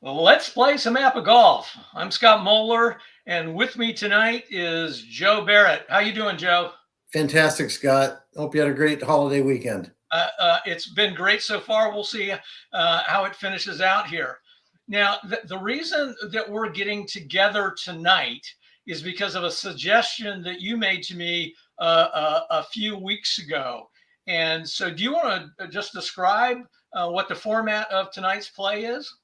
Well, let's play some APBA golf. I'm Scott Moeller, and with me tonight is Joe Barrett. How you doing, Joe? Fantastic, Scott. Hope you had a great holiday weekend. It's been great so far. We'll see how it finishes out here. Now, the reason that we're getting together tonight is because of a suggestion that you made to me a few weeks ago. And so do you want to just describe what the format of tonight's play is?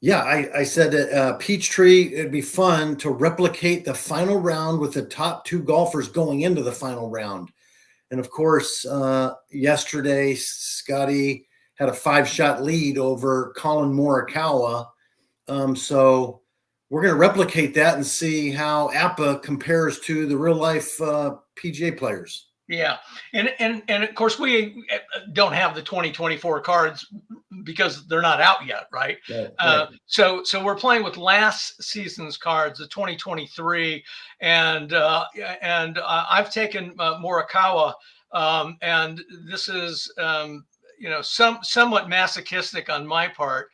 Yeah, I said at Peachtree, it'd be fun to replicate the final round with the top two golfers going into the final round. And of course, yesterday, Scottie had a 5-shot lead over Collin Morikawa. So we're going to replicate that and see how APBA compares to the real life PGA players. Yeah, and of course we don't have the 2024 cards because they're not out yet, right? Right. So we're playing with last season's cards, the 2023, and I've taken Morikawa, and this is somewhat masochistic on my part.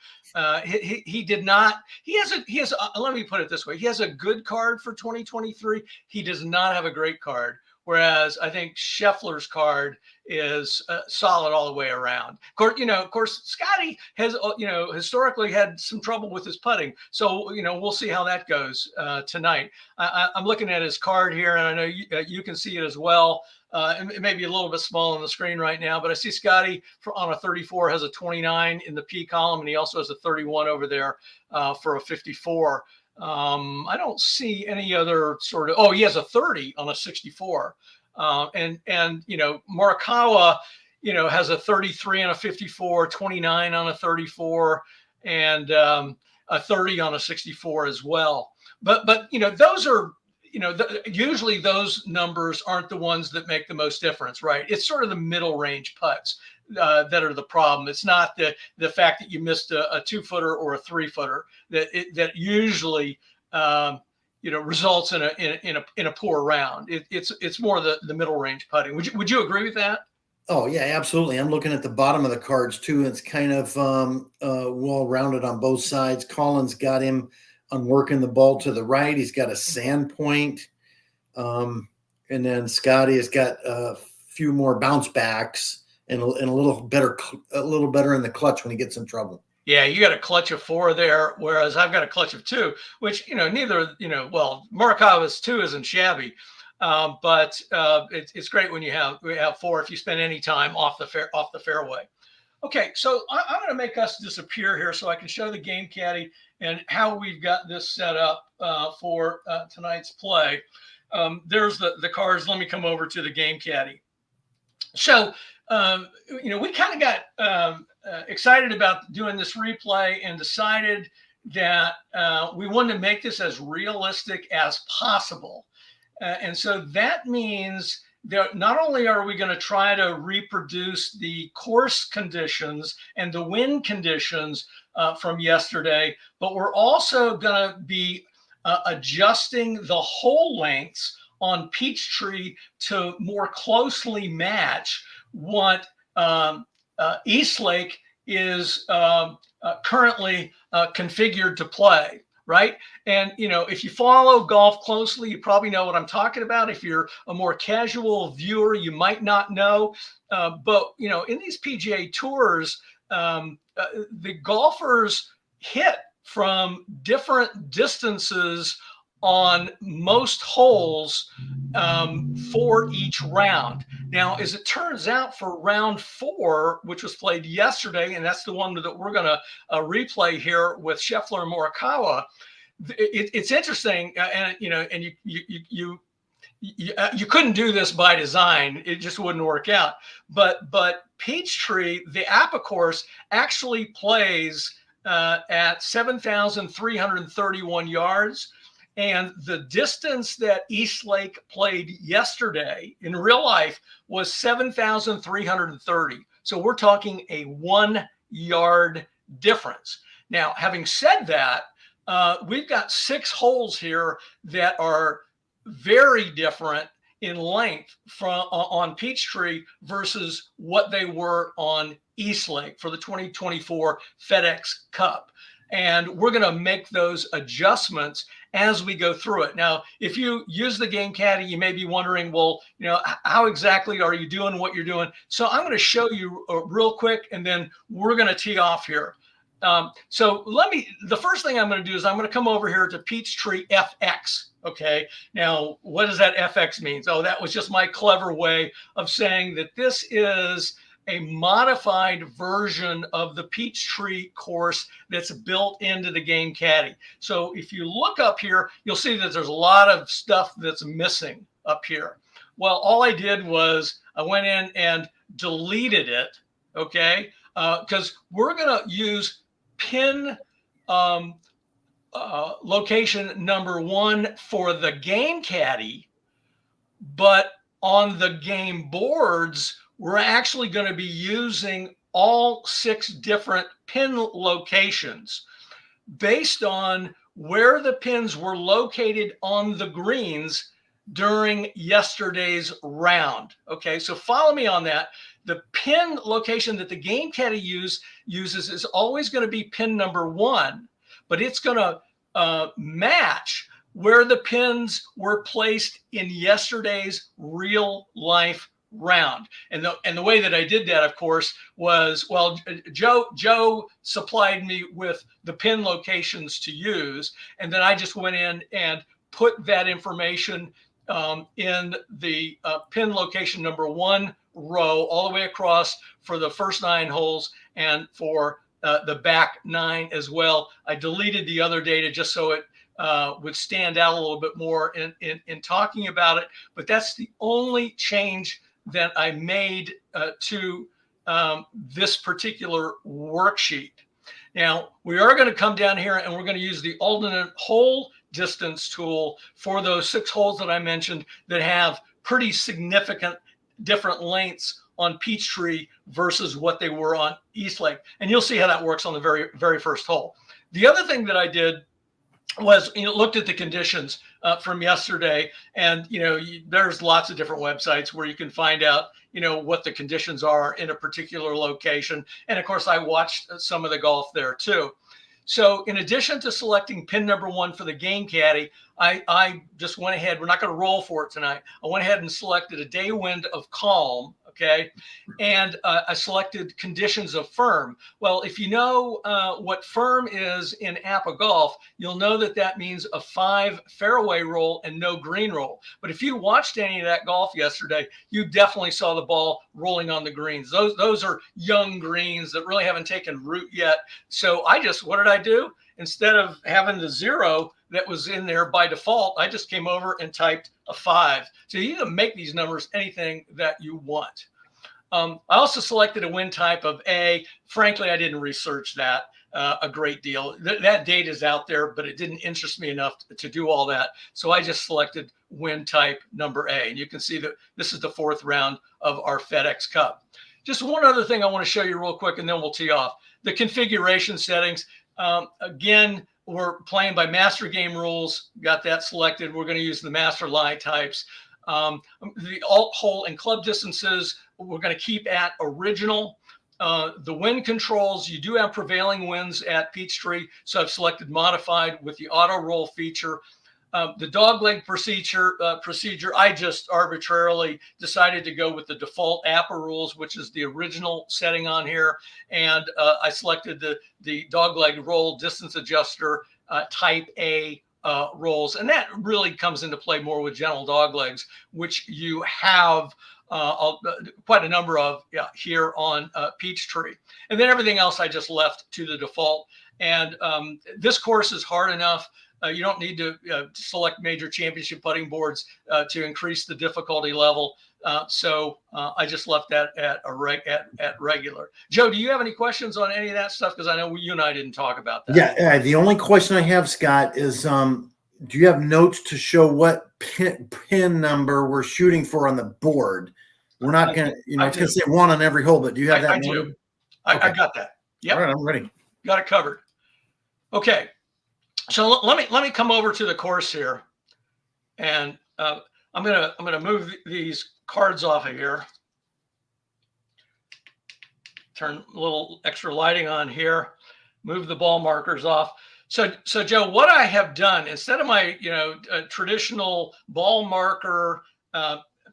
He did not. He has. Let me put it this way: he has a good card for 2023. He does not have a great card. Whereas I think Scheffler's card is solid all the way around. Of course, Scottie has, historically had some trouble with his putting. So, we'll see how that goes tonight. I'm looking at his card here, and I know you can see it as well. It may be a little bit small on the screen right now, but I see Scottie on a 34 has a 29 in the P column, and he also has a 31 over there for a 54. I don't see any other sort of, he has a 30 on a 64. And Morikawa, has a 33 on a 54, 29 on a 34, and a 30 on a 64 as well. But those are, usually those numbers aren't the ones that make the most difference, right? It's sort of the middle range putts that are the problem. It's not the fact that you missed a 2-footer or a 3-footer that usually results in a poor round. It's more the middle range putting. Would you agree with that? Oh yeah, absolutely. I'm looking at the bottom of the cards too. It's kind of well rounded on both sides. Collin's got him on working the ball to the right. He's got a sand point, and then Scottie has got a few more bounce backs. And a little better in the clutch when he gets in trouble. Yeah, you got a clutch of 4 there, whereas I've got a clutch of 2, which Morikawa's 2 isn't shabby, but it's great when we have 4 if you spend any time off the fairway. Okay, so I'm going to make us disappear here so I can show the game caddy and how we've got this set up for tonight's play. There's the cards. Let me come over to the game caddy. So. We kind of got excited about doing this replay and decided that we wanted to make this as realistic as possible. And so that means that not only are we going to try to reproduce the course conditions and the wind conditions from yesterday, but we're also going to be adjusting the hole lengths on Peachtree to more closely match what Eastlake is currently configured to play, right? And, if you follow golf closely, you probably know what I'm talking about. If you're a more casual viewer, you might not know. But, in these PGA tours, the golfers hit from different distances on most holes for each round. Now, as it turns out, for round 4, which was played yesterday, and that's the one that we're going to replay here with Scheffler and Morikawa, it's interesting, and you couldn't do this by design; it just wouldn't work out. But Peachtree, the APBA course, actually plays at 7,331 yards. And the distance that Eastlake played yesterday in real life was 7,330. So we're talking a 1-yard difference. Now, having said that, we've got 6 holes here that are very different in length on Peachtree versus what they were on Eastlake for the 2024 FedEx Cup. And we're going to make those adjustments as we go through it. Now, if you use the Game Caddy, you may be wondering, well, how exactly are you doing what you're doing? So I'm going to show you real quick, and then we're going to tee off here. So the first thing I'm going to do is I'm going to come over here to Peachtree FX. Okay. Now, what does that FX mean? Oh, that was just my clever way of saying that this is a modified version of the Peachtree course that's built into the Game Caddy. So if you look up here, you'll see that there's a lot of stuff that's missing up here. Well, all I did was I went in and deleted it, okay? Because we're going to use pin location number 1 for the Game Caddy, but on the game boards, we're actually going to be using all 6 different pin locations based on where the pins were located on the greens during yesterday's round. Okay, so follow me on that. The pin location that the Game Caddy uses is always going to be pin number 1, but it's going to match where the pins were placed in yesterday's real life round. And the way that I did that, of course, was, well, Joe supplied me with the pin locations to use, and then I just went in and put that information in the pin location number 1 row all the way across for the first 9 holes and for the back 9 as well. I deleted the other data just so it would stand out a little bit more in talking about it, but that's the only change that I made to this particular worksheet. Now, we are going to come down here and we're going to use the alternate hole distance tool for those 6 holes that I mentioned that have pretty significant different lengths on Peachtree versus what they were on Eastlake. And you'll see how that works on the very, very first hole. The other thing that I did was looked at the conditions from yesterday, and there's lots of different websites where you can find out what the conditions are in a particular location, and of course I watched some of the golf there too. So in addition to selecting pin number 1 for the Game Caddy, I just went ahead. We're not going to roll for it tonight. I went ahead and selected a day wind of calm. Okay. And I selected conditions of firm. Well, if you know what firm is in APBA golf, you'll know that that means a 5 fairway roll and no green roll. But if you watched any of that golf yesterday, you definitely saw the ball rolling on the greens. Those are young greens that really haven't taken root yet. So what did I do? Instead of having the 0 that was in there by default, I just came over and typed a 5. So you can make these numbers anything that you want. I also selected a wind type of A. Frankly, I didn't research that a great deal. That data is out there, but it didn't interest me enough to do all that. So I just selected wind type number A. And you can see that this is the 4th round of our FedEx Cup. Just one other thing I want to show you real quick, and then we'll tee off. The configuration settings. Again, we're playing by master game rules. Got that selected. We're going to use the master lie types. The alt hole and club distances, we're going to keep at original. The wind controls, you do have prevailing winds at Peachtree, so I've selected modified with the auto roll feature. The dogleg procedure, I just arbitrarily decided to go with the default APBA rules, which is the original setting on here. And I selected the dogleg roll distance adjuster type A rolls. And that really comes into play more with gentle doglegs, which you have quite a number of here on Peachtree. And then everything else I just left to the default. And this course is hard enough. You don't need to select major championship putting boards to increase the difficulty level. So I just left that at regular. Joe, do you have any questions on any of that stuff? Because I know you and I didn't talk about that. Yeah. The only question I have, Scott, is do you have notes to show what pin number we're shooting for on the board? We're not going to, it's going to say 1 on every hole, but do you have that? I do. I got that. Yeah. All right, I'm ready. Got it covered. Okay. So let me come over to the course here, and I'm gonna move these cards off of here. Turn a little extra lighting on here. move the ball markers off. So Joe, what I have done, instead of my, traditional ball marker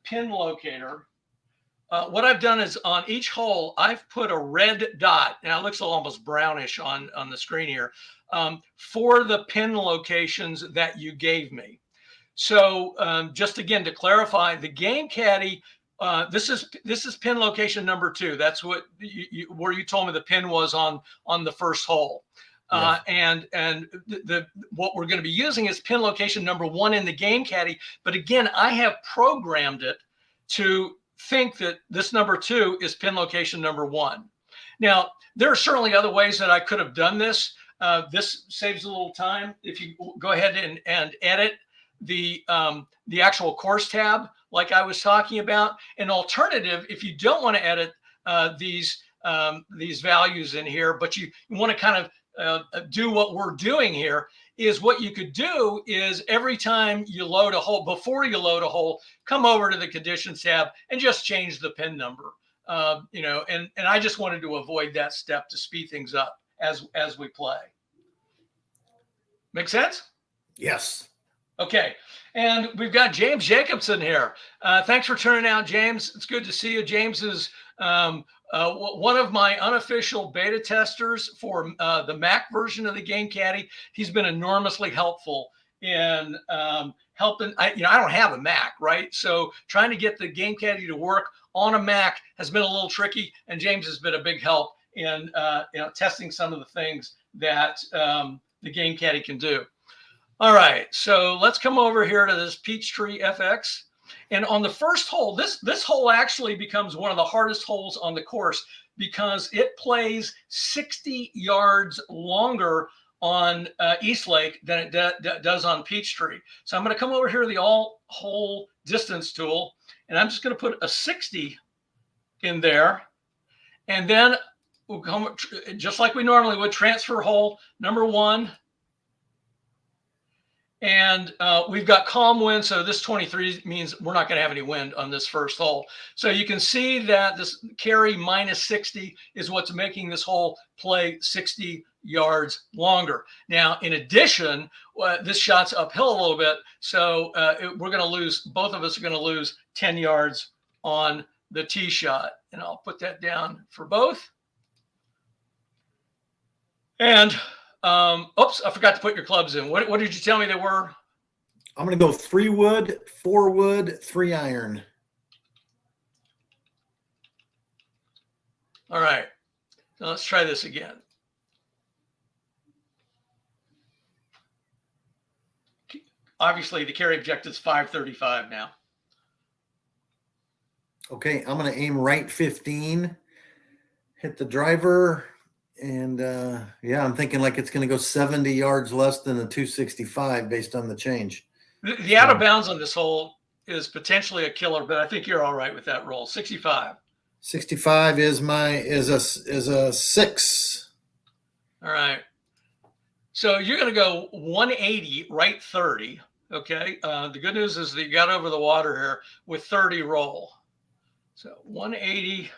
pin locator, what I've done is on each hole, I've put a red dot. Now it looks almost brownish on the screen here, for the pin locations that you gave me. So just again, to clarify, the Game Caddy, this is pin location number 2. That's what where you told me the pin was on the first hole. Yes. And what we're going to be using is pin location number 1 in the Game Caddy. But again, I have programmed it to think that this number 2 is pin location number 1. Now, there are certainly other ways that I could have done this. This saves a little time. If you go ahead and edit the actual course tab, like I was talking about. An alternative, if you don't want to edit these values in here, but you want to kind of do what we're doing here, is what you could do is every time you load a hole, before you load a hole, come over to the conditions tab and just change the pin number. And I just wanted to avoid that step to speed things up as we play. Make sense? Yes. Okay, and we've got James Jacobson here. Thanks for turning out, James. It's good to see you. James is one of my unofficial beta testers for the Mac version of the Game Caddy. He's been enormously helpful in helping. I don't have a Mac, right? So trying to get the Game Caddy to work on a Mac has been a little tricky, and James has been a big help in testing some of the things that the Game Caddy can do. All right, so let's come over here to this Peachtree FX. And on the first hole, this hole actually becomes one of the hardest holes on the course because it plays 60 yards longer on Eastlake than it does on Peachtree. So I'm going to come over here to the all-hole distance tool, and I'm just going to put a 60 in there. And then we'll come, just like we normally would, transfer hole number 1. And we've got calm wind, so this 23 means we're not going to have any wind on this first hole. So you can see that this carry minus 60 is what's making this hole play 60 yards longer. Now, in addition, this shot's uphill a little bit, so we're going to lose, both of us are going to lose 10 yards on the tee shot. And I'll put that down for both. And oops, I forgot to put your clubs in. What did you tell me they were? I'm going to go 3 wood, 4 wood, 3 iron. All right. Now let's try this again. Obviously, the carry objective is 535 now. Okay, I'm going to aim right 15, hit the driver. And yeah, I'm thinking like it's going to go 70 yards less than the 265 based on the change. The out of bounds on this hole is potentially a killer, but I think you're all right with that roll. 65. 65 is a 6. All right. So you're going to go 180, right 30. Okay. The good news is that you got over the water here with 30 roll. So 180.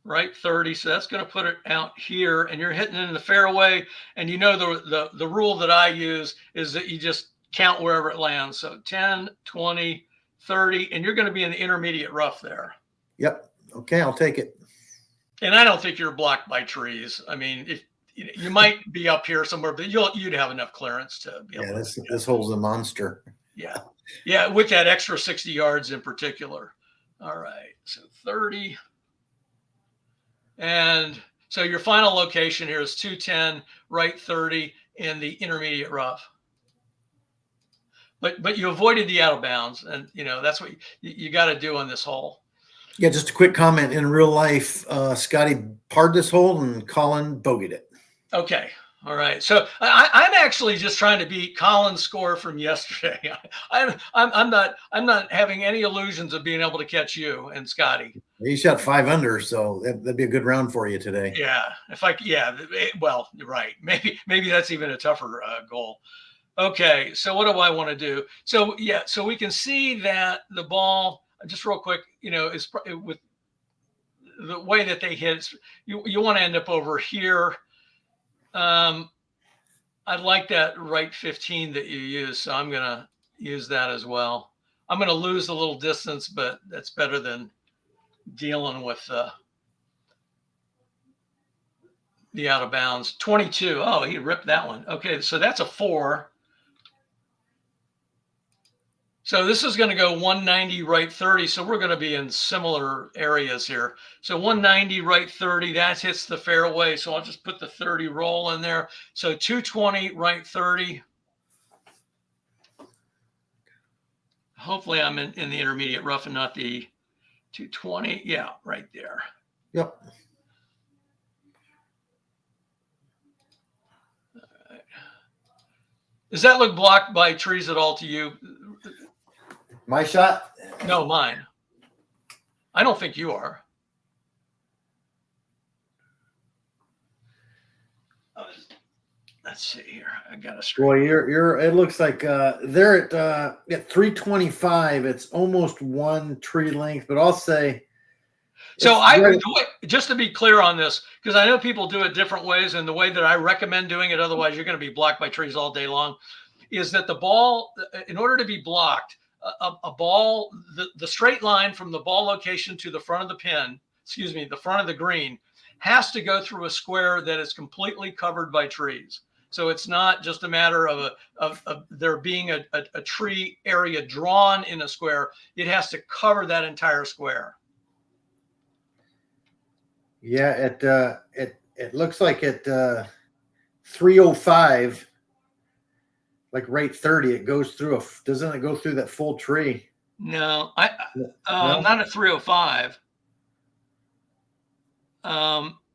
Right 30, so that's going to put it out here, and you're hitting in the fairway. And you know the rule that I use is that you just count wherever it lands. So 10, 20, 30, and you're going to be in the intermediate rough there. Yep. Okay, I'll take it. And I don't think you're blocked by trees. I mean, if you might be up here somewhere, but you'd have enough clearance to be able. Yeah, this hole's a monster. Yeah, with that extra 60 yards in particular. All right, so 30. And so your final location here is 210, right 30 in the intermediate rough. But you avoided the out of bounds, and that's what you got to do on this hole. Yeah, just a quick comment. In real life, Scottie parred this hole and Collin bogeyed it. Okay. All right. So I'm actually just trying to beat Collin's score from yesterday. I'm not having any illusions of being able to catch you and Scottie. He shot 5 under, so that'd be a good round for you today. Yeah. Well, you're right. Maybe that's even a tougher goal. Okay. So what do I want to do? So yeah. So we can see that the ball, just real quick, is with the way that they hit, you want to end up over here. I like that right 15 that you use, so I'm going to use that as well. I'm going to lose a little distance, but that's better than dealing with the out of bounds. 22. Oh, he ripped that one. Okay, so that's a 4. So this is going to go 190 right 30. So we're going to be in similar areas here. So 190 right 30, that hits the fairway. So I'll just put the 30 roll in there. So 220 right 30. Hopefully I'm in the intermediate rough and not the 220. Yeah, right there. Yep. All right. Does that look blocked by trees at all to you? My shot? No, mine. I don't think you are. Let's see here. I got a Boy, you're. It looks like they're at 325. It's almost one tree length, but I'll say. So just to be clear on this, because I know people do it different ways, and the way that I recommend doing it, otherwise you're going to be blocked by trees all day long, is that the ball, in order to be blocked, a ball, the straight line from the ball location to the front of the pin, the front of the green, has to go through a square that is completely covered by trees. So it's not just a matter of there being a tree area drawn in a square. It has to cover that entire square. Yeah, it looks like at 305, like right 30, it goes through doesn't it go through that full tree? No, No? not at 305.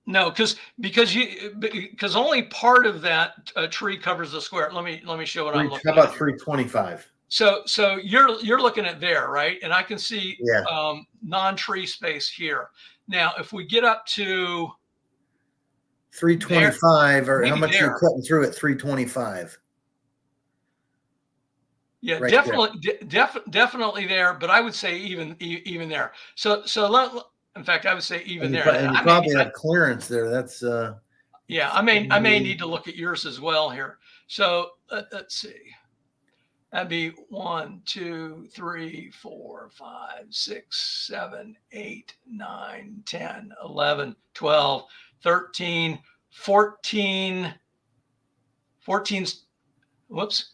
No, because only part of that tree covers the square. Let me show what I'm looking at. How about 325? So you're looking at there, right? And I can see Yeah. non-tree space here. Now, if we get up to 325, or how much there. you're cutting through at 325? Yeah, right definitely there, but I would say even there. So in fact, I would say even there. And you probably have clearance there. That's yeah. I may need to look at yours as well here. So let's see. That'd be 1, 2, 3, 4, 5, 6, 7, 8, 9, 10, 11, 12, 13, 14. 14's, whoops.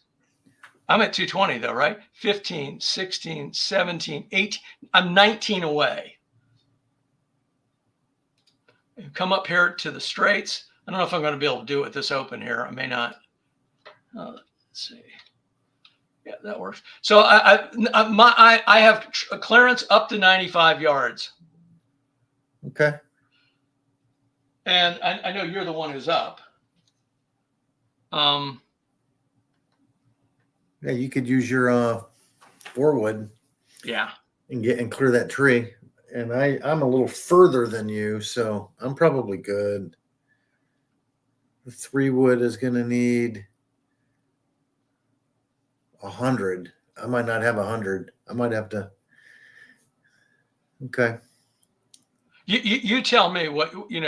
I'm at 220 though, right? 15, 16, 17, 18. I'm 19 away. Come up here to the straights. I don't know if I'm going to be able to do it this open here. I may not. Let's see. Yeah, that works. So I have a clearance up to 95 yards. okay. And I know you're the one who's up. Yeah, you could use your 4-wood. Yeah. And clear that tree. And I'm a little further than you, so I'm probably good. The 3-wood is going to need 100. I might not have 100. I might have to. Okay. You tell me what you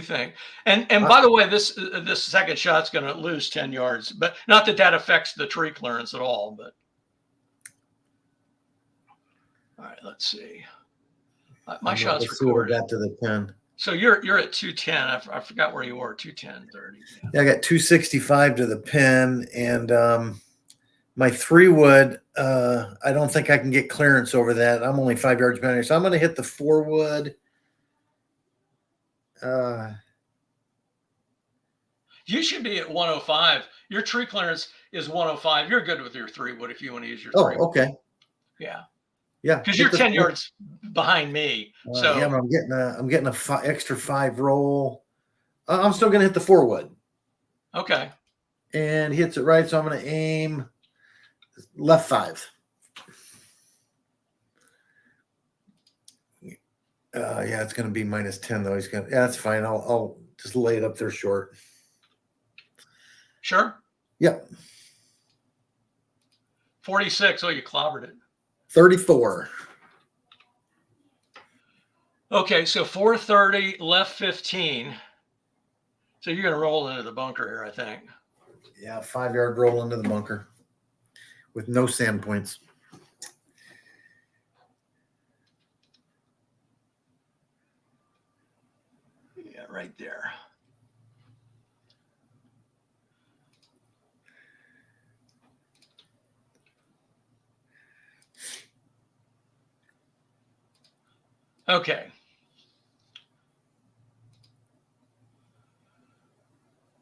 think. And by the way, this second shot's going to lose 10 yards, but not that affects the tree clearance at all. But all right, let's see. My shot's recorded. Got to the 10. So you're at 210. I forgot where you were. 210, 30. Yeah, I got 265 to the pin, and my 3-wood. I don't think I can get clearance over that. I'm only 5 yards behind, so I'm going to hit the 4-wood. You should be at 105. Your tree clearance is 105. You're good with your 3-wood if you want to use your 3-wood. Oh, okay. Yeah. Yeah. Because you're 10 yards behind me. So yeah, but I'm getting an extra 5 roll. I'm still going to hit the 4-wood. Okay. And he hits it right, so I'm going to aim left 5. Yeah, it's going to be -10 though. Yeah, that's fine. I'll just lay it up there short. Sure. Yep. 46. Oh, you clobbered it. 34. Okay, so 430, left 15. So you're going to roll into the bunker here, I think. Yeah, 5-yard roll into the bunker with no sand points. Yeah, right there. Okay.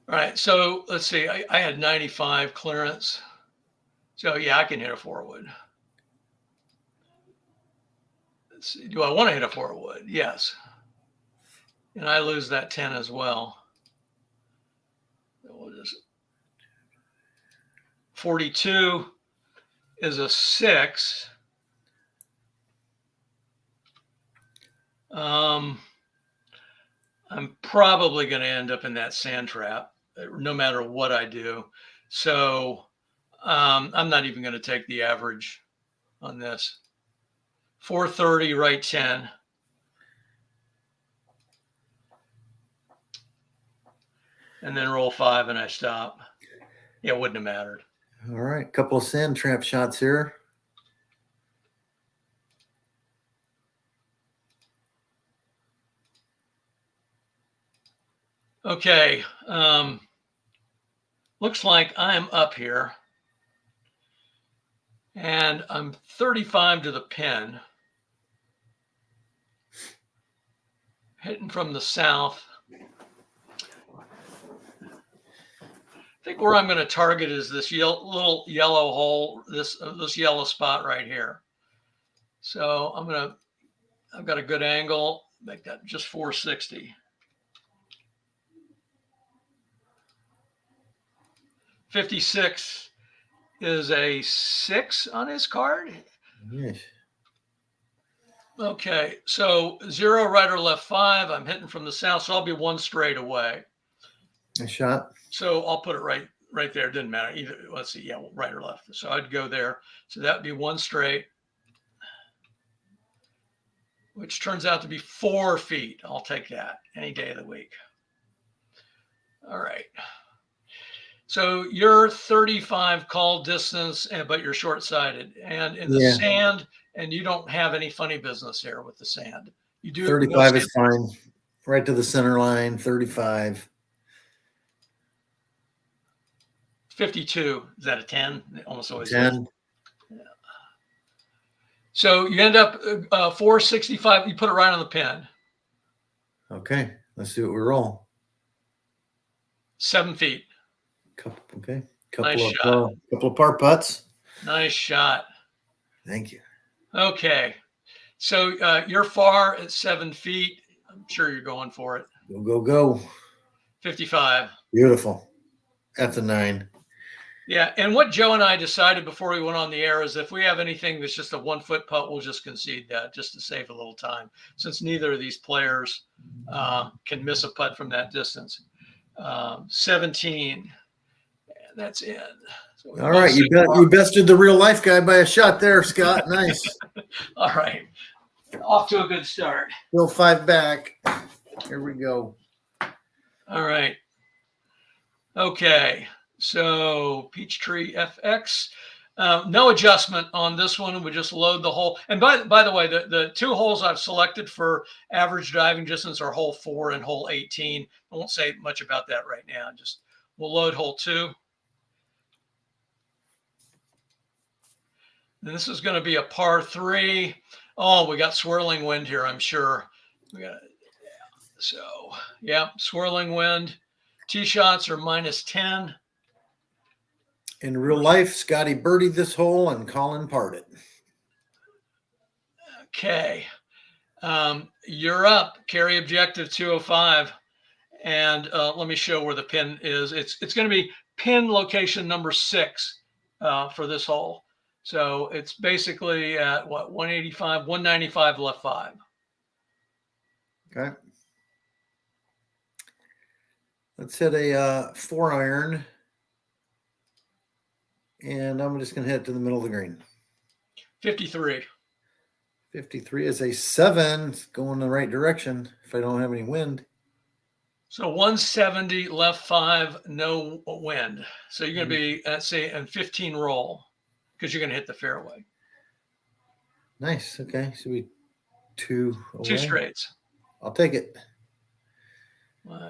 All right, so let's see. I had 95 clearance. So yeah, I can hit a 4-wood. Let's see. Do I want to hit a 4-wood? Yes. And I lose that 10 as well. We'll just 42 is a 6. I'm probably going to end up in that sand trap no matter what I do. So I'm not even going to take the average on this. 430, right 10. And then roll 5 and I stop. Yeah, it wouldn't have mattered. All right, couple of sand trap shots here. Okay. Looks like I'm up here. And I'm 35 to the pin. Hitting from the south. I think where I'm going to target is this little yellow hole, this yellow spot right here. So I've got a good angle, make that just 460. 56 is a 6 on his card. Yes. Okay, so 0, right or left 5. I'm hitting from the south, so I'll be 1 straight away. Nice shot. So I'll put it right there. It didn't matter either. Let's see, yeah, right or left. So I'd go there. So that would be 1 straight, which turns out to be 4 feet. I'll take that any day of the week. All right. So you're 35 call distance, but you're short-sighted. And in the sand, and you don't have any funny business here with the sand. You do 35 is fine. Right to the center line, 35. 52. Is that a 10? Almost always 10. Yeah. So you end up 465. You put it right on the pin. Okay, let's see what we roll. 7 feet. Okay. Nice shot. Couple of par putts. Nice shot. Thank you. Okay. So you're far at 7 feet. I'm sure you're going for it. Go. 55. Beautiful. That's a 9. Yeah. And what Joe and I decided before we went on the air is if we have anything that's just a 1-foot putt, we'll just concede that just to save a little time, since neither of these players can miss a putt from that distance. 17. That's in. So all right, you bested the real life guy by a shot there, Scott. Nice. All right, off to a good start. Still 5 back. Here we go. All right. Okay, so Peachtree FX. No adjustment on this one. We just load the hole. And by the way, the 2 holes I've selected for average driving distance are hole 4 and hole 18. I won't say much about that right now. Just we'll load hole 2. And this is going to be a par 3. Oh, we got swirling wind here, I'm sure. Swirling wind. Tee shots are -10. In real life, Scottie birdied this hole and Collin parred it. Okay. You're up. Carry objective 205. And let me show where the pin is. It's going to be pin location number 6 for this hole. So it's basically at 185, 195 left 5. Okay. Let's hit a 4-iron. And I'm just going to hit it to the middle of the green. 53. 53 is a 7. It's going in the right direction if I don't have any wind. So 170 left 5, no wind. So you're going to be, let's say, in 15 roll because you're going to hit the fairway. Nice. Okay. So we 2 away. 2 straights. I'll take it.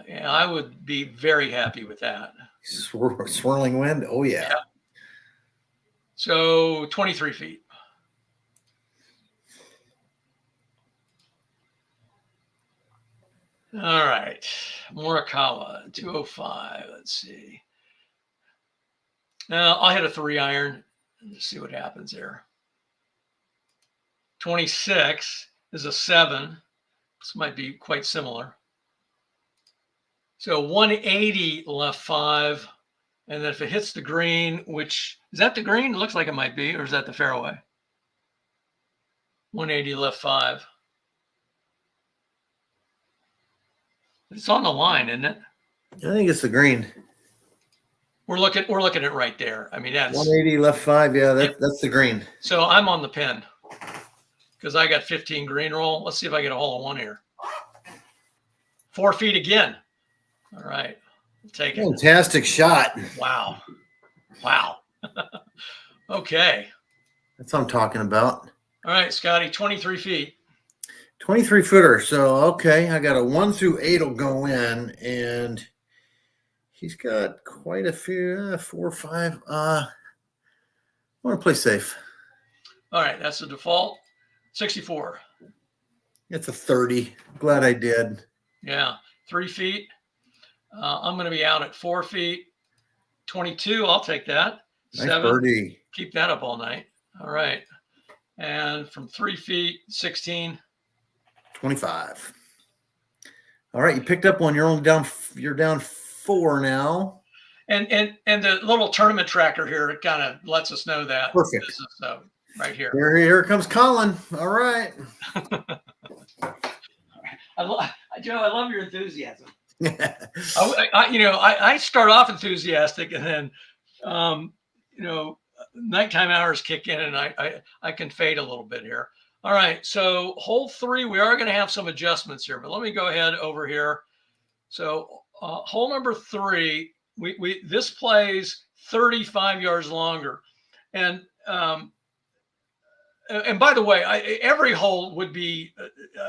Yeah, I would be very happy with that. Swirling wind. Oh, yeah. So 23 feet. All right. Morikawa, 205. Let's see. Now I'll hit a 3-iron and just see what happens there. 26 is a 7. This might be quite similar. So 180 left 5. And then if it hits the green, which is that the green? It looks like it might be, or is that the fairway? 180 left 5. It's on the line, isn't it? I think it's the green. We're looking at it right there. I mean, that's 180 left 5. Yeah, that's the green. So I'm on the pin because I got 15 green roll. Let's see if I get a hole in one here. 4 feet again. All right. Take it. Fantastic shot. Wow. Okay. That's what I'm talking about. All right, Scottie, 23 feet. 23 footer. So, okay, I got a 1 through 8 will go in, and he's got quite a few, 4 or 5. I want to play safe. All right, that's the default. 64. It's a 30. Glad I did. Yeah, 3 feet. I'm going to be out at 4 feet. 22, I'll take that. Nice 7. birdie. Keep that up all night. All right. And from 3 feet, 16. 25. All right, you picked up one. You're down 4 now. And the little tournament tracker here, it kind of lets us know that. Perfect. This is right here. Here comes Collin. All right. Joe, I love your enthusiasm. I start off enthusiastic, and then nighttime hours kick in, and I can fade a little bit here. All right, so hole 3, we are going to have some adjustments here, but let me go ahead over here. So hole number 3, this plays 35 yards longer, and by the way, every hole would be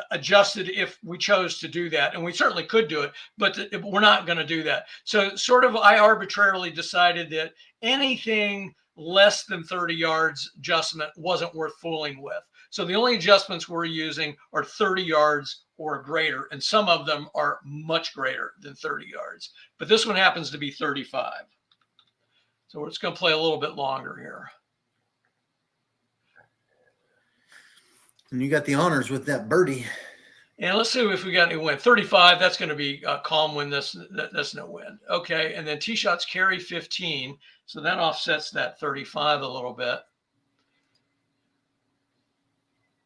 adjusted if we chose to do that, and we certainly could do it, but we're not going to do that. So sort of I arbitrarily decided that anything less than 30 yards adjustment wasn't worth fooling with. So the only adjustments we're using are 30 yards or greater, and some of them are much greater than 30 yards. But this one happens to be 35. So we're just going to play a little bit longer here. And you got the honors with that birdie. And let's see if we got any wind. 35, that's going to be a calm wind. That's no wind. Okay, and then tee shots carry 15. So that offsets that 35 a little bit.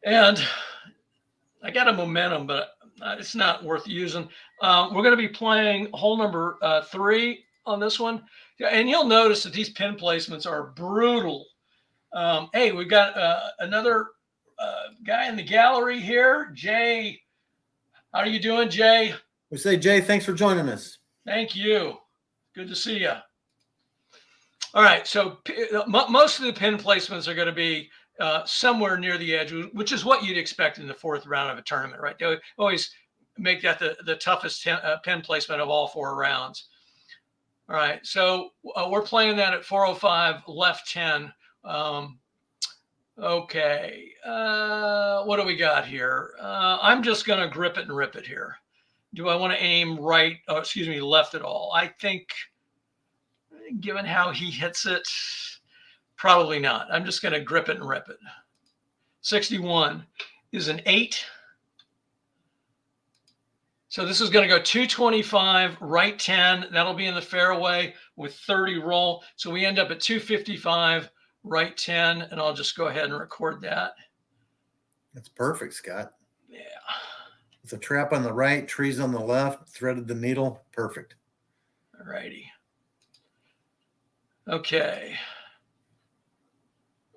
And I got a momentum, but it's not worth using. We're going to be playing hole number 3 on this one. And you'll notice that these pin placements are brutal. Hey, we've got another guy in the gallery here. Jay, how are you doing, Jay? We say, Jay, thanks for joining us. Thank you. Good to see you. All right, so most of the pin placements are going to be somewhere near the edge, which is what you'd expect in the 4th round of a tournament, right? They always make that the toughest pin placement of all 4 rounds. All right, so we're playing that at 405 left 10. Okay, what do we got here? I'm just going to grip it and rip it here. Do I want to aim left at all? I think, given how he hits it, probably not. I'm just going to grip it and rip it. 61 is an 8. So this is going to go 225, right 10. That'll be in the fairway with 30 roll. So we end up at 255, right 10. And I'll just go ahead and record that. That's perfect, Scott. Yeah. With a trap on the right, trees on the left, threaded the needle. Perfect. All righty. Okay.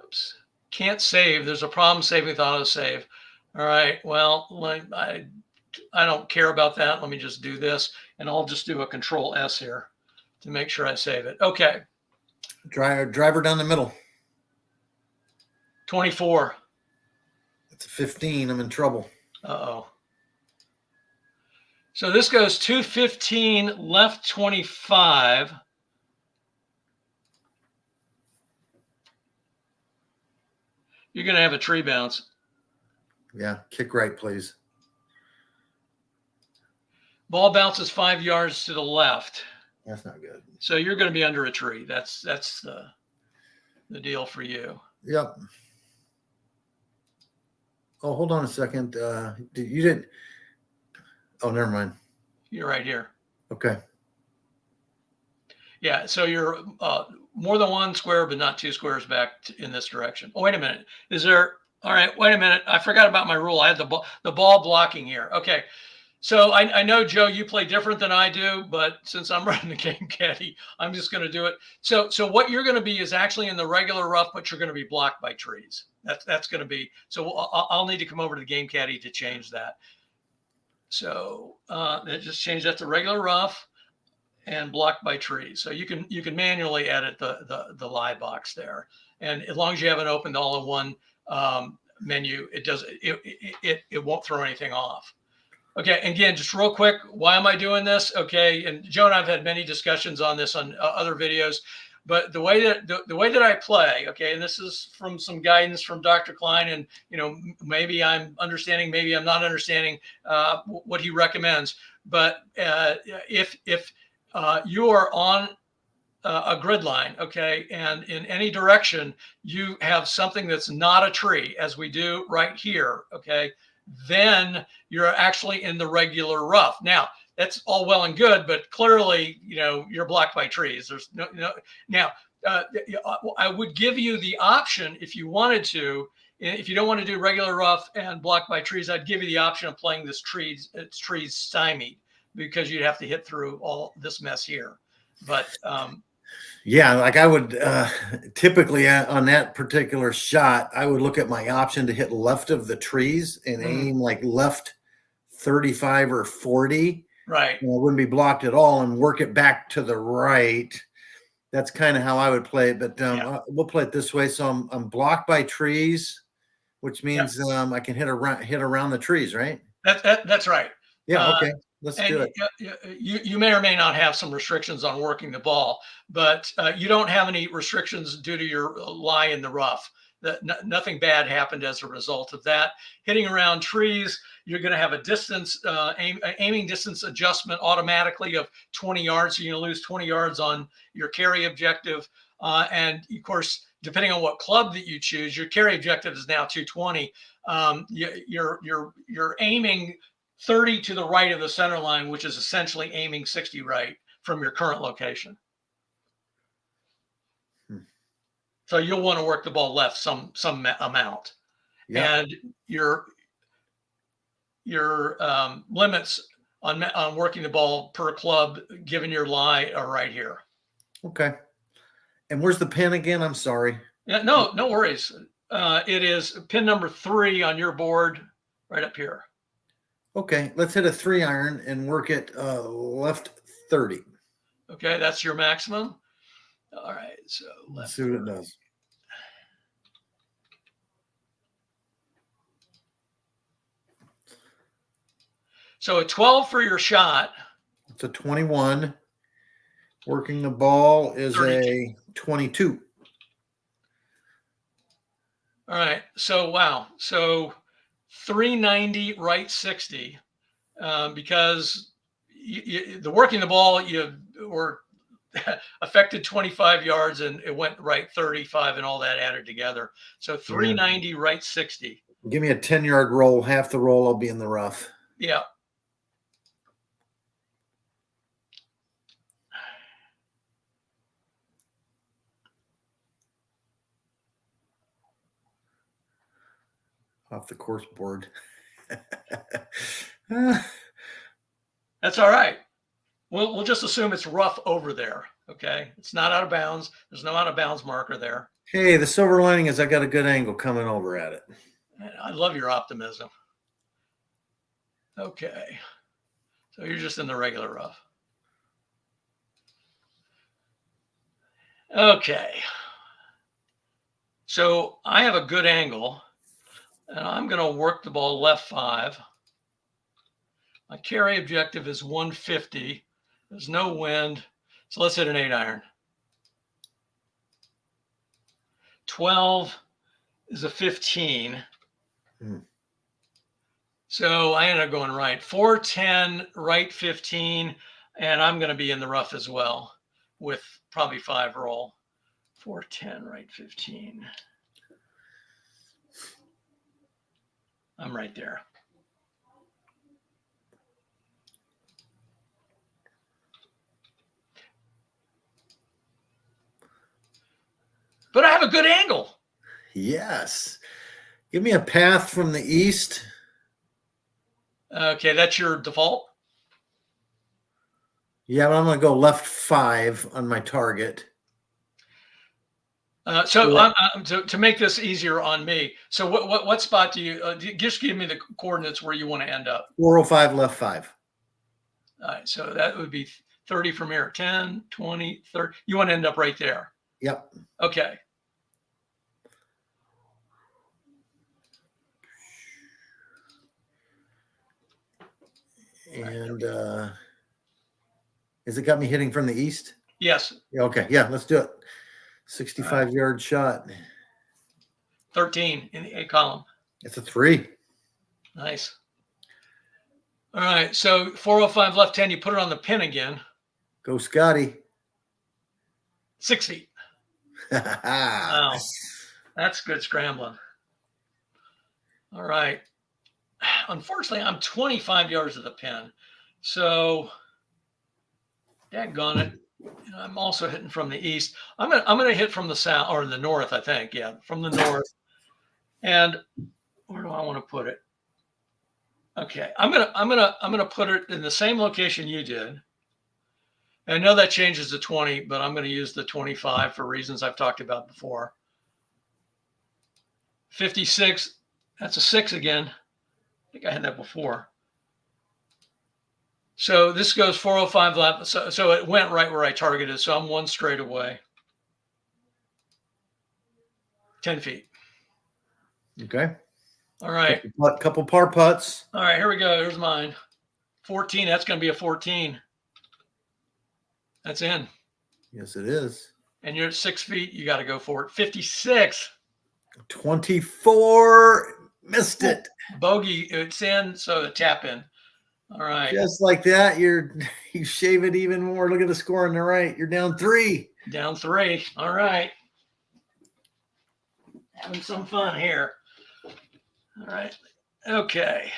Oops. Can't save. There's a problem saving with autosave. All right. Well, I don't care about that. Let me just do this, and I'll just do a Control S here to make sure I save it. Okay. Driver down the middle. 24. It's a 15. I'm in trouble. Uh-oh. So this goes 215, left 25. You're going to have a tree bounce. Yeah, kick right, please. Ball bounces 5 yards to the left. That's not good. So you're going to be under a tree. That's the deal for you. Yep. Oh, hold on a second. You didn't. Oh, never mind. You're right here. Okay. Yeah. So you're more than one square, but not two squares back in this direction. Oh, wait a minute. Is there? All right. Wait a minute. I forgot about my rule. I had the ball blocking here. Okay. So I know, Joe, you play different than I do, but since I'm running the game caddy, I'm just going to do it. So what you're going to be is actually in the regular rough, but you're going to be blocked by trees. That's going to be. So I'll need to come over to the game caddy to change that. So just change that to regular rough and blocked by trees. So you can manually edit the lie box there, and as long as you haven't opened all in one menu, it won't throw anything off. Okay, again, just real quick, why am I doing this? Okay, and Joe and I've had many discussions on this on other videos, but the way that I play, okay, and this is from some guidance from Dr. Klein, and maybe I'm understanding, maybe I'm not understanding what he recommends, but if you are on a grid line, okay, and in any direction you have something that's not a tree, as we do right here, okay, then you're actually in the regular rough. Now, that's all well and good, but clearly, you're blocked by trees. There's no. Now, I would give you the option if you wanted to. If you don't want to do regular rough and blocked by trees, I'd give you the option of playing this trees stymied, because you'd have to hit through all this mess here. But yeah, like I would typically on that particular shot, I would look at my option to hit left of the trees and aim like left 35 or 40. Right. It wouldn't be blocked at all, and work it back to the right. That's kind of how I would play it. But we'll play it this way. So I'm blocked by trees, which means I can hit around the trees, right? That's right. Yeah. Okay. Let's do it. You may or may not have some restrictions on working the ball, but you don't have any restrictions due to your lie in the rough. Nothing bad happened as a result of that. Hitting around trees, you're going to have a distance, aiming distance adjustment automatically of 20 yards. So you're going to lose 20 yards on your carry objective. And of course, depending on what club that you choose, your carry objective is now 220. You're aiming 30 to the right of the center line, which is essentially aiming 60 right from your current location. So you'll want to work the ball left some amount. And your limits on working the ball per club, given your lie, are right here. Okay. And where's the pin again? I'm sorry. Yeah, no worries. It is pin number 3 on your board, right up here. Okay, let's hit a 3-iron and work it left 30. Okay, that's your maximum. All right, so let's see what it does. So a 12 for your shot. It's a 21. Working the ball is 32. A 22. All right, so wow. So 390, right 60, because the working the ball, you were affected 25 yards and it went right 35 and all that added together. So 390, right 60. Give me a 10-yard roll. Half the roll, I'll be in the rough. Yeah. Off the course board. That's all right. We'll just assume it's rough over there. Okay, it's not out of bounds. There's no out of bounds marker there. Hey, the silver lining is I got a good angle coming over at it. I love your optimism. Okay. So you're just in the regular rough. Okay. So I have a good angle, and I'm going to work the ball left 5. My carry objective is 150. There's no wind. So let's hit an 8-iron. 12 is a 15. So I ended up going right. 410, right 15, and I'm going to be in the rough as well with probably 5 roll. 410, right 15. I'm right there. But I have a good angle. Yes. Give me a path from the east. Okay, that's your default? Yeah, but I'm going to go left 5 on my target. To make this easier on me, so what spot do you just give me the coordinates where you want to end up? 405 left 5. All right, so that would be 30 from here. 10, 20, 30. You want to end up right there. Yep. Okay. And has it got me hitting from the east? Yes. Okay. Yeah, let's do it. 65-yard shot. 13 in the A column. It's a 3. Nice. All right. So 405 left 10. You put it on the pin again. Go Scottie. 6 feet. Wow. That's good scrambling. All right. Unfortunately, I'm 25 yards of the pin. So, daggone it. And I'm also hitting from the east. I'm gonna hit from the south or the north, I think. Yeah, from the north. And where do I want to put it? Okay, I'm gonna put it in the same location you did. And I know that changes to 20, but I'm gonna use the 25 for reasons I've talked about before. 56. That's a 6 again. I think I had that before. So this goes 405 left. So it went right where I targeted. So I'm 1 straight away. 10 feet. Okay. All right. Couple par putts. All right, here we go. Here's mine. 14. That's going to be a 14. That's in. Yes, it is. And you're at 6 feet. You got to go for it. 56. 24. Missed it. Bogey. It's in. So the tap in. All right. Just like that, you shave it even more. Look at the score on the right. You're down 3. Down 3. All right. Having some fun here. All right. Okay.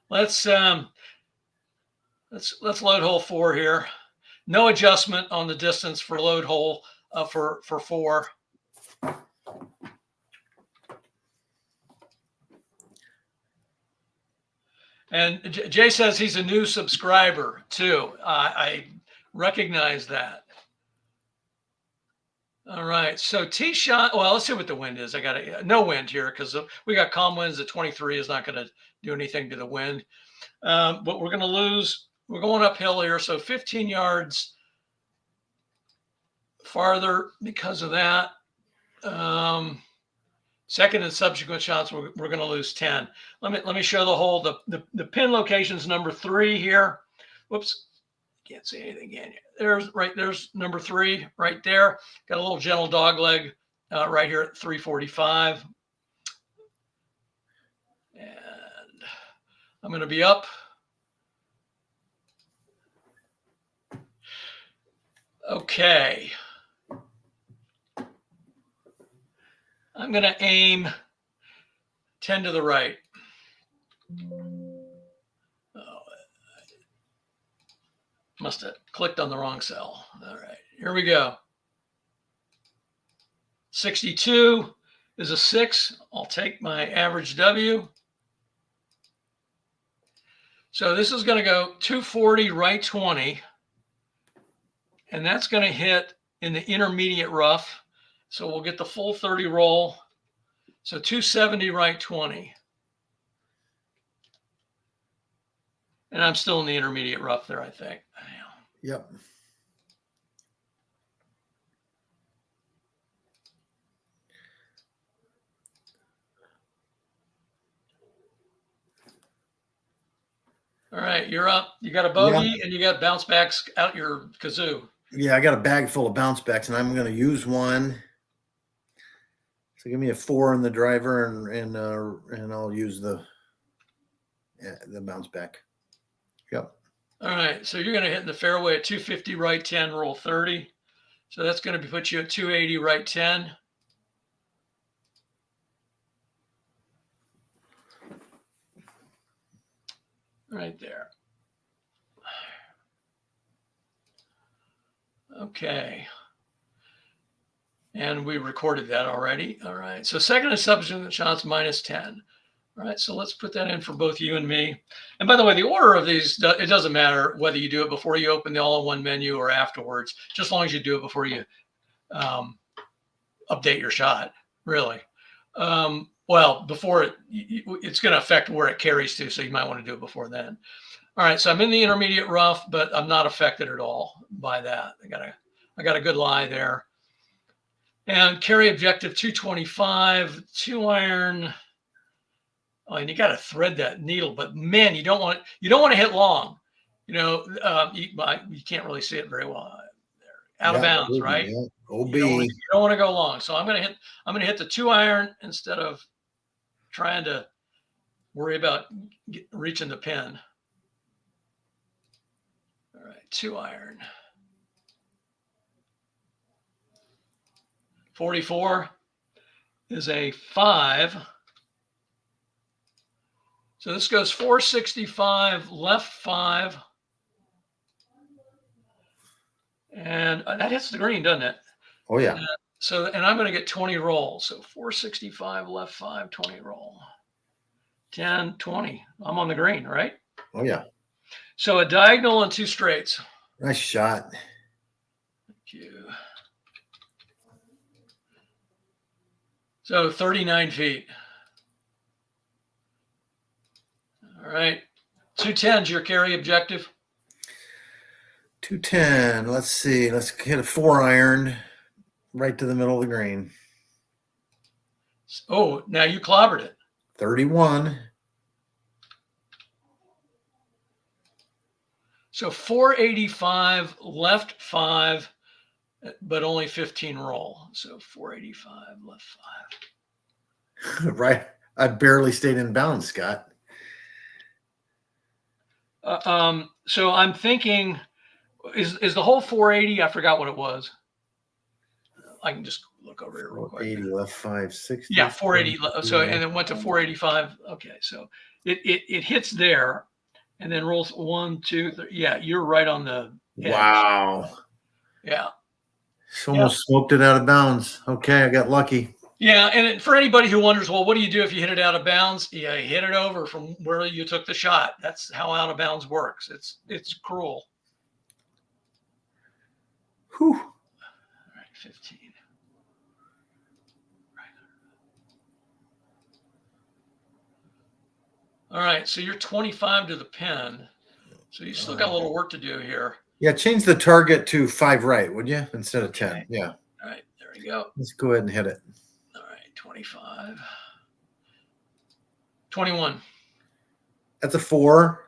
Let's load hole 4 here. No adjustment on the distance for load hole for 4. And Jay says he's a new subscriber too. I recognize that. All right. So tee shot. Well, let's see what the wind is. I got no wind here because we got calm winds. The 23 is not going to do anything to the wind. But we're going to lose. We're going uphill here. So 15 yards farther because of that. Second and subsequent shots, we're going to lose 10. Let me show the hole. The pin location is number 3 here. Whoops, can't see anything again. There's number 3 right there. Got a little gentle dog leg right here at 345. And I'm going to be up. Okay. I'm going to aim 10 to the right. Oh, must have clicked on the wrong cell. All right, here we go. 62 is a 6. I'll take my average W. So this is going to go 240, right 20. And that's going to hit in the intermediate rough. So we'll get the full 30 roll. So 270, right 20. And I'm still in the intermediate rough there, I think. Yep. All right, you're up. You got a bogey and you got bounce backs out your kazoo. Yeah, I got a bag full of bounce backs, and I'm going to use one. So give me a 4 in the driver, and I'll use the bounce back. Yep. All right, so you're going to hit in the fairway at 250 right 10, roll 30. So that's going to put you at 280 right 10. Right there. Okay. And we recorded that already. All right. So second and subsequent shots minus 10. All right. So let's put that in for both you and me. And by the way, the order of these, it doesn't matter whether you do it before you open the all-in-one menu or afterwards, just as long as you do it before you update your shot, really. Well, before it's going to affect where it carries to, so you might want to do it before then. All right, so I'm in the intermediate rough, but I'm not affected at all by that. I got a good lie there. And carry objective 225, 2-iron. Oh, and you got to thread that needle, but man, you don't want to hit long. You can't really see it very well. Out of bounds, right? Yeah. OB. You don't want to go long. So I'm going to hit the 2-iron instead of trying to worry about reaching the pin. All right, 2-iron. 44 is a 5. So this goes 465, left 5. And that hits the green, doesn't it? Oh, yeah. And I'm going to get 20 rolls. So 465, left 5, 20 roll. 10, 20. I'm on the green, right? Oh, yeah. So a diagonal and 2 straights. Nice shot. Thank you. So 39 feet. All right. 210's your carry objective. 210. Let's see. Let's hit a 4-iron right to the middle of the green. Oh, now you clobbered it. 31. So 485, left 5, but only 15 roll. So 485, left 5. Right. I barely stayed in bounds, Scott. So I'm thinking, is the whole 480? I forgot what it was. I can just look over here real quick. 480, left 560. Yeah, 480. So and then went to 485. Okay, so it hits there, and then rolls 1, 2, 3. Yeah, you're right on the edge. Wow. Yeah. Almost smoked it out of bounds. Okay, I got lucky. Yeah, and for anybody who wonders, well, what do you do if you hit it out of bounds? Yeah, you hit it over from where you took the shot. That's how out of bounds works. It's cruel. Whew. All right, 15. All right, so you're 25 to the pin. So you still got a little work to do here. Yeah, change the target to 5 right, would you? Instead of 10. Okay. Yeah. All right, there we go. Let's go ahead and hit it. All right, 25. 21. That's a 4.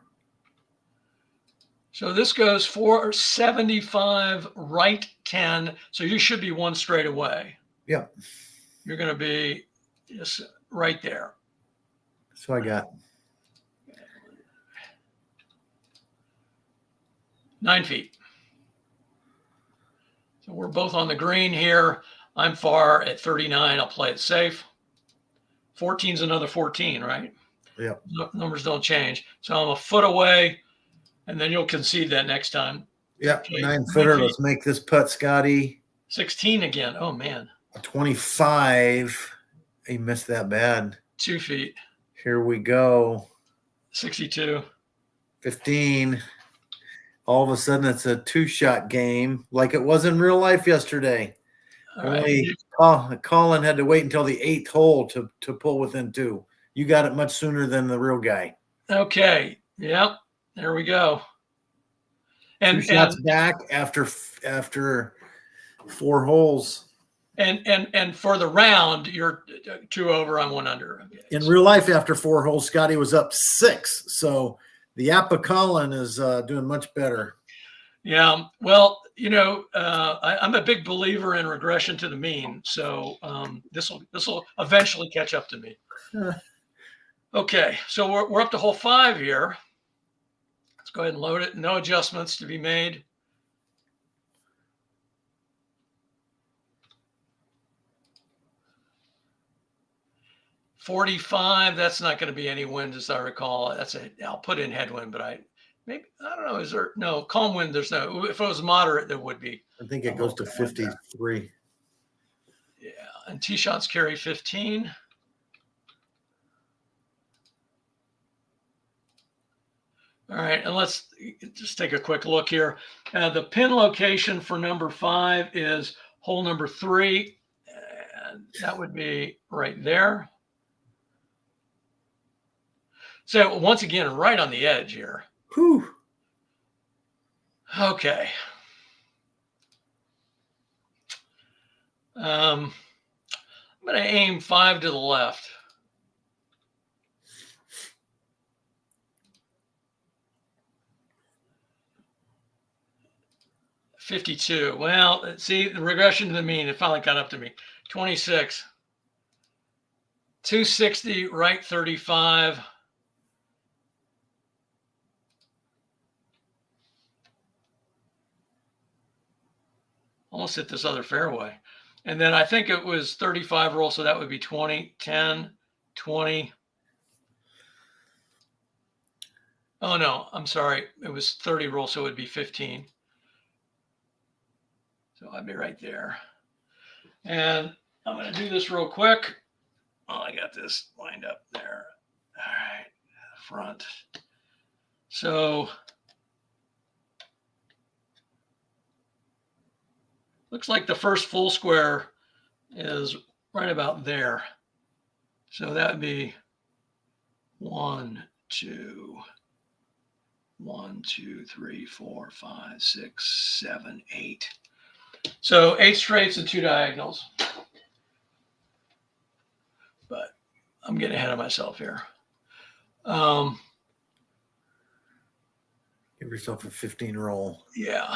So this goes 475, right 10. So you should be 1 straight away. Yeah. You're going to be just right there. So I got 9 feet. So we're both on the green here. I'm far at 39. I'll play it safe. 14's another 14, right? Yeah. Numbers don't change. So I'm a foot away, and then you'll concede that next time. Yeah, Okay. 9-footer. Let's make this putt, Scottie. 16 again. Oh, man. A 25. He missed that bad. 2 feet. Here we go. 62. 15. All of a sudden, it's a 2-shot game like it was in real life yesterday. All right. Collin had to wait until the 8th hole to pull within 2. You got it much sooner than the real guy. Okay. Yep. There we go. Two shots back after 4 holes. And for the round, you're 2 over, I'm 1 under. Okay. In real life, after 4 holes, Scottie was up 6. So the APBA Collin is doing much better. Yeah. Well, I'm a big believer in regression to the mean. So this will eventually catch up to me. Okay. So we're up to hole 5 here. Let's go ahead and load it. No adjustments to be made. .45, that's not going to be any wind, as I recall. I'll put in headwind, but I don't know. Is there no calm wind? There's no. If it was moderate, there would be. I think it goes to 53. Yeah, and tee shots carry 15. All right, and let's just take a quick look here. The pin location for number 5 is hole number 3, and that would be right there. So once again, right on the edge here. Whew. Okay. I'm going to aim 5 to the left. .52. Well, see, the regression to the mean, it finally caught up to me. 26. 260, right 35. Almost hit this other fairway. And then I think it was 35 roll, so that would be 20, 10, 20. Oh, no, I'm sorry. It was 30 roll, so it would be 15. So I'd be right there. And I'm going to do this real quick. Oh, I got this lined up there. All right, front. So looks like the first full square is right about there. So that would be 1, 2, 1, 2, 3, 4, 5, 6, 7, 8. So 8 straights and 2 diagonals. But I'm getting ahead of myself here. Give yourself a 15 roll. Yeah.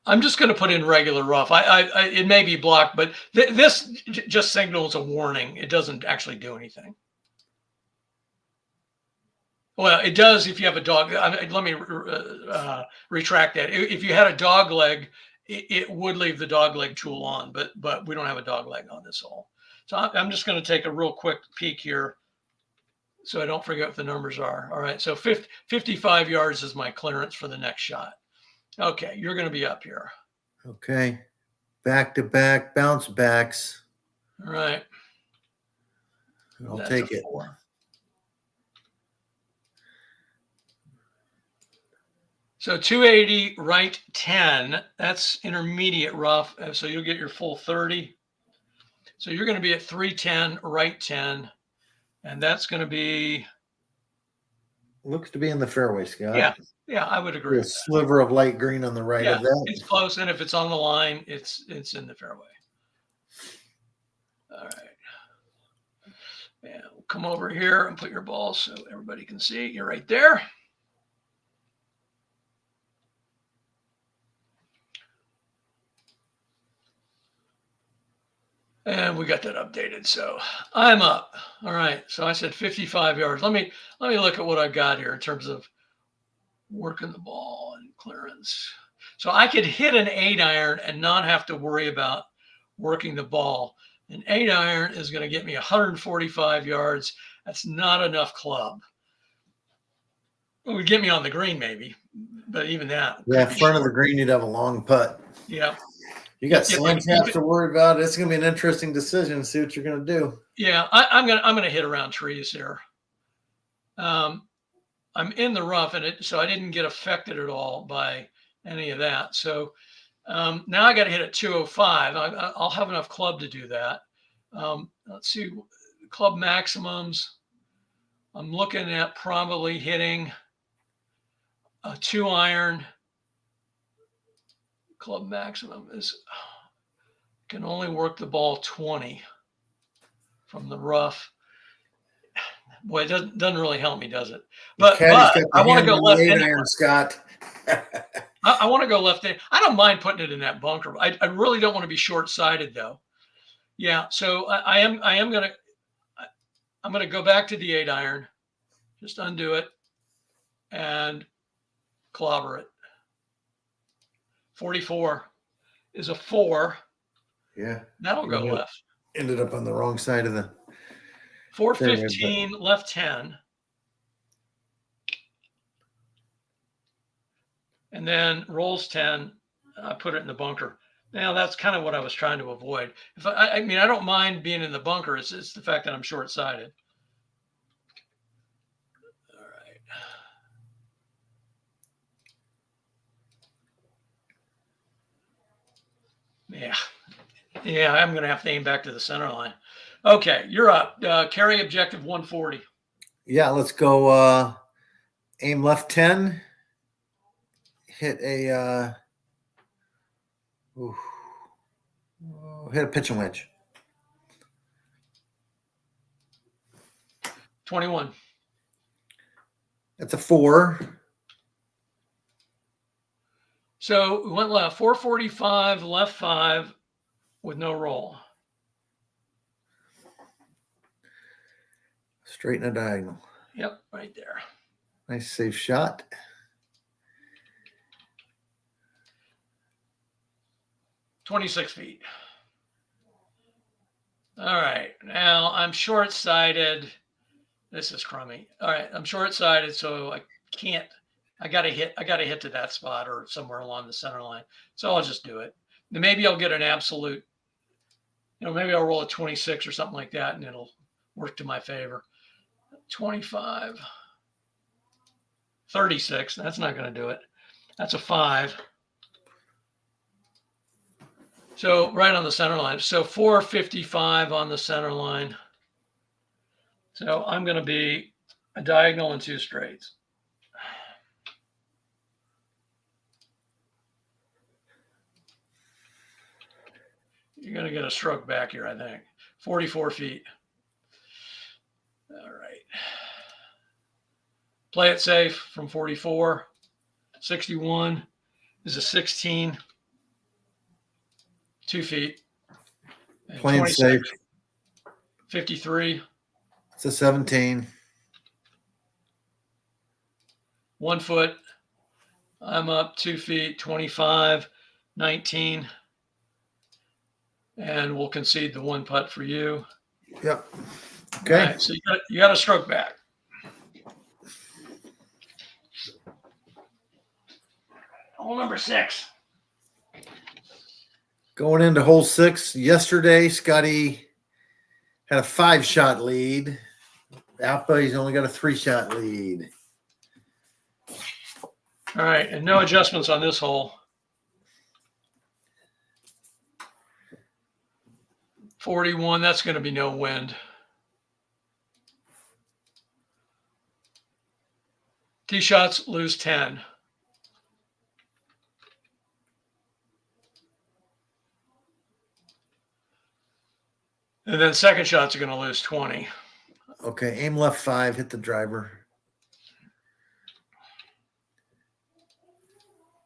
I'm just going to put in regular rough. It may be blocked, but this just signals a warning. It doesn't actually do anything. Well, it does if you have a dog. Let me retract that. If you had a dog leg, it would leave the dog leg tool on, but we don't have a dog leg on this hole. So I'm just going to take a real quick peek here so I don't forget what the numbers are. All right, so 55 yards is my clearance for the next shot. Okay, you're going to be up here. Okay, back-to-back bounce backs. All right. I'll take it. 4. So 280, right 10. That's intermediate rough. So you'll get your full 30. So you're going to be at 310, right 10. And that's going to be. Looks to be in the fairway, Scott. Yeah, I would agree. A sliver of light green on the right of that. It's close. And if it's on the line, it's in the fairway. All right. And we'll come over here and put your ball so everybody can see. You're right there. And we got that updated. So I'm up. All right. So I said 55 yards. Let me look at what I've got here in terms of working the ball and clearance. So I could hit an 8-iron and not have to worry about working the ball. An 8-iron is going to get me 145 yards. That's not enough club. It would get me on the green maybe, but even that. Yeah, front of the green, you'd have a long putt. Yeah. You got sand taps to worry about. It's going to be an interesting decision. See what you're going to do. Yeah, I'm gonna hit around trees here. I'm in the rough, and so I didn't get affected at all by any of that. So Now I got to hit at 205. I'll have enough club to do that. Let's see, club maximums. I'm looking at probably hitting a 2-iron. Club maximum is, can only work the ball 20 from the rough. Boy, it doesn't really help me, does it? But I want to go left anyway. Scott. I want to go left. I don't mind putting it in that bunker. I really don't want to be short-sighted though. Yeah, so I'm gonna go back to the 8-iron, just undo it and clobber it. 44 is a 4. Yeah, that'll go left. Ended up on the wrong side of the 415 left 10. And then rolls 10. I put it in the bunker. Now that's kind of what I was trying to avoid. If I mean, I don't mind being in the bunker. It's the fact that I'm short-sighted. All right. Yeah, I'm going to have to aim back to the center line. Okay, you're up. Carry objective 140. Yeah, let's go. Aim left 10. Hit a hit a pitching wedge. 21. That's a 4. So we went left. 445 left 5 with no roll. Straighten a diagonal. Yep, right there. Nice safe shot. $26 feet. All right, now I'm short-sighted. This is crummy. All right, I'm short-sighted, so I can't. I gotta hit to that spot or somewhere along the center line. So I'll just do it. Then maybe I'll get an absolute. Maybe I'll roll a 26 or something like that, and it'll work to my favor. 25, 36. That's not going to do it. That's a 5. So right on the center line. So 455 on the center line. So I'm going to be a diagonal and 2 straights. You're going to get a stroke back here, I think. 44 feet. All right. Play it safe from 44. 61 is a 16. 2 feet. And playing safe. 53. It's a 17. 1 foot. I'm up 2 feet. 25. 19. And we'll concede the 1 putt for you. Yep. Okay. Right, so you got a stroke back. Hole number 6. Going into hole 6. Yesterday, Scottie had a 5-shot lead. APBA, he's only got a 3-shot lead. All right, and no adjustments on this hole. 41, that's going to be no wind. Tee shots lose 10. And then second shots are going to lose 20. Okay, aim left 5, hit the driver.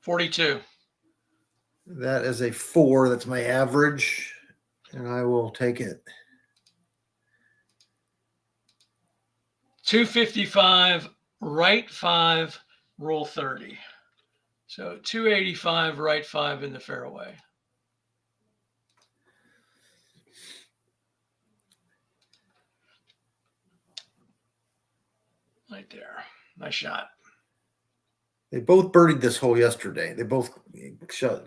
42. That is a 4. That's my average, and I will take it. 255, right 5, roll 30. So 285, right 5 in the fairway. Right there. Nice shot. They both birdied this hole yesterday. They both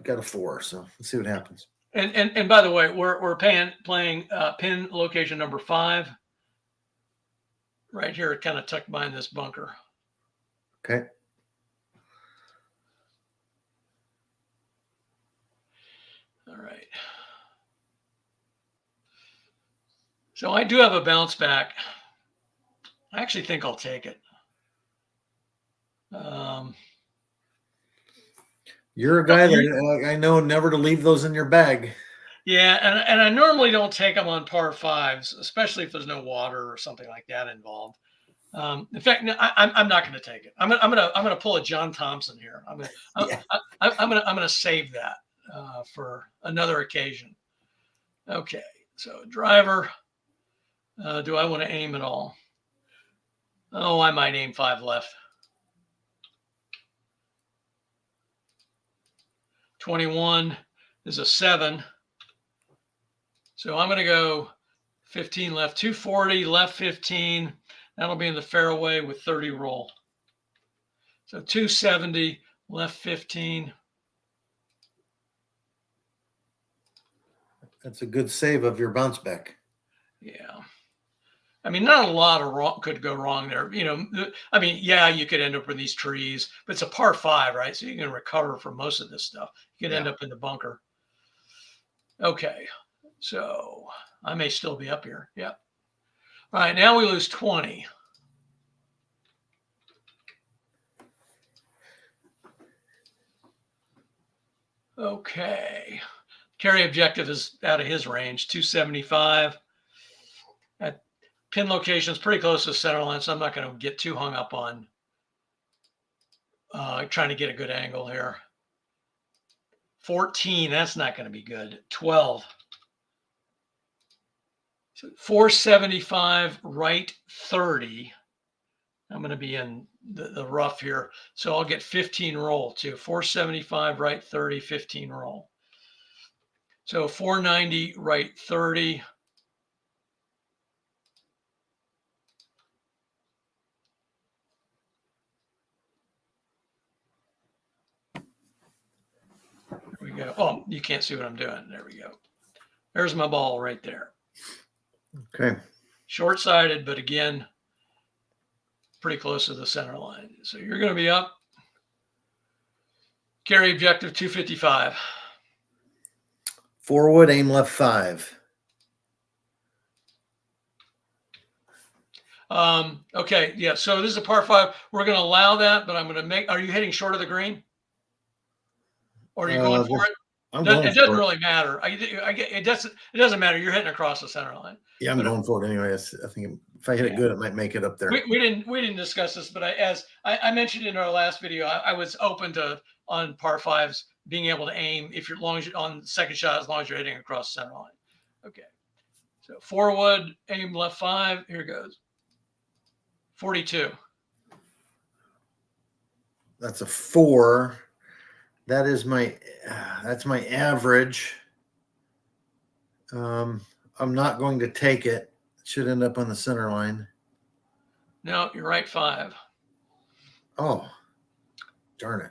got a 4, so let's see what happens. And by the way, we're playing pin location number 5. Right here, kind of tucked behind this bunker. Okay. All right. So I do have a bounce back. I actually think I'll take it. You're a guy that I know never to leave those in your bag. Yeah, and I normally don't take them on par fives, especially if there's no water or something like that involved. In fact, no, I'm not going to take it. I'm gonna pull a John Thompson here. Yeah. I'm gonna save that for another occasion. Okay, so driver. Do I want to aim at all? Oh, I might aim 5 left. 21 is a 7. So I'm going to go 15 left, 240 left 15. That'll be in the fairway with 30 roll. So 270 left 15. That's a good save of your bounce back. Yeah. I mean, not a lot of wrong could go wrong there. You know, I mean, yeah, you could end up with these trees, but it's a par 5, right? So you can recover from most of this stuff. You could end up in the bunker. Okay. So I may still be up here. Yep. All right. Now we lose 20. Okay. Carry objective is out of his range, 275. At pin location is pretty close to the center line, so I'm not going to get too hung up on trying to get a good angle here. 14, that's not going to be good. 12. So 475 right 30. I'm going to be in the rough here. So I'll get 15 roll too. 475 right 30, 15 roll. So 490 right 30. There we go. Oh, you can't see what I'm doing. There we go. There's my ball right there. Okay. Short-sighted, but again, pretty close to the center line. So you're going to be up. Carry objective 255. 4 wood, aim left 5. Okay, yeah. So this is a par 5. We're going to allow that, but I'm going to make. Are you hitting short of the green, or are you going for it? It doesn't really matter. It doesn't matter. You're hitting across the center line. Yeah, I'm going for it anyway. I think if I hit it good, it might make it up there. We didn't discuss this, but as I mentioned in our last video, I was open to on par 5s being able to aim if you're long as you're on the second shot as long as you're hitting across the center line. Okay, so 4 wood, aim left 5. Here goes. 42. That's a 4. That is that's my average. I'm not going to take it. It should end up on the center line. No, you're right 5. Oh, darn it.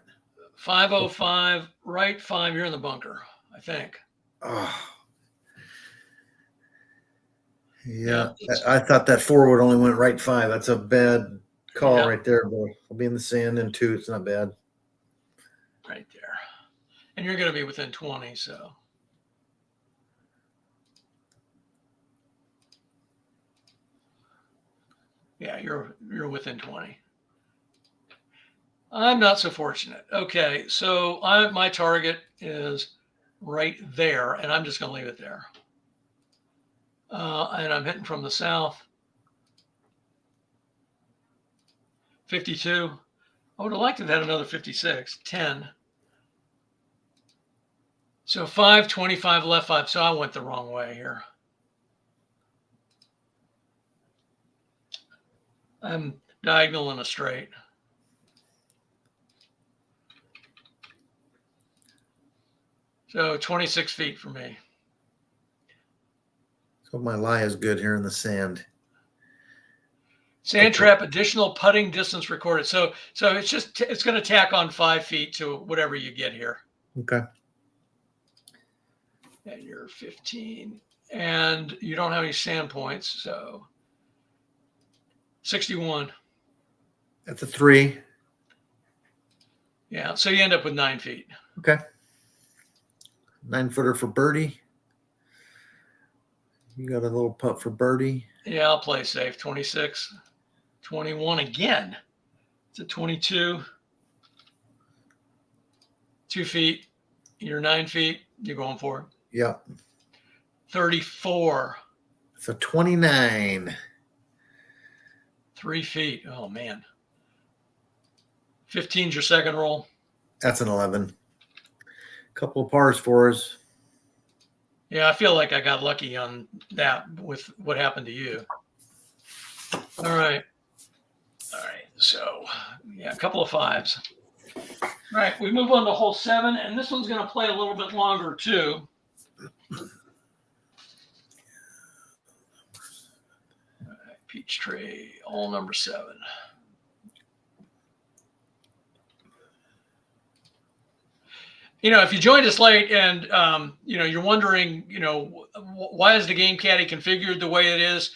505, right 5. You're in the bunker, I think. Oh. Yeah, I thought that 4 would only went right 5. That's a bad call right there, boy. I'll be in the sand in 2. It's not bad. Right there. And you're going to be within 20, so. Yeah, you're within 20. I'm not so fortunate. Okay, so my target is right there, and I'm just going to leave it there. And I'm hitting from the south. 52. I would have liked to have had another 56. 10. So 5, 25 left 5. So I went the wrong way here. I'm diagonal and a straight. So 26 feet for me. So my lie is good here in the sand. Sand trap, additional putting distance recorded. So it's going to tack on 5 feet to whatever you get here. Okay. And you're 15, and you don't have any sand points, so 61. That's a 3. Yeah, so you end up with 9 feet. Okay. 9-footer for birdie. You got a little putt for birdie. Yeah, I'll play safe. 26, 21 again. It's a 22. 2 feet. You're 9 feet. You're going for it. Yep. 34. It's a 29. 3 feet. Oh, man. 15's your second roll. That's an 11. Couple of pars for us. Yeah, I feel like I got lucky on that with what happened to you. All right. So, yeah, a couple of 5s. All right, we move on to hole 7, and this one's going to play a little bit longer too. All right, Peachtree, hole number 7. If you joined us late and, you're wondering, why is the Game Caddy configured the way it is?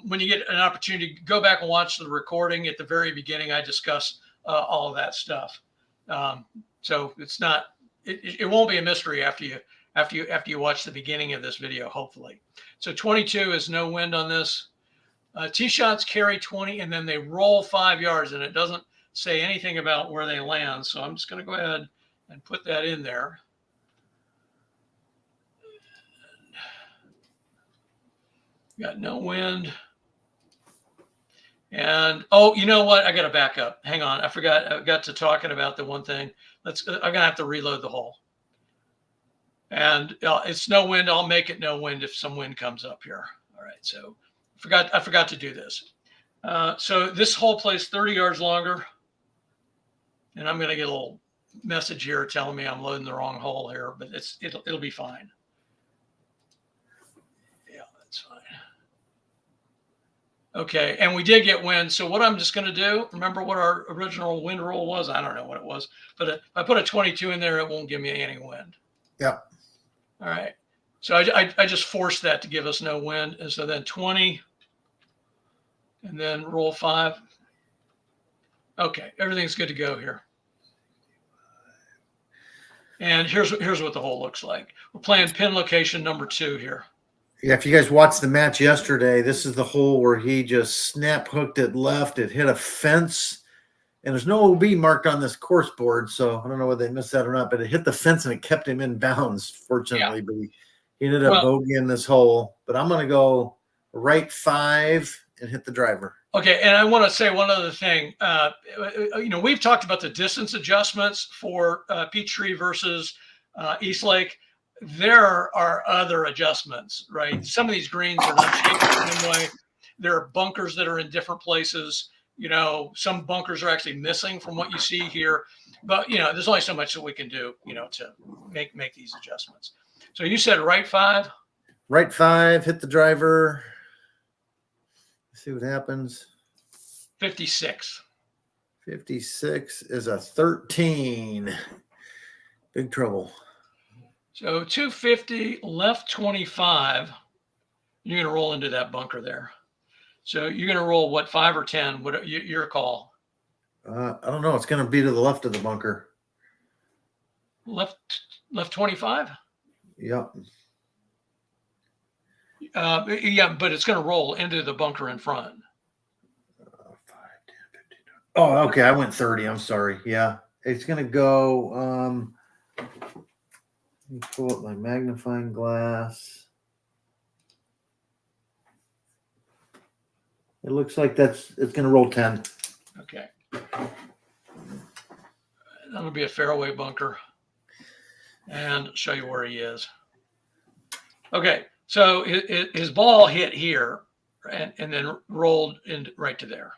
When you get an opportunity, go back and watch the recording. At the very beginning, I discuss all of that stuff. So it's not, it won't be a mystery after you watch the beginning of this video, hopefully. So 22 is no wind on this. Tee shots carry 20 and then they roll 5 yards, and it doesn't say anything about where they land. So I'm just going to go ahead and put that in there. Got no wind. And, oh, you know what? I got to back up. Hang on. I forgot. I got to talking about the one thing. I'm going to have to reload the hole. And it's no wind. I'll make it no wind if some wind comes up here. All right. So I forgot to do this. So this hole plays 30 yards longer. And I'm going to get a little message here telling me I'm loading the wrong hole here, but it'll be fine. Yeah, that's fine. Okay, and we did get wind. So what I'm just going to do, remember what our original wind roll was? I don't know what it was, but if I put a 22 in there, it won't give me any wind. Yep. All right. So I just forced that to give us no wind. And so then 20 and then roll 5. Okay, everything's good to go here. And here's what the hole looks like. We're playing pin location number 2 here. Yeah, if you guys watched the match yesterday, this is the hole where he just snap hooked it left. It hit a fence, and there's no OB marked on this course board, so I don't know whether they missed that or not, but it hit the fence and it kept him in bounds, fortunately. Yeah. But he ended up bogeying this hole. But I'm going to go right 5 and hit the driver. Okay, and I want to say one other thing. We've talked about the distance adjustments for Peachtree versus Eastlake. There are other adjustments, right? Some of these greens are not shaped the same way. There are bunkers that are in different places. Some bunkers are actually missing from what you see here. But, there's only so much that we can do, to make these adjustments. So you said right 5? Right 5, hit the driver. See what happens. 56. 56 is a 13. Big trouble. So 250, left 25. You're going to roll into that bunker there. So you're going to roll what, 5 or 10? What your call? I don't know. It's going to be to the left of the bunker. Left 25? Yep. Yeah, but it's going to roll into the bunker in front. 5, 10, 15. Oh, okay. I went 30. I'm sorry. Yeah. It's going to go. Let me pull up my magnifying glass. It looks like it's going to roll 10. Okay. That'll be a fairway bunker. And show you where he is. Okay. So his ball hit here and then rolled in right to there.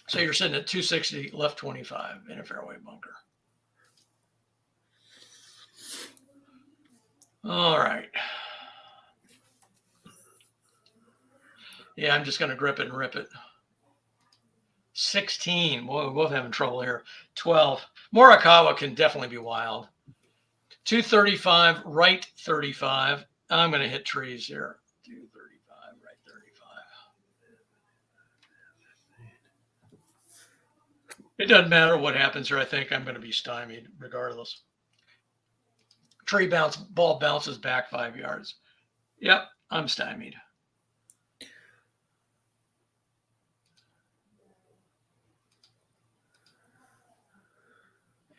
So you're sitting at 260, left 25 in a fairway bunker. All right. Yeah, I'm just going to grip it and rip it. 16. Boy, we're both having trouble here. 12. Morikawa can definitely be wild. 235, right 35. I'm going to hit trees here. 235, right 35. It doesn't matter what happens here. I think I'm going to be stymied regardless. Ball bounces back 5 yards. Yep, I'm stymied.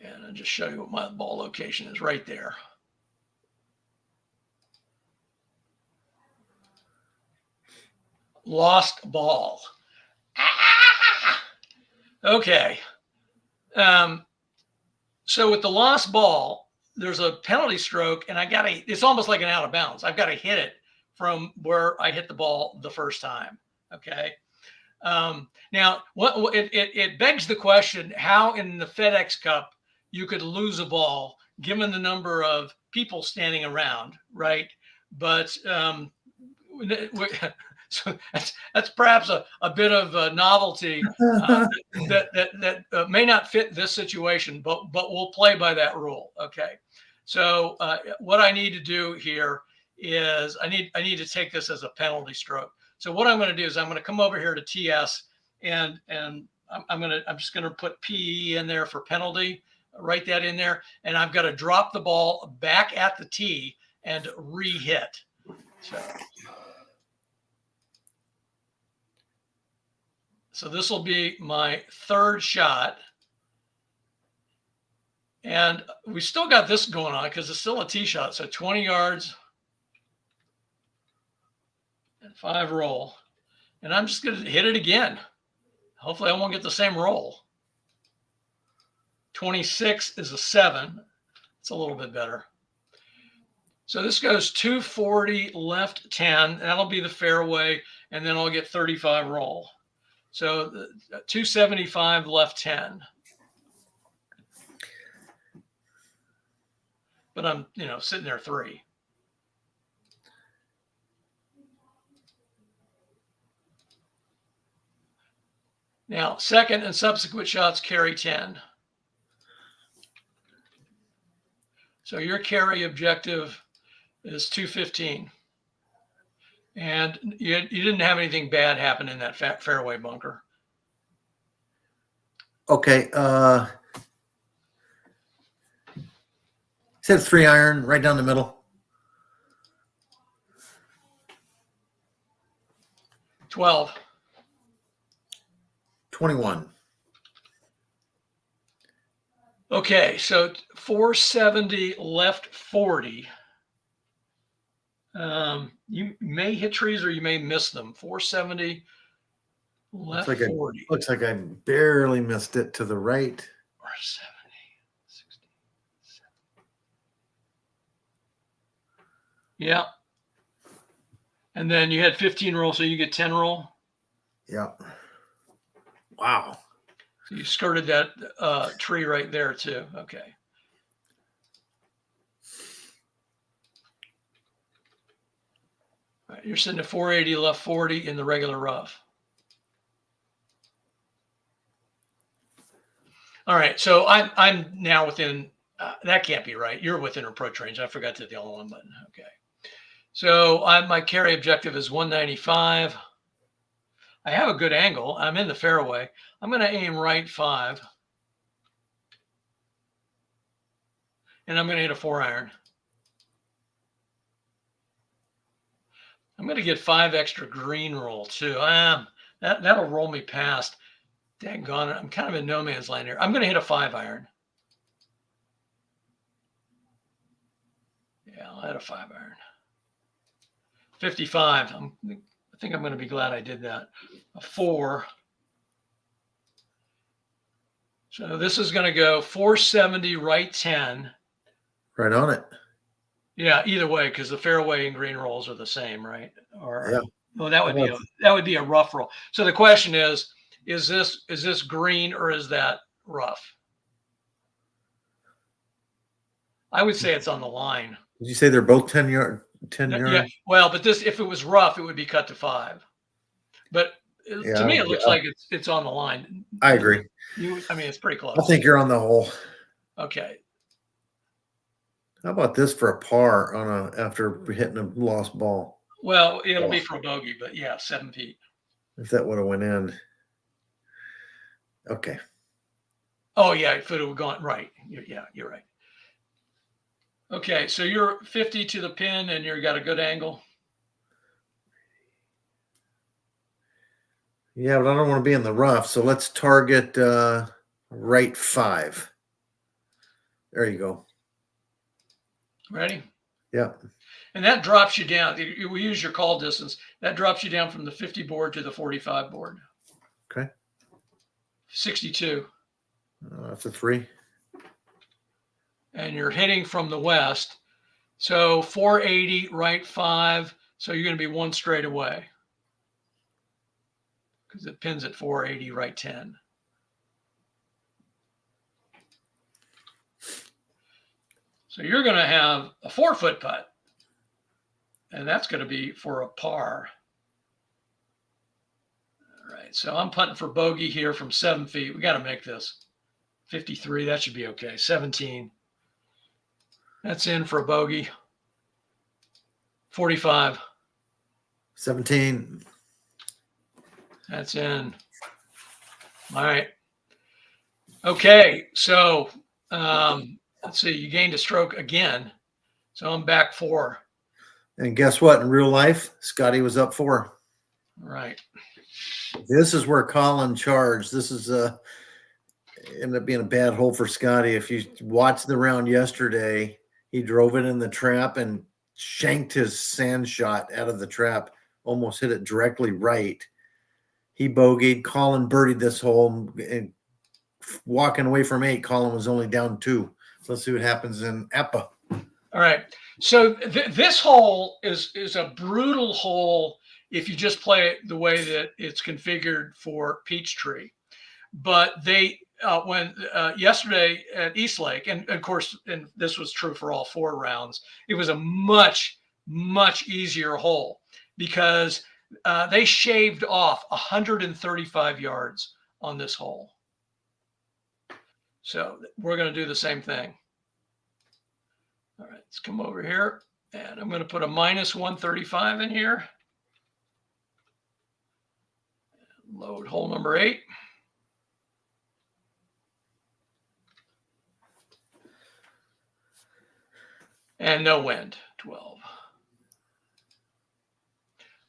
And I'll just show you what my ball location is right there. Lost ball. Okay. So with the lost ball, there's a penalty stroke, and it's almost like an out of bounds. I've got to hit it from where I hit the ball the first time. Okay. Now, it begs the question how in the FedEx Cup you could lose a ball given the number of people standing around, right? But so that's perhaps a bit of a novelty that may not fit this situation, but we'll play by that rule. Okay. So what I need to do here is I need to take this as a penalty stroke. So what I'm going to do is I'm going to come over here to TS and I'm just going to put PE in there for penalty, write that in there, and I've got to drop the ball back at the tee and re-hit. So this will be my third shot. And we still got this going on because it's still a tee shot. So 20 yards and 5 roll. And I'm just going to hit it again. Hopefully I won't get the same roll. 26 is a 7. It's a little bit better. So this goes 240 left 10. That'll be the fairway. And then I'll get 35 roll. So 275 left 10. But I'm, sitting there 3. Now, second and subsequent shots carry 10. So your carry objective is 215. And you didn't have anything bad happen in that fairway bunker. Okay. Said 3 iron right down the middle. 12. 21. Okay, so 470 left 40. You may hit trees or you may miss them. 470 left 40. Looks like I barely missed it to the right. Or 70, 60, 70. Yeah. And then you had 15 roll, so you get 10 roll. Yeah. Wow. So you skirted that tree right there too. Okay. All right, you're sitting at 480 left 40 in the regular rough. All right, so I'm now within. That can't be right. You're within approach range. I forgot to hit the all-in button. Okay. So my carry objective is 195. I have a good angle. I'm in the fairway. I'm going to aim right 5. And I'm going to hit a 4 iron. I'm going to get 5 extra green roll too. That'll roll me past. Daggone it. I'm kind of in no man's land here. I'm going to hit a 5 iron. Yeah, I'll hit a 5 iron. 55. I think I'm going to be glad I did that. A 4. So this is going to go 470 right 10. Right on it. Yeah, either way, because the fairway and green rolls are the same, right? Or yeah. Well, that would be a rough roll. So the question is this green or is that rough? I would say it's on the line. Did you say they're both 10 yards? Yeah. Well, but if it was rough, it would be cut to 5. But to me, it looks like it's on the line. I agree. It's pretty close. I think you're on the hole. Okay. How about this for a par after hitting a lost ball? Well, it'll be for a bogey, but yeah, 7 feet. If that would have went in. Okay. Oh yeah, if it would have gone right. Yeah, you're right. Okay, so you're 50 to the pin and you've got a good angle. Yeah, but I don't want to be in the rough. So let's target right 5. There you go. Ready? Yeah. And that drops you down. We use your call distance. That drops you down from the 50 board to the 45 board. Okay. 62. That's a 3. And you're hitting from the west. So 480, right 5. So you're going to be 1 straight away. Because it pins at 480, right 10. So you're going to have a 4-foot putt. And that's going to be for a par. All right. So I'm putting for bogey here from 7 feet. We got to make this 53. That should be okay. 17. That's in for a bogey. 45. 17. That's in. All right. Okay. So let's see. You gained a stroke again. So I'm back 4. And guess what? In real life, Scottie was up 4. Right. This is where Collin charged. This is ended up being a bad hole for Scottie. If you watched the round yesterday, he drove it in the trap and shanked his sand shot out of the trap, almost hit it directly right. He bogeyed. Collin birdied this hole, and walking away from 8, Collin was only down 2. So let's see what happens in APBA. All right. So this hole is a brutal hole if you just play it the way that it's configured for Peachtree. But they when yesterday at Eastlake, and of course, and this was true for all 4 rounds, it was a much easier hole because they shaved off 135 yards on this hole. So we're going to do the same thing. All right, let's come over here, and I'm going to put a minus 135 in here. Load hole number 8. And no wind, 12.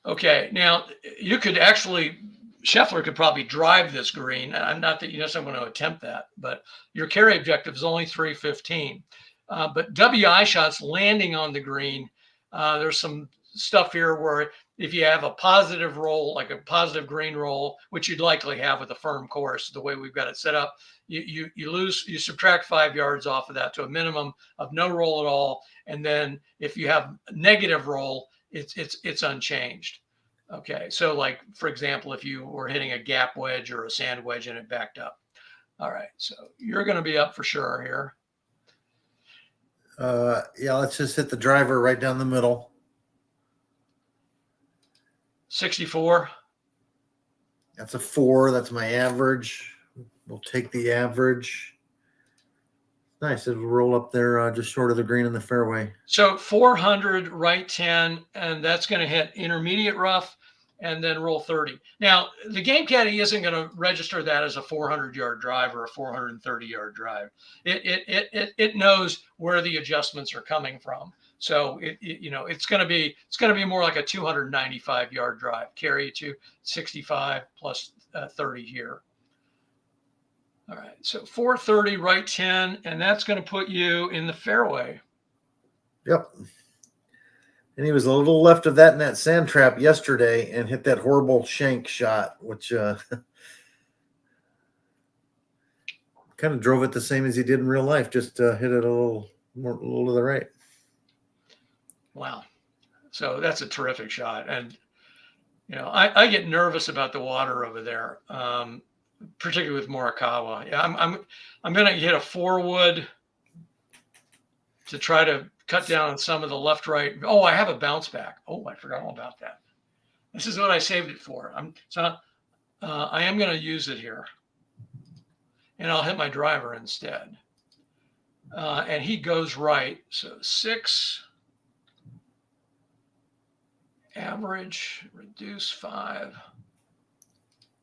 Okay, now you could actually, Scheffler could probably drive this green. Not that you necessarily want to attempt that, but your carry objective is only 315. But WI shots landing on the green, there's some stuff here where if you have a positive roll, like a positive green roll, which you'd likely have with a firm course, the way we've got it set up, you subtract 5 yards off of that to a minimum of no roll at all. And then if you have a negative roll, it's unchanged. Okay, so like, for example, if you were hitting a gap wedge or a sand wedge and it backed up. All right, so you're going to be up for sure here. Yeah, let's just hit the driver right down the middle. 64. That's a 4. That's my average. We'll take the average. Nice. It'll roll up there just short of the green in the fairway. So 400, right 10, and that's going to hit intermediate rough and then roll 30. Now, the game caddy isn't going to register that as a 400-yard drive or a 430-yard drive. It knows where the adjustments are coming from. So it's going to be more like a 295-yard drive. Carry to 65 plus 30 here. All right, so 430, right 10, and that's going to put you in the fairway. Yep. And he was a little left of that in that sand trap yesterday and hit that horrible shank shot, which kind of drove it the same as he did in real life, just hit it a little to the right. Wow. So that's a terrific shot. And, I get nervous about the water over there, particularly with Morikawa. Yeah, I'm going to hit a 4-wood to try to cut down on some of the left-right. Oh, I have a bounce back. Oh, I forgot all about that. This is what I saved it for. I am going to use it here, and I'll hit my driver instead. And he goes right. So 6, average, reduce 5.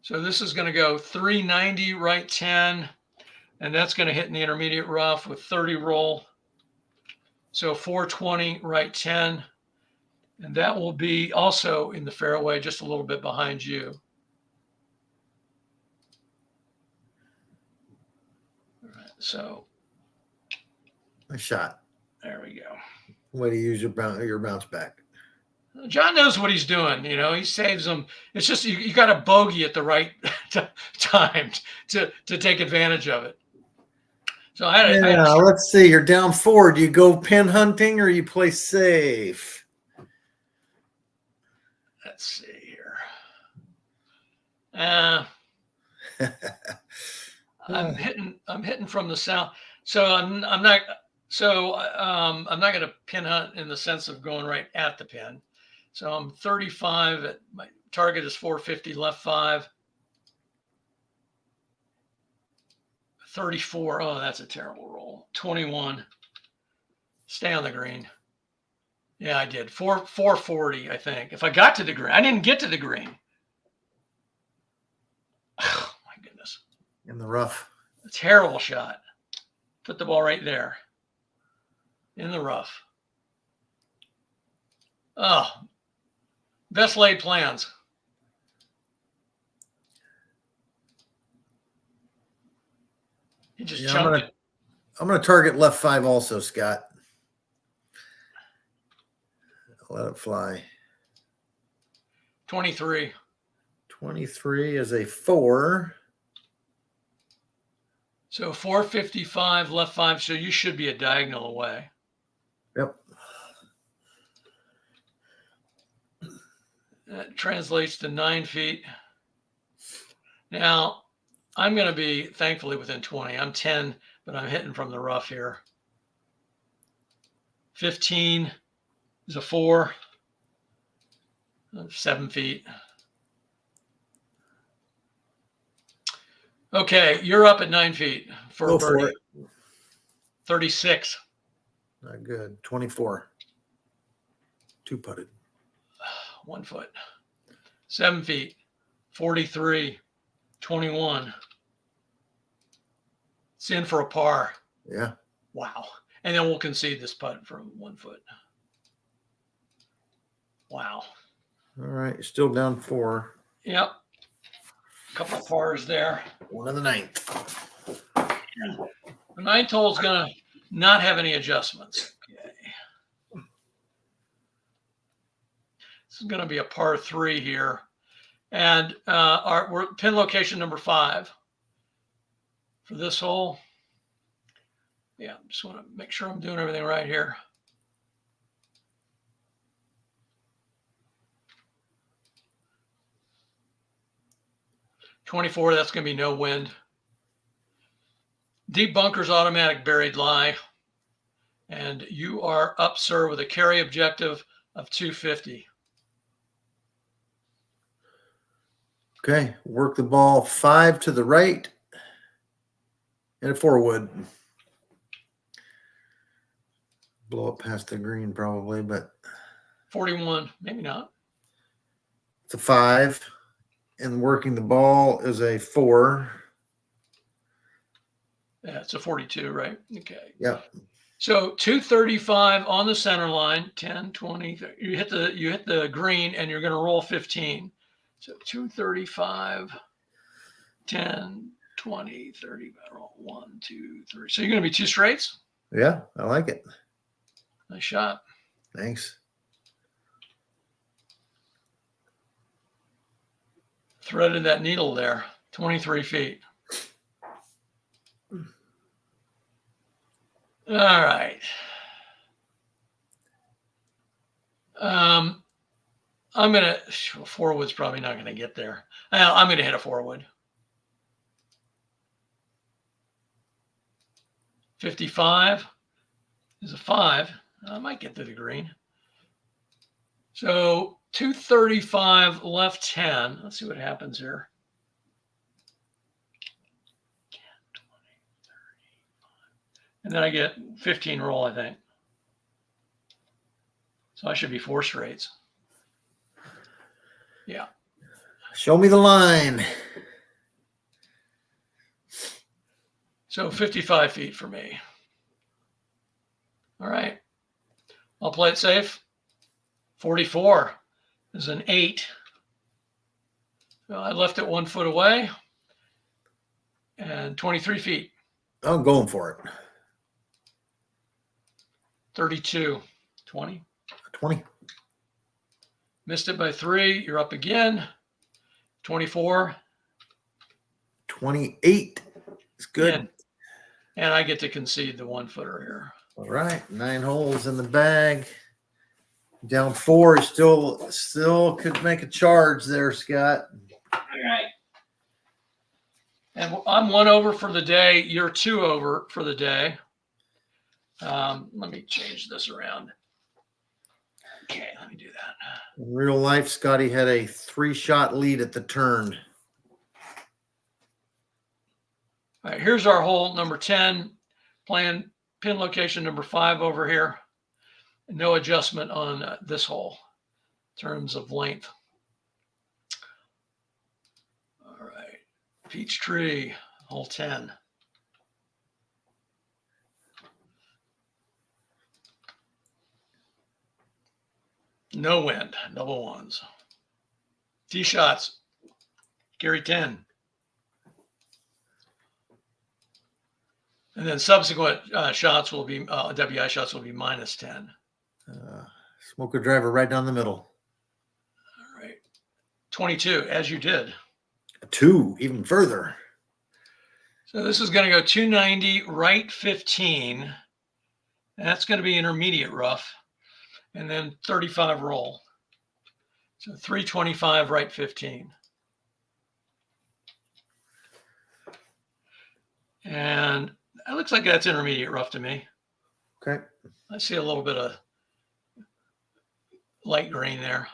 So this is going to go 390, right 10. and that's going to hit in the intermediate rough with 30 roll. So 420, right 10. And that will be also in the fairway, just a little bit behind you. All right, so. Nice shot. There we go. Way to use your bounce back. John knows what he's doing. You know, he saves them. It's just you got a bogey at the right time to take advantage of it. So let's see. You're down 4. Do you go pin hunting or you play safe? Let's see here. I'm hitting from the south, so I'm not going to pin hunt in the sense of going right at the pin. So I'm 35. My target is 450 left 5. 34. Oh, that's a terrible roll. 21. Stay on the green. Yeah, I did. 440, I think. If I got to the green. I didn't get to the green. Oh, my goodness. In the rough. A terrible shot. Put the ball right there. In the rough. Oh, best laid plans. He just chunked it. I'm going to target left 5 also, Scott. Let it fly. 23. 23 is a 4. So 455 left 5. So you should be a diagonal away. Yep. That translates to 9 feet. Now, I'm going to be thankfully within 20. I'm 10, but I'm hitting from the rough here. 15 is a 4. 7 feet. Okay, you're up at 9 feet for a birdie. For it. 36. Not good. 24. 2 putted. 1 foot. 7 feet. 43. 21. It's in for a par. Yeah. Wow. And then we'll concede this putt from 1 foot. Wow. All right. You're still down 4. Yep. A couple of pars there. 1 of the 9th. Yeah. The 9th hole is going to not have any adjustments. Okay. This is going to be a par 3 here. And we're pin location number 5 for this hole. Yeah, just want to make sure I'm doing everything right here. .24, that's going to be no wind. Deep bunkers, automatic buried lie. And you are up, sir, with a carry objective of 250. Okay, work the ball 5 to the right and a 4 wood. Blow it past the green probably, but 41, maybe not. It's a 5. And working the ball is a 4. Yeah, it's a 42, right? Okay. Yeah. So 235 on the center line, 10, 20. You hit the green and you're going to roll 15. So 235, 10, 20, 30, roll 1, 2, 3. So you're going to be 2 straights? Yeah, I like it. Nice shot. Thanks. Threaded that needle there, 23 feet. All right. I'm going to, 4 wood's probably not going to get there. I'm going to hit a 4 wood. 55 is a 5. I might get to the green. So 235 left 10. Let's see what happens here. 10, 20, 35. And then I get 15 roll, I think. So I should be 4 straights. Yeah. Show me the line. So 55 feet for me. All right. I'll play it safe. 44 is an 8. So I left it 1 foot away. And 23 feet. I'm going for it. 32. 20. 20. Missed it by 3. You're up again. 24. 28. It's good. And I get to concede the 1 footer here. All right. 9 holes in the bag. Down 4. Still could make a charge there, Scott. All right. And I'm 1 over for the day. You're 2 over for the day. Let me change this around. Okay, let me do that. In real life, Scottie had a 3-shot lead at the turn. All right, here's our hole number 10, playing pin location number 5 over here. No adjustment on this hole in terms of length. All right, Peachtree, hole 10. No wind, double ones. Tee shots, Gary 10. And then subsequent shots will be, WI shots will be minus 10. Smoker driver right down the middle. All right. 22, as you did. 2, even further. So this is going to go 290, right 15. And that's going to be intermediate rough. And then 35 roll. So 325, right 15. And it looks like that's intermediate rough to me. Okay. I see a little bit of light green there.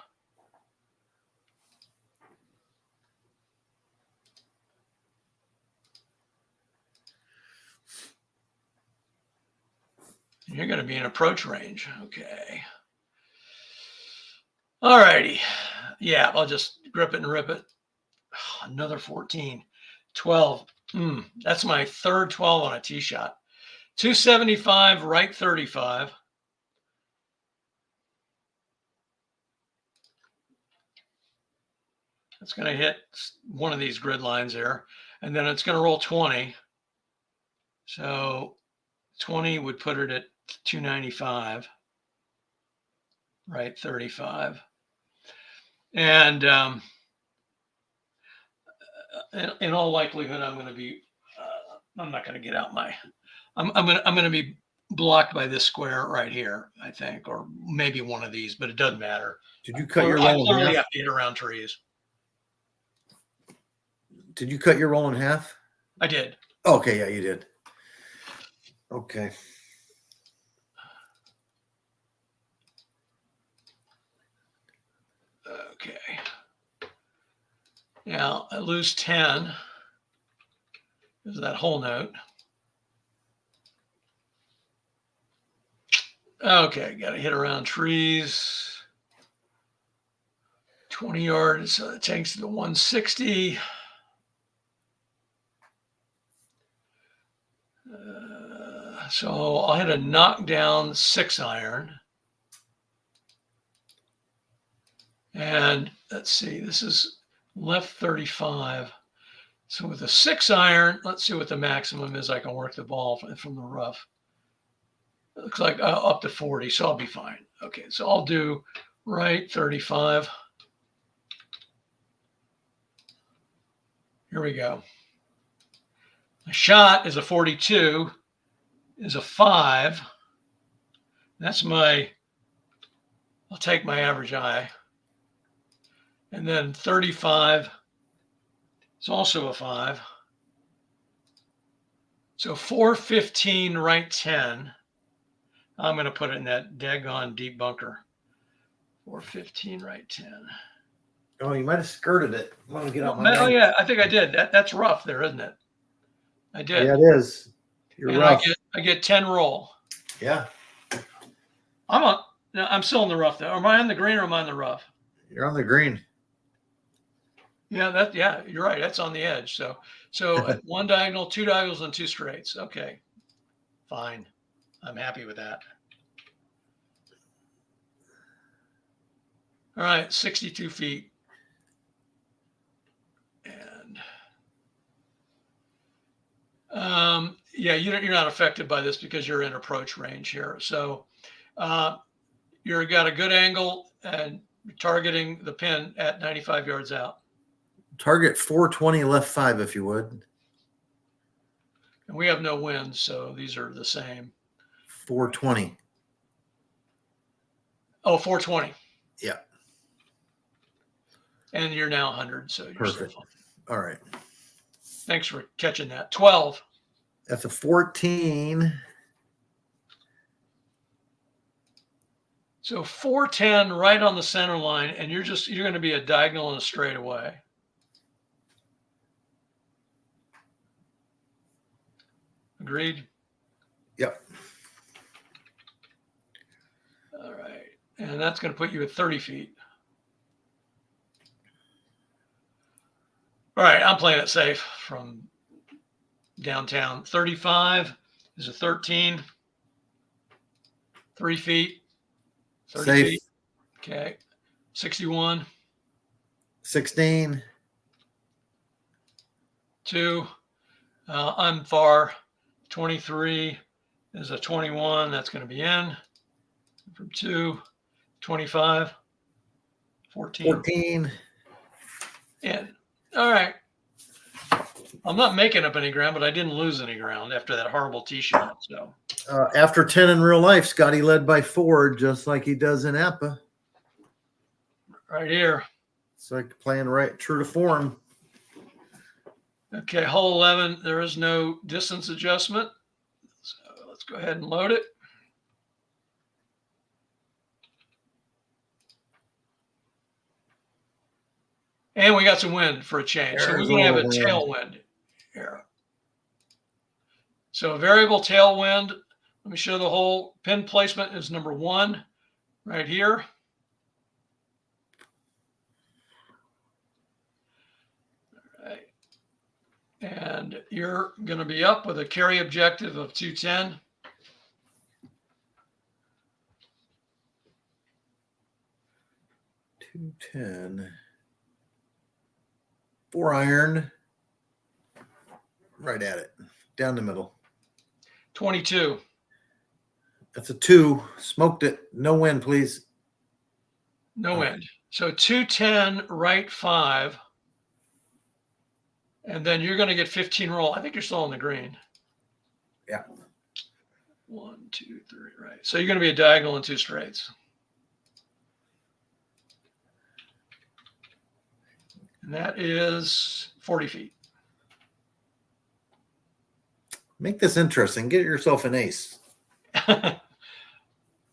You're going to be in approach range. Okay. All righty. Yeah, I'll just grip it and rip it. Oh, another 14. 12. That's my third 12 on a tee shot. 275, right 35. It's going to hit one of these grid lines there. And then it's going to roll 20. So 20 would put it at 295. Right 35. And in all likelihood, I'm going to be, I'm not going to get out my, I'm going to be blocked by this square right here, I think, or maybe one of these, but it doesn't matter. Did you cut your I roll in literally half? have to hit around trees. Did you cut your roll in half? I did. Okay, yeah, you did. Okay. Okay. Now I lose 10 because of that whole note. Okay, got to hit around trees. 20 yards, so it takes to 160. So I'll hit a knockdown 6-iron. And let's see, this is left 35. So with a 6-iron, let's see what the maximum is. I can work the ball from the rough. It looks like up to 40, so I'll be fine. Okay, so I'll do right 35. Here we go. My shot is a 42, is a 5. That's my, I'll take my average eye. And then 35 is also a 5. So 415 right 10. I'm going to put it in that daggone deep bunker. 415 right 10. Oh, you might have skirted it. I want to get out my Oh, knife. yeah, I think I did. That's rough there, isn't it? I did. Yeah, it is. You're and rough. I get 10 roll. Yeah. I'm still in the rough though. Am I on the green or am I on the rough? You're on the green. Yeah, you're right. That's on the edge. So one diagonal, two diagonals, and two straights. Okay, fine. I'm happy with that. All right, 62 feet. And yeah, you're not affected by this because you're in approach range here. So you've got a good angle and you're targeting the pin at 95 yards out. Target 420 left 5, if you would. And we have no wind, so these are the same. 420. Oh, 420. Yeah. And you're now 100, so you're Perfect. still fine. All right. Thanks for catching that. 12. That's a 14. So 410 right on the center line, and you're going to be a diagonal and a straightaway. Agreed? Yep. All right. And that's going to put you at 30 feet. All right. I'm playing it safe from downtown. 35 is a 13. 3 feet. 30 Safe. feet. Okay. 61. 16. 2. I'm far. 23 is a 21. That's going to be in. From 2. 25. 14. 14. In. All right. I'm not making up any ground, but I didn't lose any ground after that horrible tee shot. So After 10 in real life, Scottie led by 4, just like he does in APBA. right here. It's like playing right true to form. Okay, hole 11, there is no distance adjustment. So let's go ahead and load it. And we got some wind for a change. So we're going to have a tailwind here. So a variable tailwind. Let me show the whole pin placement is number 1 right here. All right. And you're going to be up with a carry objective of 210. .210. 4 iron. Right at it. Down the middle. 22. That's a 2. Smoked it. No wind, please. No wind. So 210, right 5. And then you're going to get 15 roll. I think you're still on the green. Yeah. 1, 2, 3, right. So you're going to be a diagonal and 2 straights. And that is 40 feet. Make this interesting. Get yourself an ace.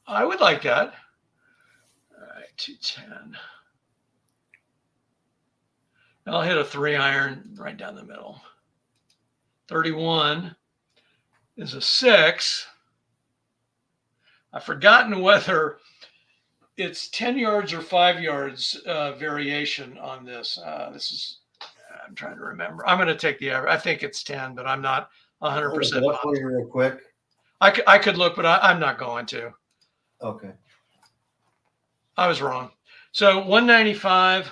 I would like that. All right, 210. I'll hit a 3 iron right down the middle. 31 is a 6. I've forgotten whether it's 10 yards or 5 yards variation on this. I'm trying to remember. I'm going to take the average. I think it's 10, but I'm not 100% positive. Real quick. I could look, but I'm not going to. Okay. I was wrong. So 195.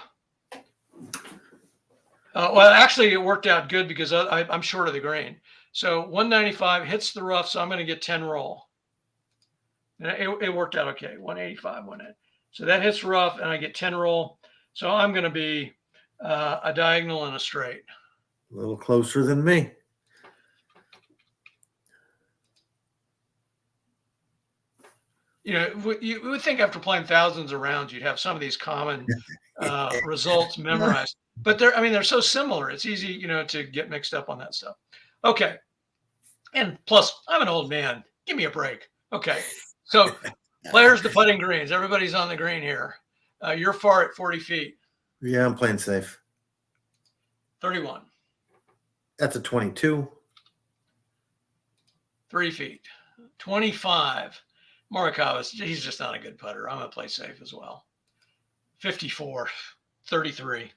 Well, actually, it worked out good because I'm short of the green. So 195 hits the rough, so I'm going to get 10 roll. And it worked out okay. 185, 180. So that hits rough, and I get 10 roll. So I'm going to be a diagonal and a straight. A little closer than me. You know, you would think after playing thousands of rounds, you'd have some of these common results memorized. But they're so similar. It's easy, to get mixed up on that stuff. Okay. And plus, I'm an old man. Give me a break. Okay. So players to putting greens. Everybody's on the green here. You're far at 40 feet. Yeah, I'm playing safe. 31. That's a 22. 3 feet. 25. Morikawa, he's just not a good putter. I'm going to play safe as well. 54. 33.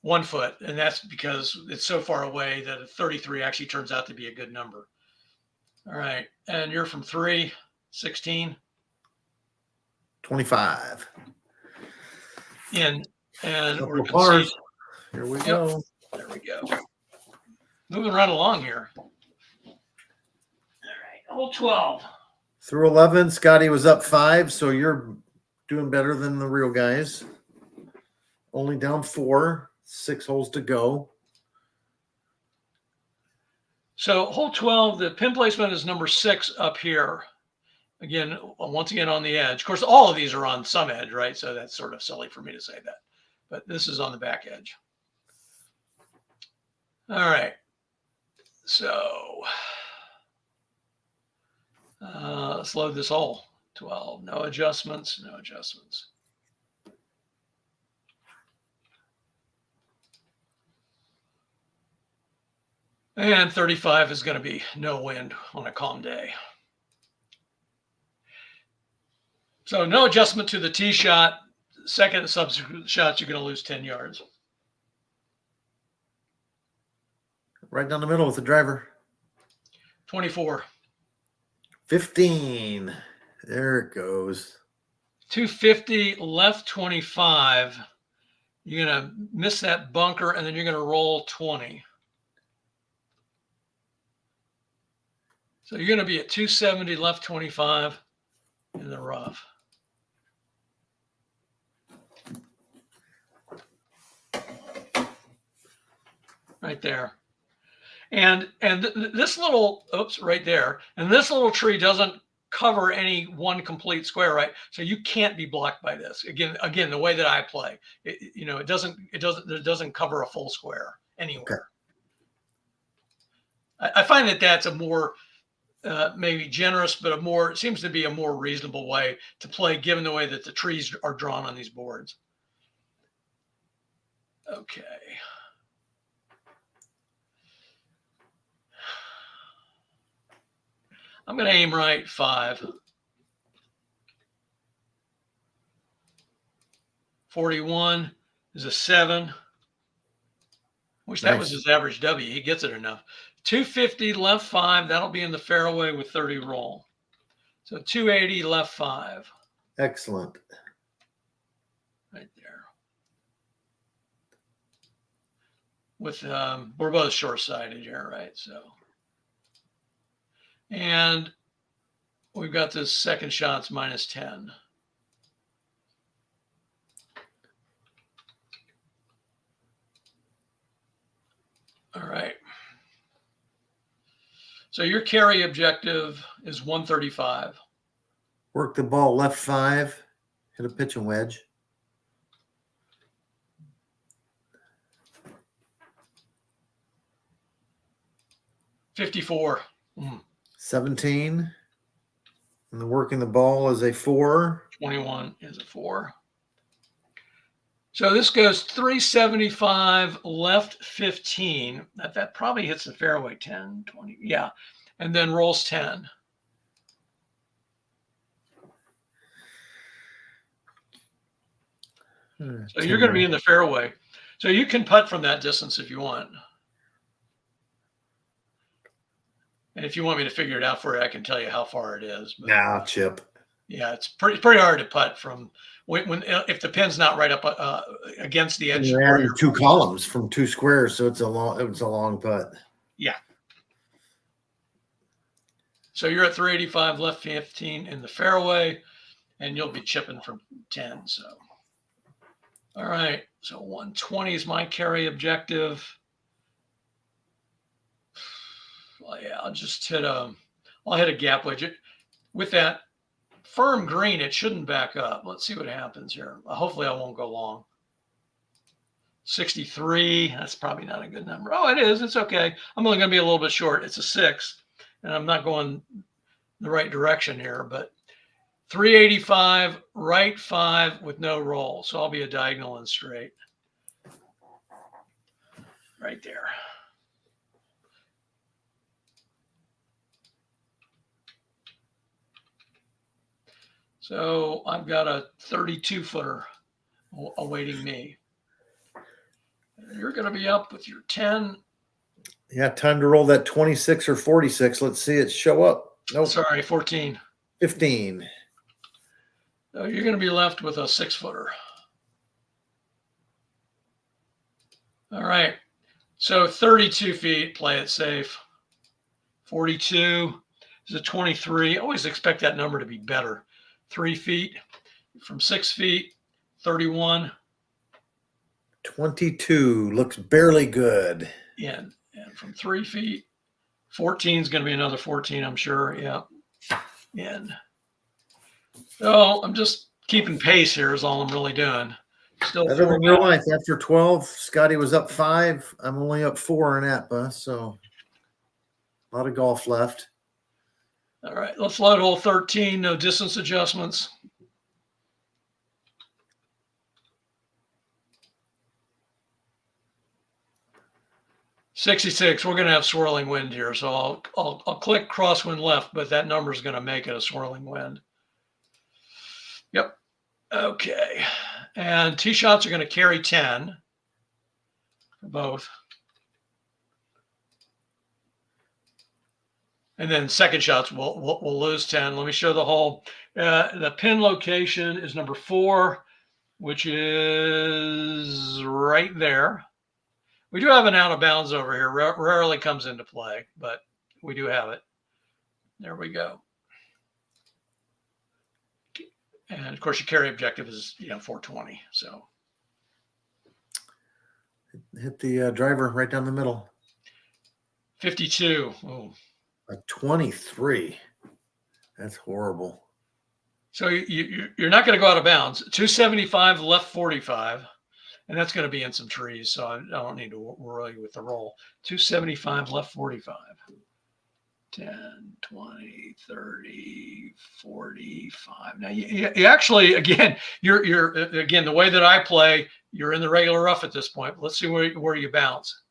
1 foot, and that's because it's so far away that a 33 actually turns out to be a good number. All right, and you're from 3, 16. 25. In, and Couple we're of pars. conceding. Here we Yep. go. There we go. Moving right along here. All right, hole 12. Through 11, Scottie was up 5, so you're doing better than the real guys. Only down 4, 6 holes to go. So hole 12, the pin placement is number 6 up here. Again, once again on the edge. Of course, all of these are on some edge, right? So that's sort of silly for me to say that. But this is on the back edge. All right. So let's load this hole. 12. No adjustments. No adjustments. And 35 is going to be no wind on a calm day. So no adjustment to the tee shot. Second subsequent shots, you're going to lose 10 yards. Right down the middle with the driver. 24. 15. There it goes. 250 left 25. You're going to miss that bunker, and then you're going to roll 20. So you're going to be at 270 left 25 in the rough. Right there. And this little, right there. And this little tree doesn't cover any one complete square, right? So you can't be blocked by this. Again, the way that I play, it doesn't cover a full square anywhere. Okay. I find that that's a more maybe generous, but it seems to be a more reasonable way to play, given the way that the trees are drawn on these boards. Okay. I'm going to aim right 5. 41 is a 7. Wish that was his average W. He gets it enough. 250 left 5. That'll be in the fairway with 30 roll. So 280 left 5. Excellent. Right there. With we're both short-sighted here, right? So, and we've got this second shot's minus 10. All right. So your carry objective is 135. Work the ball left 5. Hit a pitching wedge. $54. 17. And the working the ball is a 4. 21 is a 4. So this goes 375 left 15. That probably hits the fairway 10, 20. Yeah. And then rolls 10. So you're going to be in the fairway. So you can putt from that distance if you want. And if you want me to figure it out for you, I can tell you how far it is. But, nah, chip. Yeah, it's pretty hard to putt from if the pin's not right up against the edge. You're adding 2 columns from 2 squares, so it's a long putt. Yeah. So you're at 385 left 15 in the fairway, and you'll be chipping from 10. So, all right. So 120 is my carry objective. Well, yeah, I'll just hit a gap wedge. With that firm green, it shouldn't back up. Let's see what happens here. Hopefully I won't go long. 63, that's probably not a good number. Oh, it is. It's okay. I'm only going to be a little bit short. It's a 6, and I'm not going the right direction here, but 385, right 5 with no roll. So I'll be a diagonal and straight. Right there. So I've got a 32-footer awaiting me. You're going to be up with your 10. Yeah, time to roll that 26 or 46. Let's see it show up. Nope. Sorry, 14. 15. So you're going to be left with a 6-footer. All right. So 32 feet, play it safe. 42 is a 23. Always expect that number to be better. 3 feet from 6 feet, 31. 22 looks barely good. And from 3 feet, 14 is going to be another 14, I'm sure. Yeah. And so I'm just keeping pace here is all I'm really doing. Still Better 4 than real down. life. After 12, Scottie was up 5. I'm only up 4 in APBA, so a lot of golf left. All right, let's load hole 13. No distance adjustments. .66. We're going to have swirling wind here, so I'll click crosswind left, but that number is going to make it a swirling wind. Yep. Okay. And tee shots are going to carry 10 for both. And then second shots we'll lose 10. Let me show the hole. The pin location is number 4, which is right there. We do have an out of bounds over here. Rarely comes into play, but we do have it. There we go. And of course, your carry objective is 420. So Hit the driver right down the middle. 52. Oh. A 23. That's horrible. So you're not going to go out of bounds. 275 left 45. And that's going to be in some trees, so I don't need to worry with the roll. 275 left 45. 10, 20, 30, 45. Now you actually, again, you're again, the way that I play, you're in the regular rough at this point. Let's see where you bounce.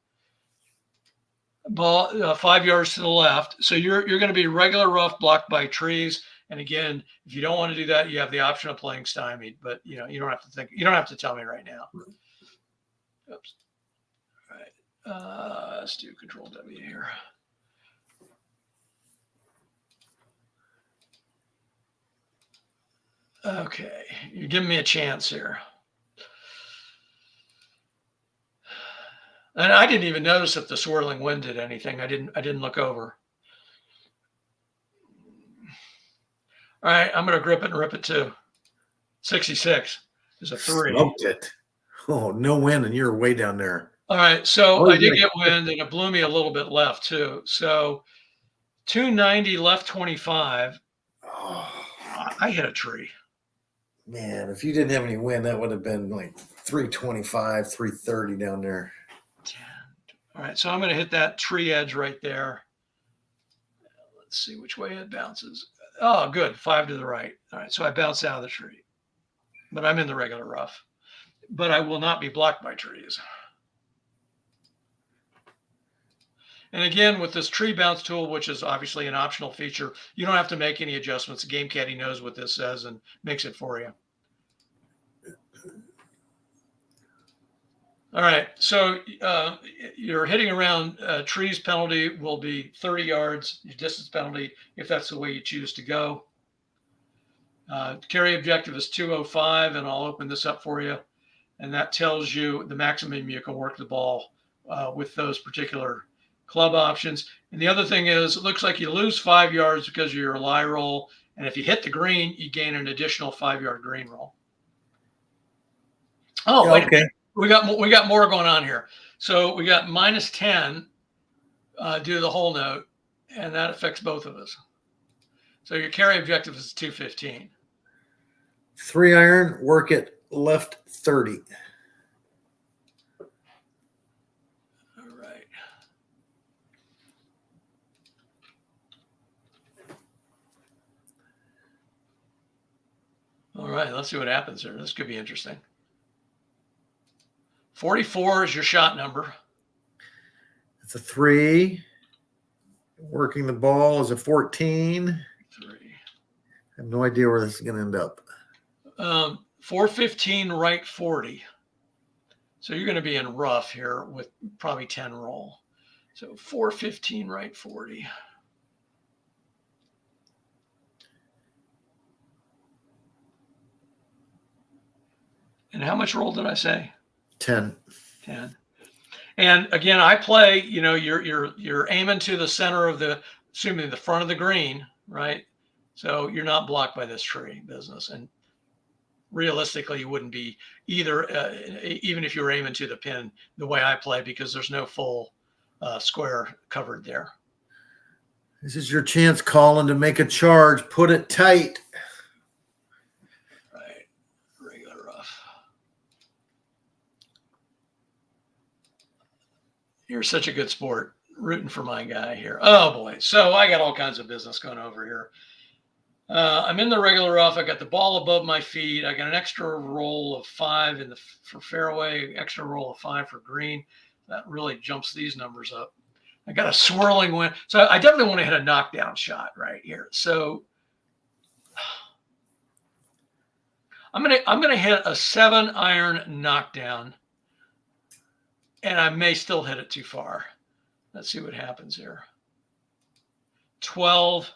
Ball 5 yards to the left. So you're going to be regular rough blocked by trees. And again, if you don't want to do that, you have the option of playing stymied, but you don't have to think, you don't have to tell me right now. Oops. All right. Let's do Control W here. Okay. You're giving me a chance here. And I didn't even notice if the swirling wind did anything. I didn't look over. All right. I'm going to grip it and rip it too. 66 is a 3. Smoked it. Oh, no wind, and you're way down there. All right, so I did get wind, and it blew me a little bit left too. So 290 left 25. Oh, I hit a tree. Man, if you didn't have any wind, that would have been like 325, 330 down there. 10. All right, so I'm going to hit that tree edge right there. Let's see which way it bounces. Oh, good, 5 to the right. All right, so I bounced out of the tree, but I'm in the regular rough. But I will not be blocked by trees. And again, with this tree bounce tool, which is obviously an optional feature, you don't have to make any adjustments. The game caddy knows what this says and makes it for you. All right, so you're hitting around trees. Penalty will be 30 yards. Your distance penalty, if that's the way you choose to go. Carry objective is 205, and I'll open this up for you. And that tells you the maximum you can work the ball with those particular club options. And the other thing is, it looks like you lose 5 yards because of your lie roll. And if you hit the green, you gain an additional 5-yard green roll. Oh, yeah, okay. We got more going on here. So we got -10 due to the hole note, and that affects both of us. So your carry objective is 215. 3-iron, work it left 30. All right. All right, let's see what happens here. This could be interesting. 44 is your shot number. It's a 3. Working the ball is a 14. 3. I have no idea where this is going to end up. 415 right 40. So you're going to be in rough here with probably 10 roll. So 415 right 40. And how much roll did I say? 10. 10. And again, I play, you know, you're aiming to the center of the, assuming the front of the green, right? So you're not blocked by this tree business. And realistically, you wouldn't be either, even if you were aiming to the pin the way I play, because there's no full square covered there. This is your chance, Collin, to make a charge. Put it tight. Right. Regular rough. You're such a good sport. Rooting for my guy here. Oh, boy. So I got all kinds of business going over here. I'm in the regular rough. I got the ball above my feet. I got an extra roll of 5 for fairway, extra roll of 5 for green. That really jumps these numbers up. I got a swirling wind. So I definitely want to hit a knockdown shot right here. So I'm gonna hit a 7-iron knockdown, and I may still hit it too far. Let's see what happens here. 12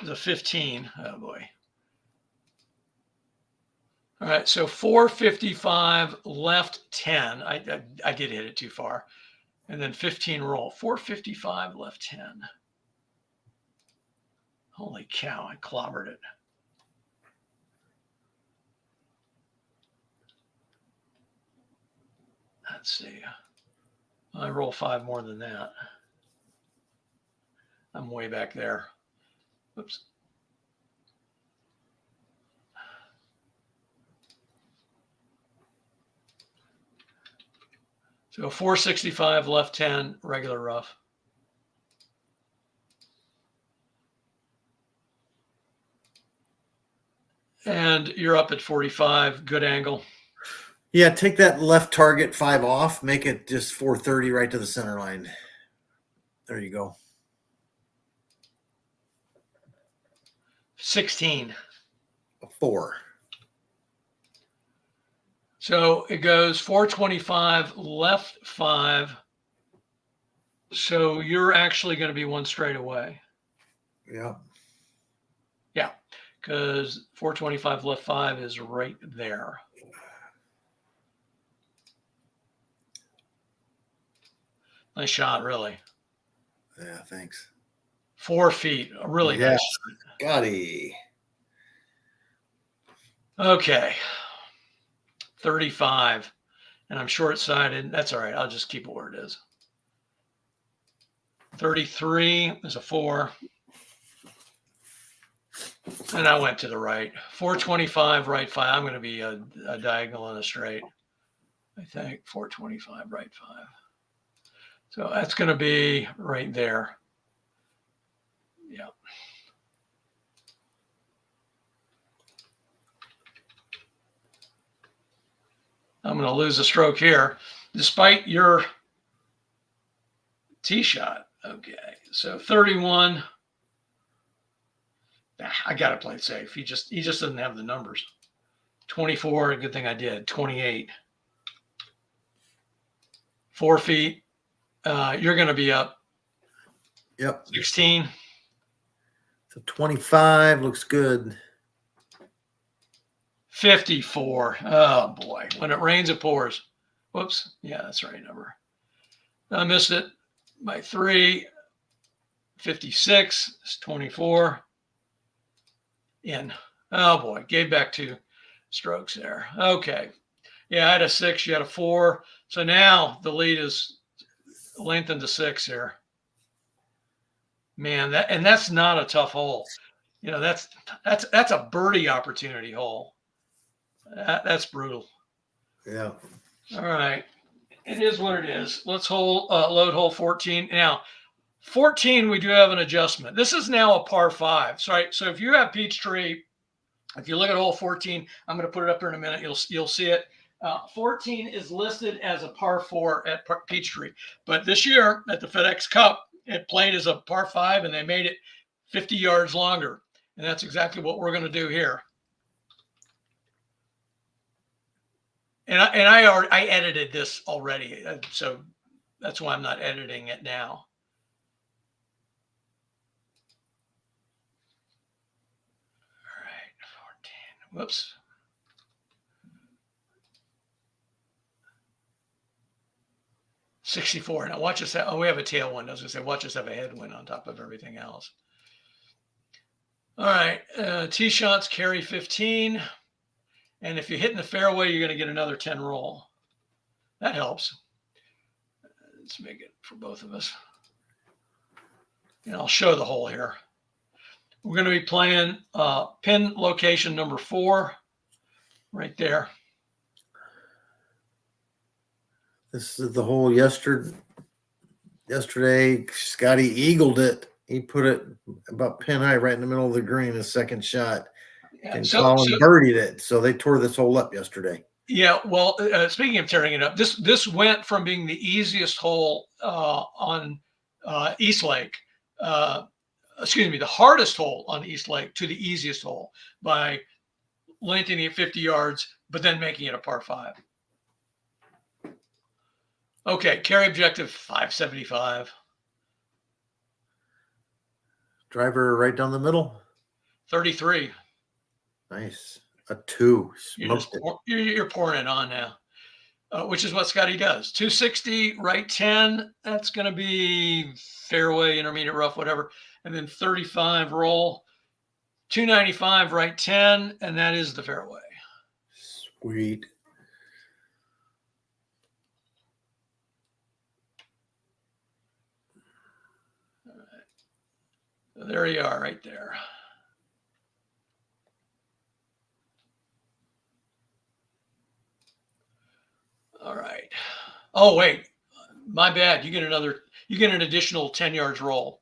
is a 15. Oh boy. All right, so 455 left 10. I did hit it too far. And then 15 roll. 455 left 10. Holy cow, I clobbered it. Let's see. I roll 5 more than that. I'm way back there. Oops. So 465 left 10, regular rough. And you're up at 45, good angle. Yeah, take that left target 5 off. Make it just 430 right to the center line. There you go. 16. 4. So it goes 425 left 5. So you're actually going to be 1 straight away. Yeah. Yeah, because 425 left 5 is right there. Nice shot, really. Yeah, thanks. 4 feet, a really nice shot. Scottie. Okay. 35. And I'm short-sighted. That's all right. I'll just keep it where it is. 33 is a 4. And I went to the right. 425, right 5. I'm going to be a diagonal and a straight. I think 425, right 5. So that's going to be right there. Yeah. I'm going to lose a stroke here, despite your tee shot. Okay, so 31. I got to play it safe. He just doesn't have the numbers. 24, good thing I did. 28. 4 feet. You're going to be up. Yep. 16. So 25 looks good. 54. Oh, boy. When it rains, it pours. Whoops. Yeah, that's the right number. I missed it by 3. 56 is 24. In. Oh, boy. Gave back 2 strokes there. Okay. Yeah, I had a 6. You had a 4. So now the lead is lengthened to 6 here. Man, that's not a tough hole. You know, that's a birdie opportunity hole. That's brutal. Yeah. All right. It is what it is. Let's load hole 14. Now, 14, we do have an adjustment. This is now a par 5. So if you have Peachtree, if you look at hole 14, I'm going to put it up here in a minute. You'll see it. 14 is listed as a par 4 at Peachtree. But this year at the FedEx Cup, it played as a par 5, and they made it 50 yards longer. And that's exactly what we're going to do here. I edited this already, so that's why I'm not editing it now. All right, 14. Whoops. $64. Now watch us. Oh, we have a tailwind. I was gonna say, watch us have a headwind on top of everything else. All right, tee shots carry 15, and if you hit in the fairway, you're gonna get another 10 roll. That helps. Let's make it for both of us. And I'll show the hole here. We're going to be playing pin location number 4, right there. This is the hole yesterday. Scottie eagled it. He put it about pin high right in the middle of the green, his second shot. Yeah, and Collin birdied it. So they tore this hole up yesterday. Yeah, well, speaking of tearing it up, this went from being the easiest hole on East Lake, the hardest hole on East Lake to the easiest hole by lengthening it 50 yards, but then making it a par 5. Okay, carry objective 575. Driver right down the middle. 33. Nice. A 2. You're pouring it on now, which is what Scottie does. 260, right 10. That's going to be fairway, intermediate, rough, whatever. And then 35 roll. 295, right 10. And that is the fairway. Sweet. All right. So there you are, right there. All right. Oh, wait, my bad. You get an additional 10 yards roll.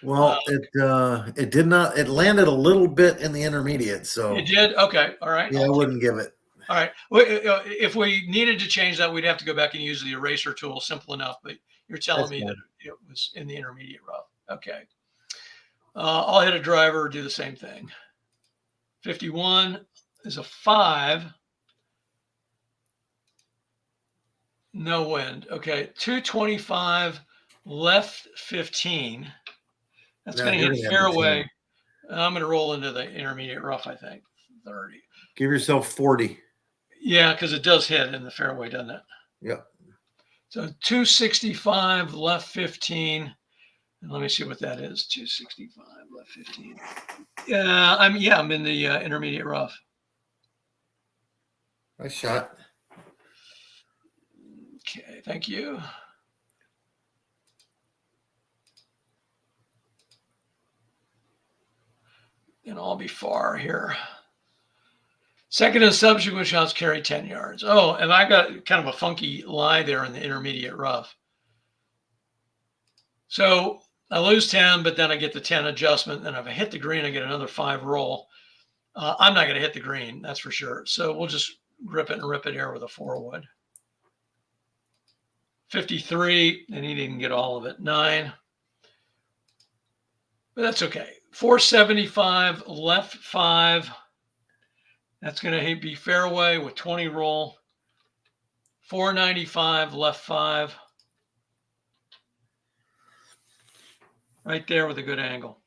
Well, it did not, it landed a little bit in the intermediate. So it did. Okay. All right. Yeah, I wouldn't give it. All right. Well, if we needed to change that, we'd have to go back and use the eraser tool. Simple enough, but you're telling me that it was in the intermediate rough. Okay. I'll hit a driver, do the same thing. 51 is a 5. No wind. Okay. 225 left 15. That's going to hit fairway. I'm going to roll into the intermediate rough, I think. 30. Give yourself 40. Yeah, because it does hit in the fairway, doesn't it? Yep. So 265 left 15. And let me see what that is. 265 left 15. I'm in the intermediate rough. Nice shot. Okay, thank you. And I'll be far here. Second and subsequent shots carry 10 yards. Oh, and I got kind of a funky lie there in the intermediate rough. So I lose 10, but then I get the 10 adjustment. And if I hit the green, I get another 5 roll. I'm not going to hit the green, that's for sure. So we'll just grip it and rip it here with a 4-wood. 53, and he didn't get all of it. 9. But that's okay. 475 left 5. That's going to be fairway with 20 roll. 495 left 5. Right there with a good angle.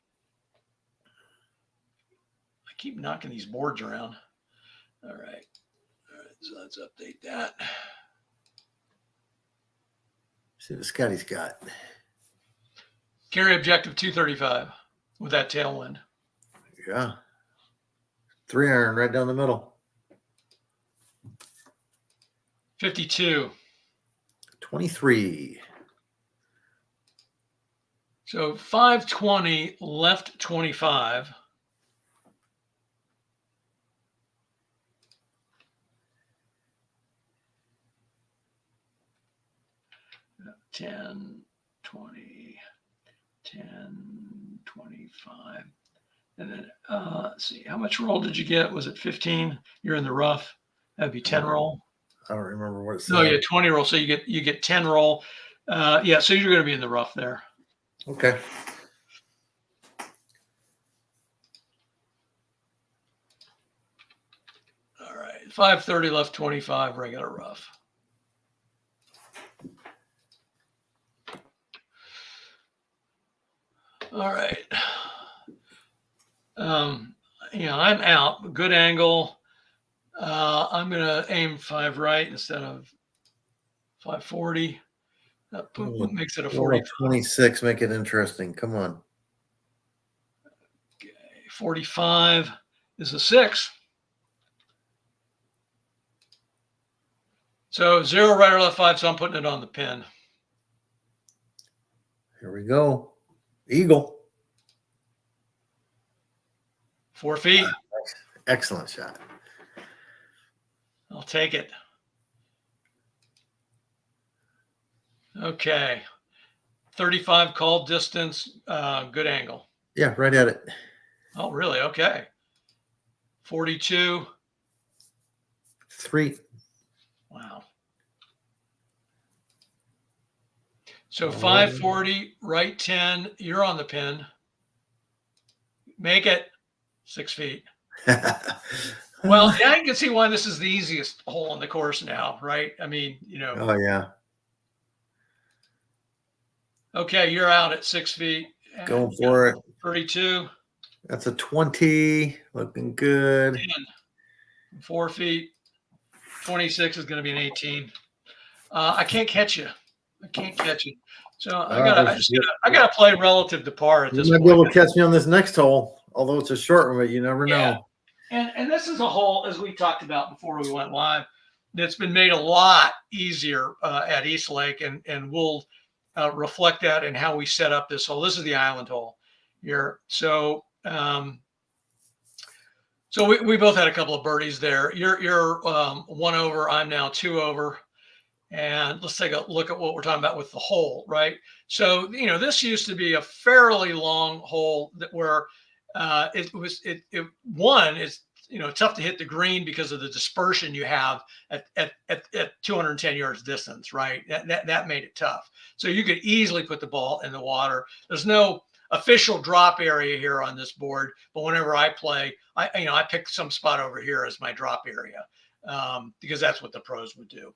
I keep knocking these boards around. All right. So let's update that. See what Scotty's got. Carry objective 235 with that tailwind. Yeah. 3-iron right down the middle. 52. 23. So 520 left 25. 10, 20, 10, 25. And then let's see, how much roll did you get? Was it 15? You're in the rough. That'd be 10 roll. I don't remember what it said. No, you had 20 roll. So you get 10 roll. Yeah, so you're going to be in the rough there. Okay. All right, 530 left, 25 regular rough. All right. I'm out. Good angle. I'm going to aim 5 right instead of 540. That makes it a 40. 26. Make it interesting. Come on. Okay. 45 is a 6. So 0 right or left 5. So I'm putting it on the pin. Here we go. Eagle. 4 feet. Excellent shot. I'll take it. Okay. 35 call distance. Good angle. Yeah, right at it. Oh, really? Okay. 42. 3. Wow. So 540, right 10. You're on the pin. Make it 6 feet. Well, yeah, I can see why this is the easiest hole on the course now, right? I mean, Oh, yeah. Okay, you're out at 6 feet. Going for it. 32. That's a 20. Looking good. 10. 4 feet. 26 is going to be an 18. I can't catch you. So I gotta play relative to par at this You might point. be able to catch me on this next hole, although it's a short one, but you never know. And this is a hole, as we talked about before we went live, that's been made a lot easier at East Lake, and we'll reflect that in how we set up this hole. This is the island hole here. So we both had a couple of birdies there. You're 1 over. I'm now 2 over. And let's take a look at what we're talking about with the hole, right? So, this used to be a fairly long hole where it's tough to hit the green because of the dispersion you have at 210 yards distance, right? That made it tough. So you could easily put the ball in the water. There's no official drop area here on this board, but whenever I play, I pick some spot over here as my drop area. Because that's what the pros would do.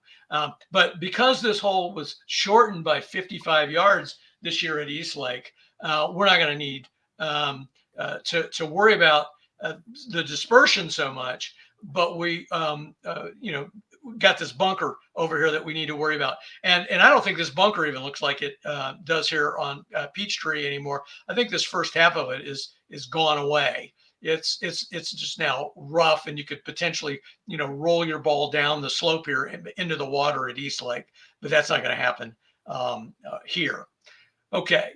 But because this hole was shortened by 55 yards this year at East Lake, we're not going to need to worry about the dispersion so much. But we, got this bunker over here that we need to worry about. And I don't think this bunker even looks like it does here on Peachtree anymore. I think this first half of it is gone away. It's just now rough, and you could potentially, roll your ball down the slope here into the water at East Lake, but that's not going to happen here. Okay.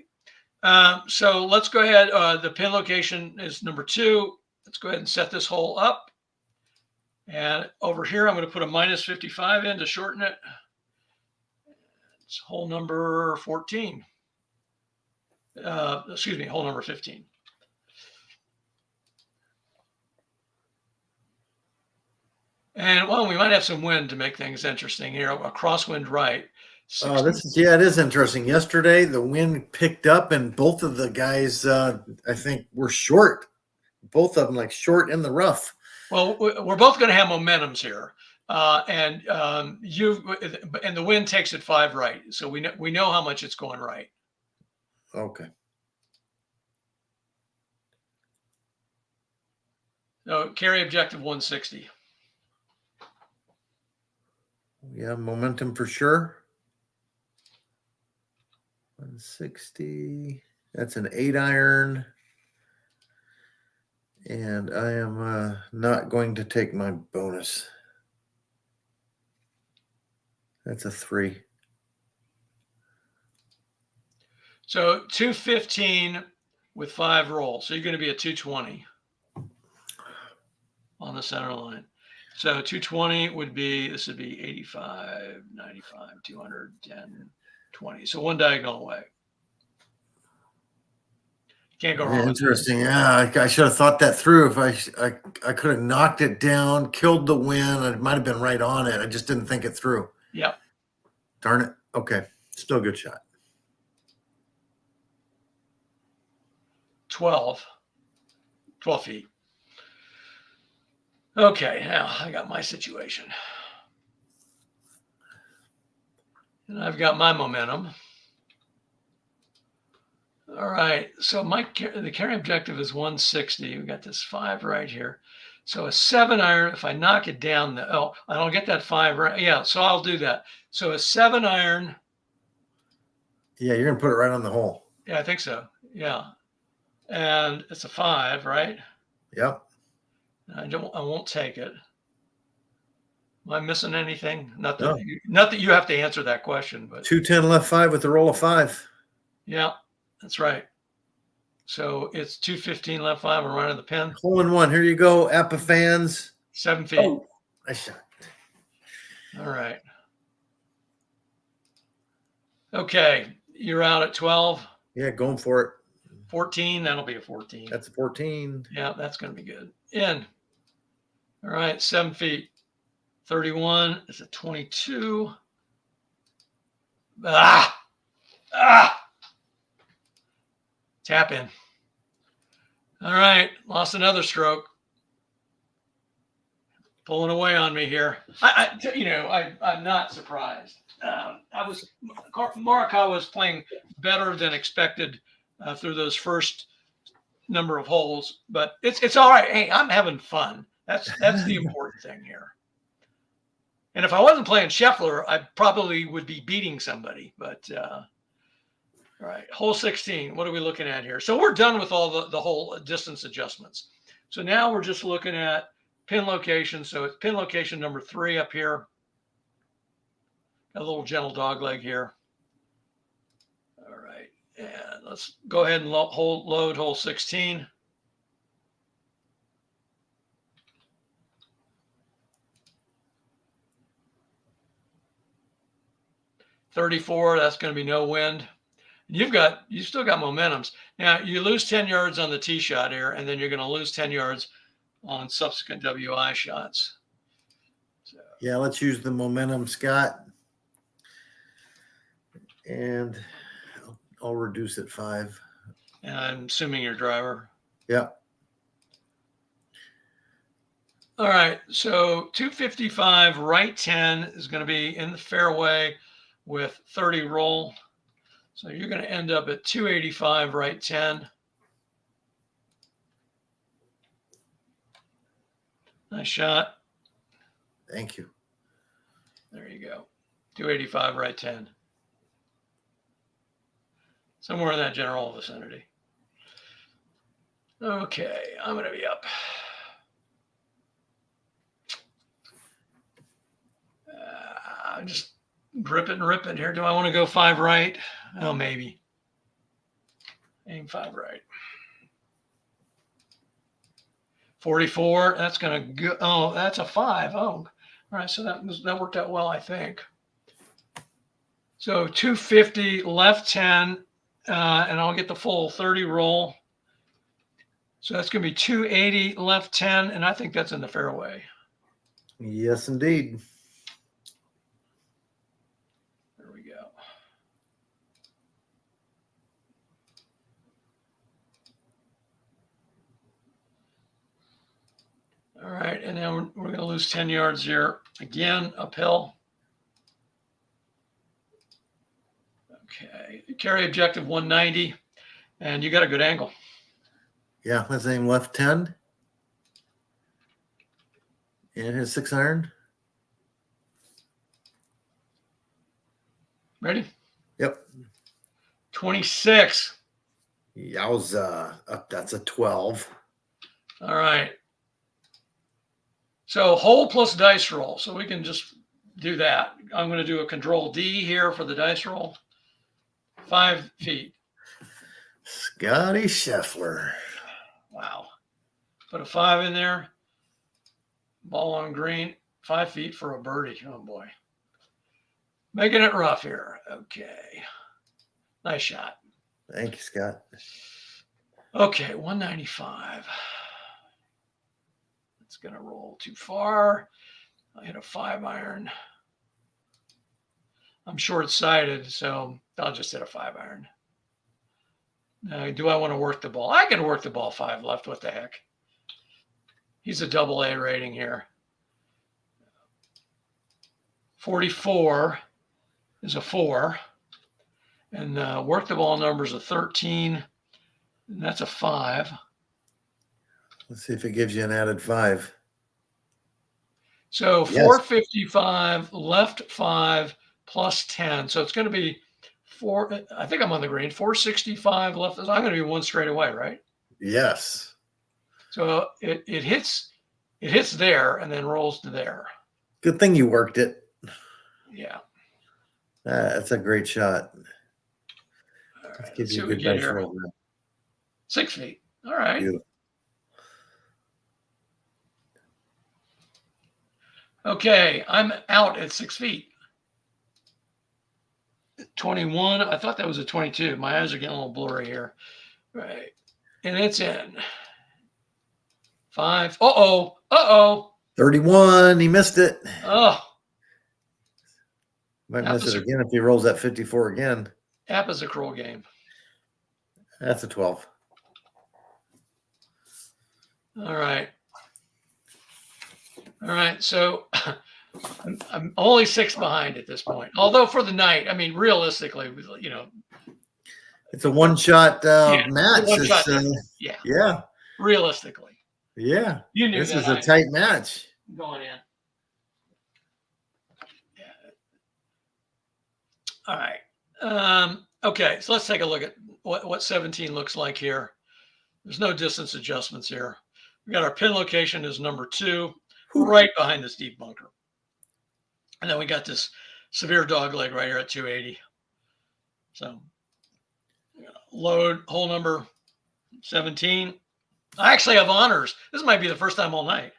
So let's go ahead. The pin location is number 2. Let's go ahead and set this hole up. And over here, I'm going to put a minus 55 in to shorten it. It's hole number 14. Hole number 15. And we might have some wind to make things interesting here. A crosswind right. It is interesting. Yesterday, the wind picked up, and both of the guys, I think, were short. Both of them, short in the rough. Well, we're both going to have momentums here, and the wind takes it 5 right, so we know how much it's going right. Okay. So carry objective 160. Yeah, momentum for sure. 160. That's an 8-iron. And I am not going to take my bonus. That's a 3. So 215 with 5 rolls. So you're going to be at 220 on the center line. So 220 would be 85, 95, 200, 10, 20. So one diagonal away. Can't go wrong. Interesting. Yeah, I should have thought that through. If I could have knocked it down, killed the wind. I might have been right on it. I just didn't think it through. Yep. Darn it. Okay. Still a good shot. 12 feet. Okay, now I got my situation. And I've got my momentum. All right, so the carry objective is 160. We got this 5 right here. So a 7 iron, if I knock it down, I don't get that 5 right. Yeah, so I'll do that. So a 7 iron. Yeah, you're going to put it right on the hole. Yeah, I think so. Yeah. And it's a 5, right? Yep. I won't take it. Am I missing anything? Not No. that you have to answer that question, but 210 left 5 with a roll of 5. yeah, that's right. So it's 215 left 5. We're right on the pin. Hole in one. Here you go, APBA fans. 7 feet. Oh, nice shot. All right. Okay, you're out at 12. Yeah, going for it. 14. That'll be a 14. That's a 14. Yeah, that's going to be good. In. All right, 7 feet. 31 is a 22. Tap in. All right, lost another stroke. Pulling away on me here. I'm not surprised. Morikawa was playing better than expected through those first number of holes, but it's all right. Hey, I'm having fun. That's the important thing here. And if I wasn't playing Scheffler, I probably would be beating somebody. But all right, hole 16. What are we looking at here? So we're done with all the whole distance adjustments. So now we're just looking at pin location. So it's pin location number 3 up here. A little gentle dog leg here. All right, and let's go ahead and load hole 16. .34, that's going to be no wind. You still got momentums. Now you lose 10 yards on the tee shot here, and then you're going to lose 10 yards on subsequent WI shots. So. Yeah, let's use the momentum, Scott. And I'll reduce it 5. And I'm assuming your driver. Yeah. All right, so 255 right 10 is going to be in the fairway with 30 roll. So you're going to end up at 285 right 10. Nice shot. Thank you. There you go. 285 right 10. Somewhere in that general vicinity. Okay, I'm going to be up. I'm just ripping here. Do I want to go 5 right? Oh, maybe. Aim 5 right. 44. That's going to go. Oh, that's a 5. Oh, all right. So that worked out well, I think. So 250 left 10, and I'll get the full 30 roll. So that's going to be 280 left 10, and I think that's in the fairway. Yes, indeed. There we go. All right, and then we're going to lose 10 yards here. Again, uphill. Okay, carry objective 190, and you got a good angle. Yeah, let's aim left 10. And his 6 iron. Ready? Yep. 26. Yowza. That's a 12. All right. So hole plus dice roll. So we can just do that. I'm going to do a control D here for the dice roll. 5 feet. Scottie Scheffler. Wow. Put a 5 in there. Ball on green. 5 feet for a birdie. Oh, boy. Making it rough here. Okay. Nice shot. Thank you, Scott. Okay, 195. It's going to roll too far. I hit a 5 iron. I'm short-sighted, so I'll just hit a 5 iron. Now, do I want to work the ball? I can work the ball 5 left. What the heck? He's a AA rating here. 44 is a 4. And work the ball numbers a 13. And that's a 5. Let's see if it gives you an added 5. So Yes. 455, left 5, plus 10. So it's going to be 4. I think I'm on the green. 465 left. I'm going to be 1 straight away, right? Yes. So it hits there and then rolls to there. Good thing you worked it. Yeah. That's a great shot. All right, Gives let's see you a what we good get dice here. roll there. 6 feet. All right. Beautiful. Okay, I'm out at 6 feet. 21. I thought that was a 22. My eyes are getting a little blurry here. Right. And it's in. 5. Uh-oh. 31. He missed it. Oh. Might miss it again if he rolls that 54 again. APBA's a cruel game. That's a 12. All right. So I'm only 6 behind at this point. Although for the night, I mean, realistically, it's a one-shot match. One-shot yeah. Realistically. Yeah. You knew this that is a tight match. Going in. Yeah. All right. Okay, so let's take a look at what 17 looks like here. There's no distance adjustments here. We got our pin location is number 2, right behind this deep bunker. And then we got this severe dog leg right here at 280. So load hole number 17. I actually have honors. This might be the first time all night.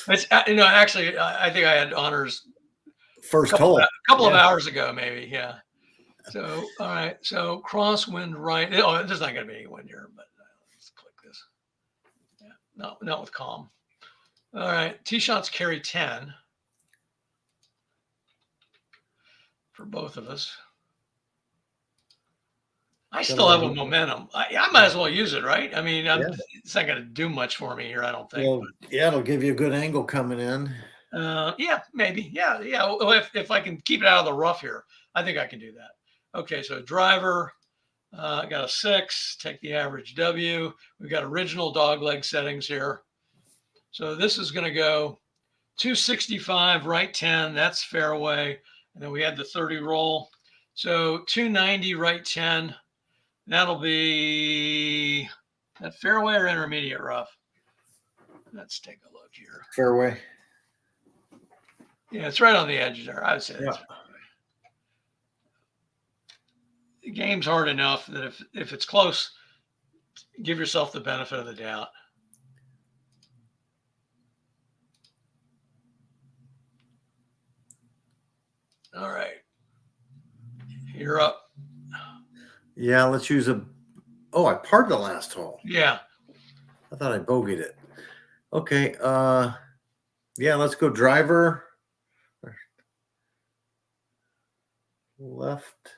It's actually I think I had honors first hole a couple of hours ago, maybe. Yeah. So all right. So crosswind right. Oh, there's not going to be any wind here, but let's click this. Yeah. No, not with calm. All right. Tee shots carry 10 for both of us. I still have a momentum. I might as well use it, right? I mean, it's not going to do much for me here, I don't think. Well, yeah, it'll give you a good angle coming in. Yeah, maybe. Yeah. Well, if I can keep it out of the rough here, I think I can do that. Okay, so driver, got a 6. Take the average W. We've got original dog leg settings here. So this is going to go 265, right 10. That's fairway. And then we had the 30 roll. So 290, right 10. That'll be that fairway or intermediate rough. Let's take a look here. Fairway. Yeah, it's right on the edge there. I would say that's fairway. The game's hard enough that if it's close, give yourself the benefit of the doubt. All right. You're up. Yeah, let's use I parred the last hole. Yeah. I thought I bogeyed it. Okay. Yeah, let's go driver. Left.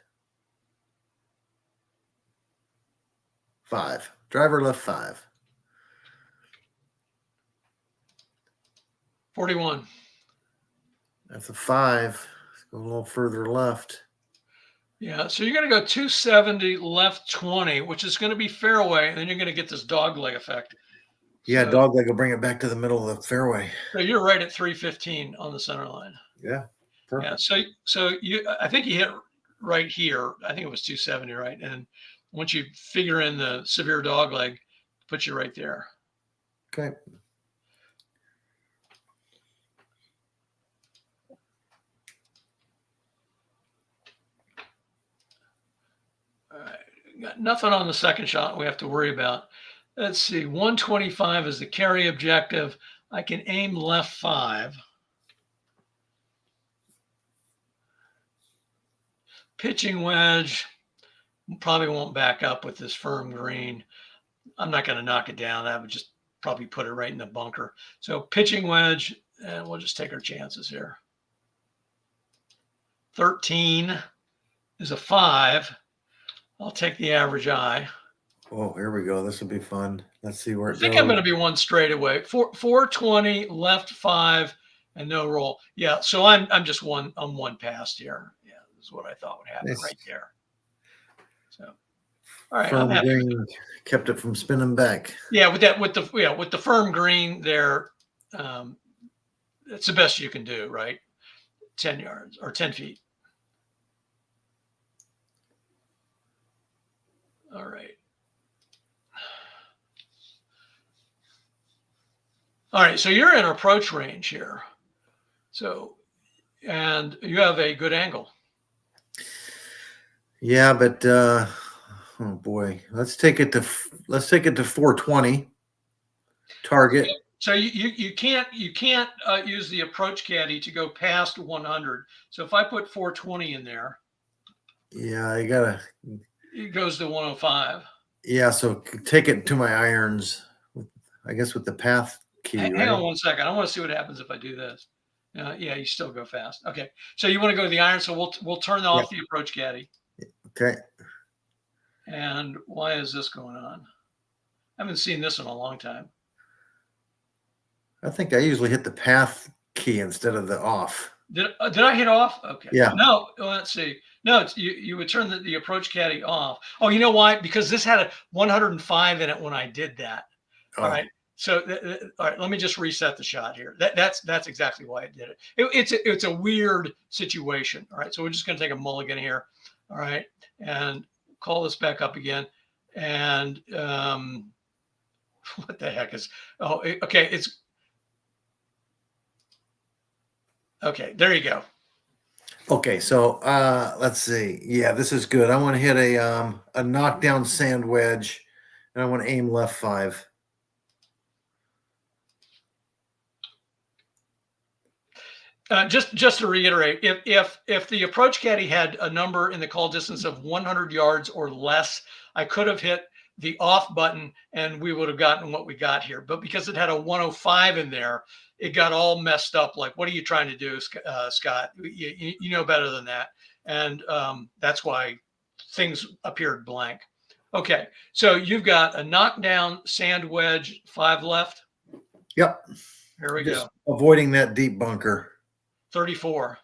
5. Driver left 5. 41. That's a 5. Let's go a little further left. Yeah, so you're going to go 270 left 20, which is going to be fairway, and then you're going to get this dog leg effect. Yeah, dog leg will bring it back to the middle of the fairway. So you're right at 315 on the center line. Yeah, perfect. Yeah, so I think you hit right here. I think it was 270, right? And once you figure in the severe dog leg, puts you right there. Okay. All right, got nothing on the second shot we have to worry about. Let's see, 125 is the carry objective. I can aim left 5. Pitching wedge, probably won't back up with this firm green. I'm not going to knock it down. I would just probably put it right in the bunker. So pitching wedge, and we'll just take our chances here. 13 is a 5. I'll take the average eye. Oh, here we go. This will be fun. Let's see where I it think I'm goes. going to be one straight away. 420, left 5, and no roll. Yeah, so I'm just I'm one past here. Yeah, this is what I thought would happen Nice. right there. So, all right, I'm Firm happy with green kept it from spinning back. Yeah, with the firm green there, it's the best you can do, right? 10 yards or 10 feet. All right. All right, so you're in approach range here. So, and you have a good angle. Yeah, but oh boy, let's take it to 420 target. So you can't use the approach caddy to go past 100. So if I put 420 in there, Yeah, you gotta. it goes to 105. Yeah, so take it to my irons. I guess with the path key, Hang on right? 1 second. I want to see what happens if I do this. Yeah, you still go fast. Okay, so you want to go to the iron. So we'll turn off the approach caddy. Okay. And why is this going on? I haven't seen this in a long time. I think I usually hit the path key instead of the off. Did I hit off? Okay. Yeah. No, let's see. No, you would turn the approach caddy off. Oh, you know why? Because this had a 105 in it when I did that. Oh. All right. So, all right, let me just reset the shot here. That's exactly why I did it. It's a weird situation. All right. So we're just going to take a mulligan here. All right. And call this back up again. And what the heck is, okay. It's, okay, there you go. Okay, so let's see. Yeah, this is good. I want to hit a knockdown sand wedge, and I want to aim left 5. Just to reiterate, if the approach caddy had a number in the call distance of 100 yards or less, I could have hit the off button and we would have gotten what we got here. But because it had a 105 in there, it got all messed up. Like, what are you trying to do, Scott? You know better than that. And that's why things appeared blank. Okay, so you've got a knockdown sand wedge 5 left. Yep. Here we Just go. avoiding that deep bunker. 34.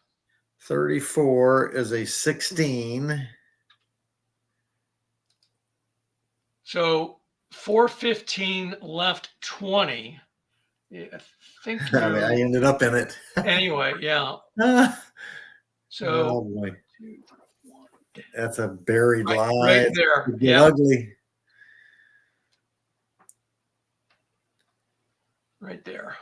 34 is a 16. So 415 left 20. Yeah, I think I ended up in it. anyway, yeah. So oh boy. That's a buried lie. Right there. Yeah. Ugly. Right there.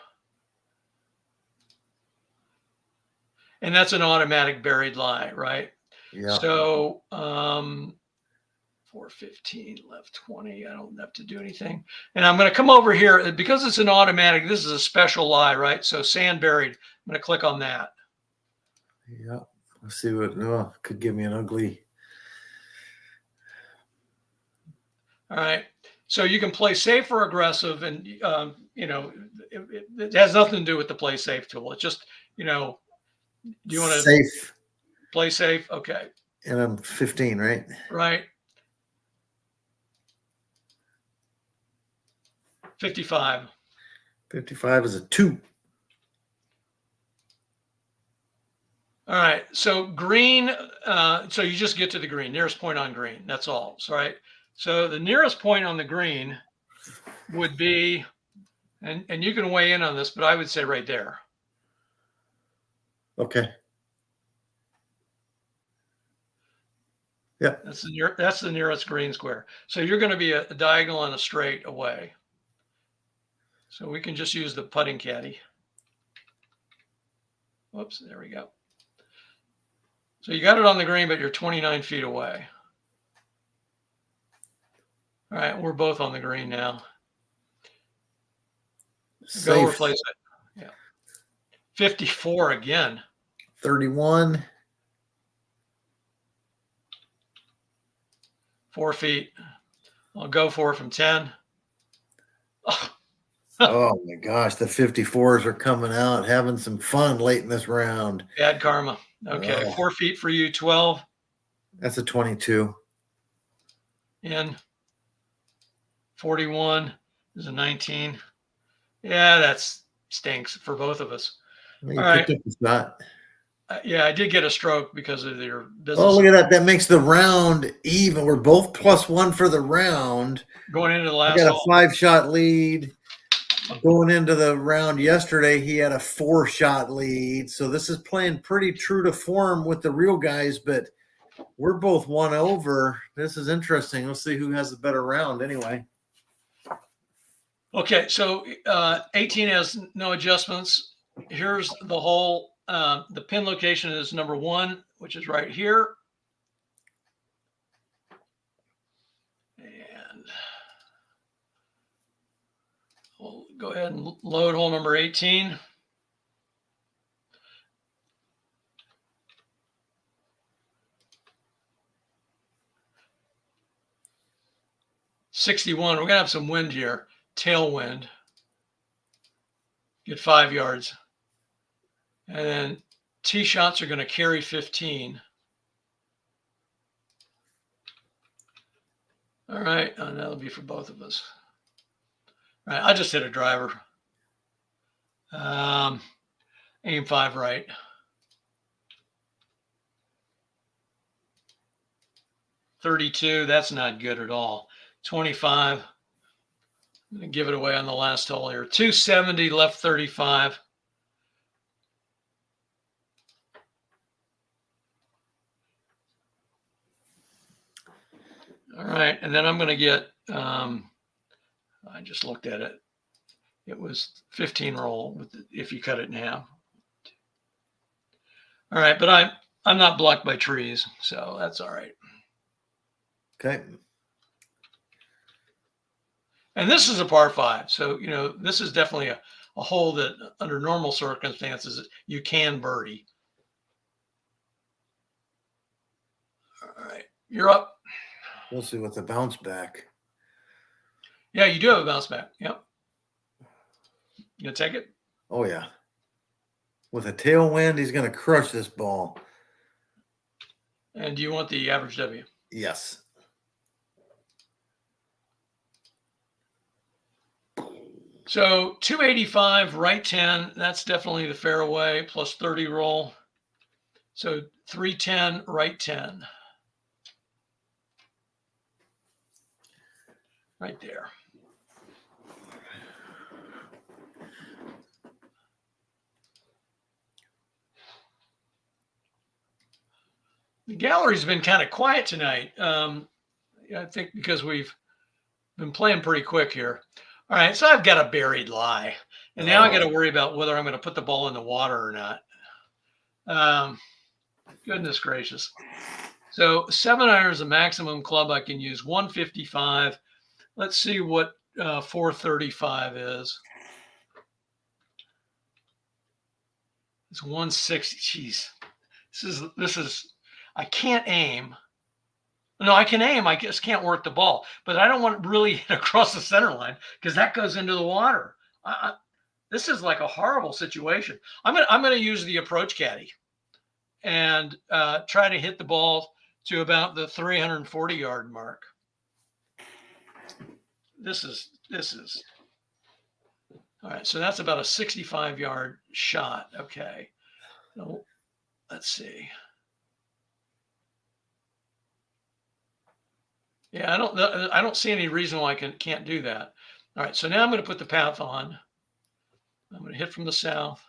And that's an automatic buried lie, right? Yeah. So 415 left 20. I don't have to do anything. And I'm going to come over here because it's an automatic. This is a special lie, right? So sand buried. I'm going to click on that. Yeah. Let's see what could give me an ugly. All right. So you can play safe or aggressive, and it has nothing to do with the play safe tool. It's just, do you want to safe play safe? Okay. And I'm 15, right? Right. 55. 55 is a 2. All right. So green. So you just get to the green, nearest point on green. That's all. So, right. So the nearest point on the green would be, and you can weigh in on this, but I would say right there. Okay. Yeah. That's the nearest green square. So you're going to be a diagonal and a straight away. So we can just use the putting caddy. Whoops, there we go. So you got it on the green, but you're 29 feet away. All right, we're both on the green now. Go replace it. Yeah. 54 again. 31. 4 feet. I'll go for it from 10. Oh my gosh, the 54s are coming out, having some fun late in this round. Bad karma. Okay, 4 feet for you, 12. That's a 22. In. 41 is a 19. Yeah, that stinks for both of us. You All right. picked up a shot. Yeah, I did get a stroke because of your business. Oh, look at that. That makes the round even. We're both +1 for the round. Going into the I last got a hole. 5-shot lead. Going into the round yesterday, he had a 4-shot lead. So this is playing pretty true to form with the real guys, but we're both 1 over. This is interesting. Let's see who has the better round anyway. Okay, so 18 has no adjustments. Here's the hole. The pin location is number 1, which is right here. And we'll go ahead and load hole number 18. '61. We're gonna have some wind here, tailwind. Get 5 yards, and then tee shots are going to carry 15. All right, and that'll be for both of us. All right, I just hit a driver. Aim 5 right. .32, that's not good at all. 25. I'm going to give it away on the last hole here. 270 left 35. All right, and then I'm going to get, I just looked at it. It was 15 roll if you cut it in half. All right, but I'm not blocked by trees, so that's all right. Okay. And this is a par 5. So, this is definitely a hole that under normal circumstances you can birdie. All right, you're up. We'll see with the bounce back. Yeah, you do have a bounce back. Yep. You gonna take it? Oh, yeah. With a tailwind, he's going to crush this ball. And do you want the average W? Yes. So 285, right 10. That's definitely the fairway, plus 30 roll. So 310, right 10. Right there. The gallery's been kind of quiet tonight. I think because we've been playing pretty quick here. All right, so I've got a buried lie. And now I got to worry about whether I'm going to put the ball in the water or not. Goodness gracious. So 7 iron is the maximum club I can use, 155. Let's see what 435 is. It's 160. Jeez. This is I can't aim. No, I can aim. I just can't work the ball. But I don't want to really hit across the center line because that goes into the water. This is like a horrible situation. I'm gonna use the approach caddy and try to hit the ball to about the 340-yard mark. This is all right. So that's about a 65-yard shot. Okay. So let's see. Yeah, I don't see any reason why I can't do that. All right, so now I'm going to put the path on. I'm going to hit from the south,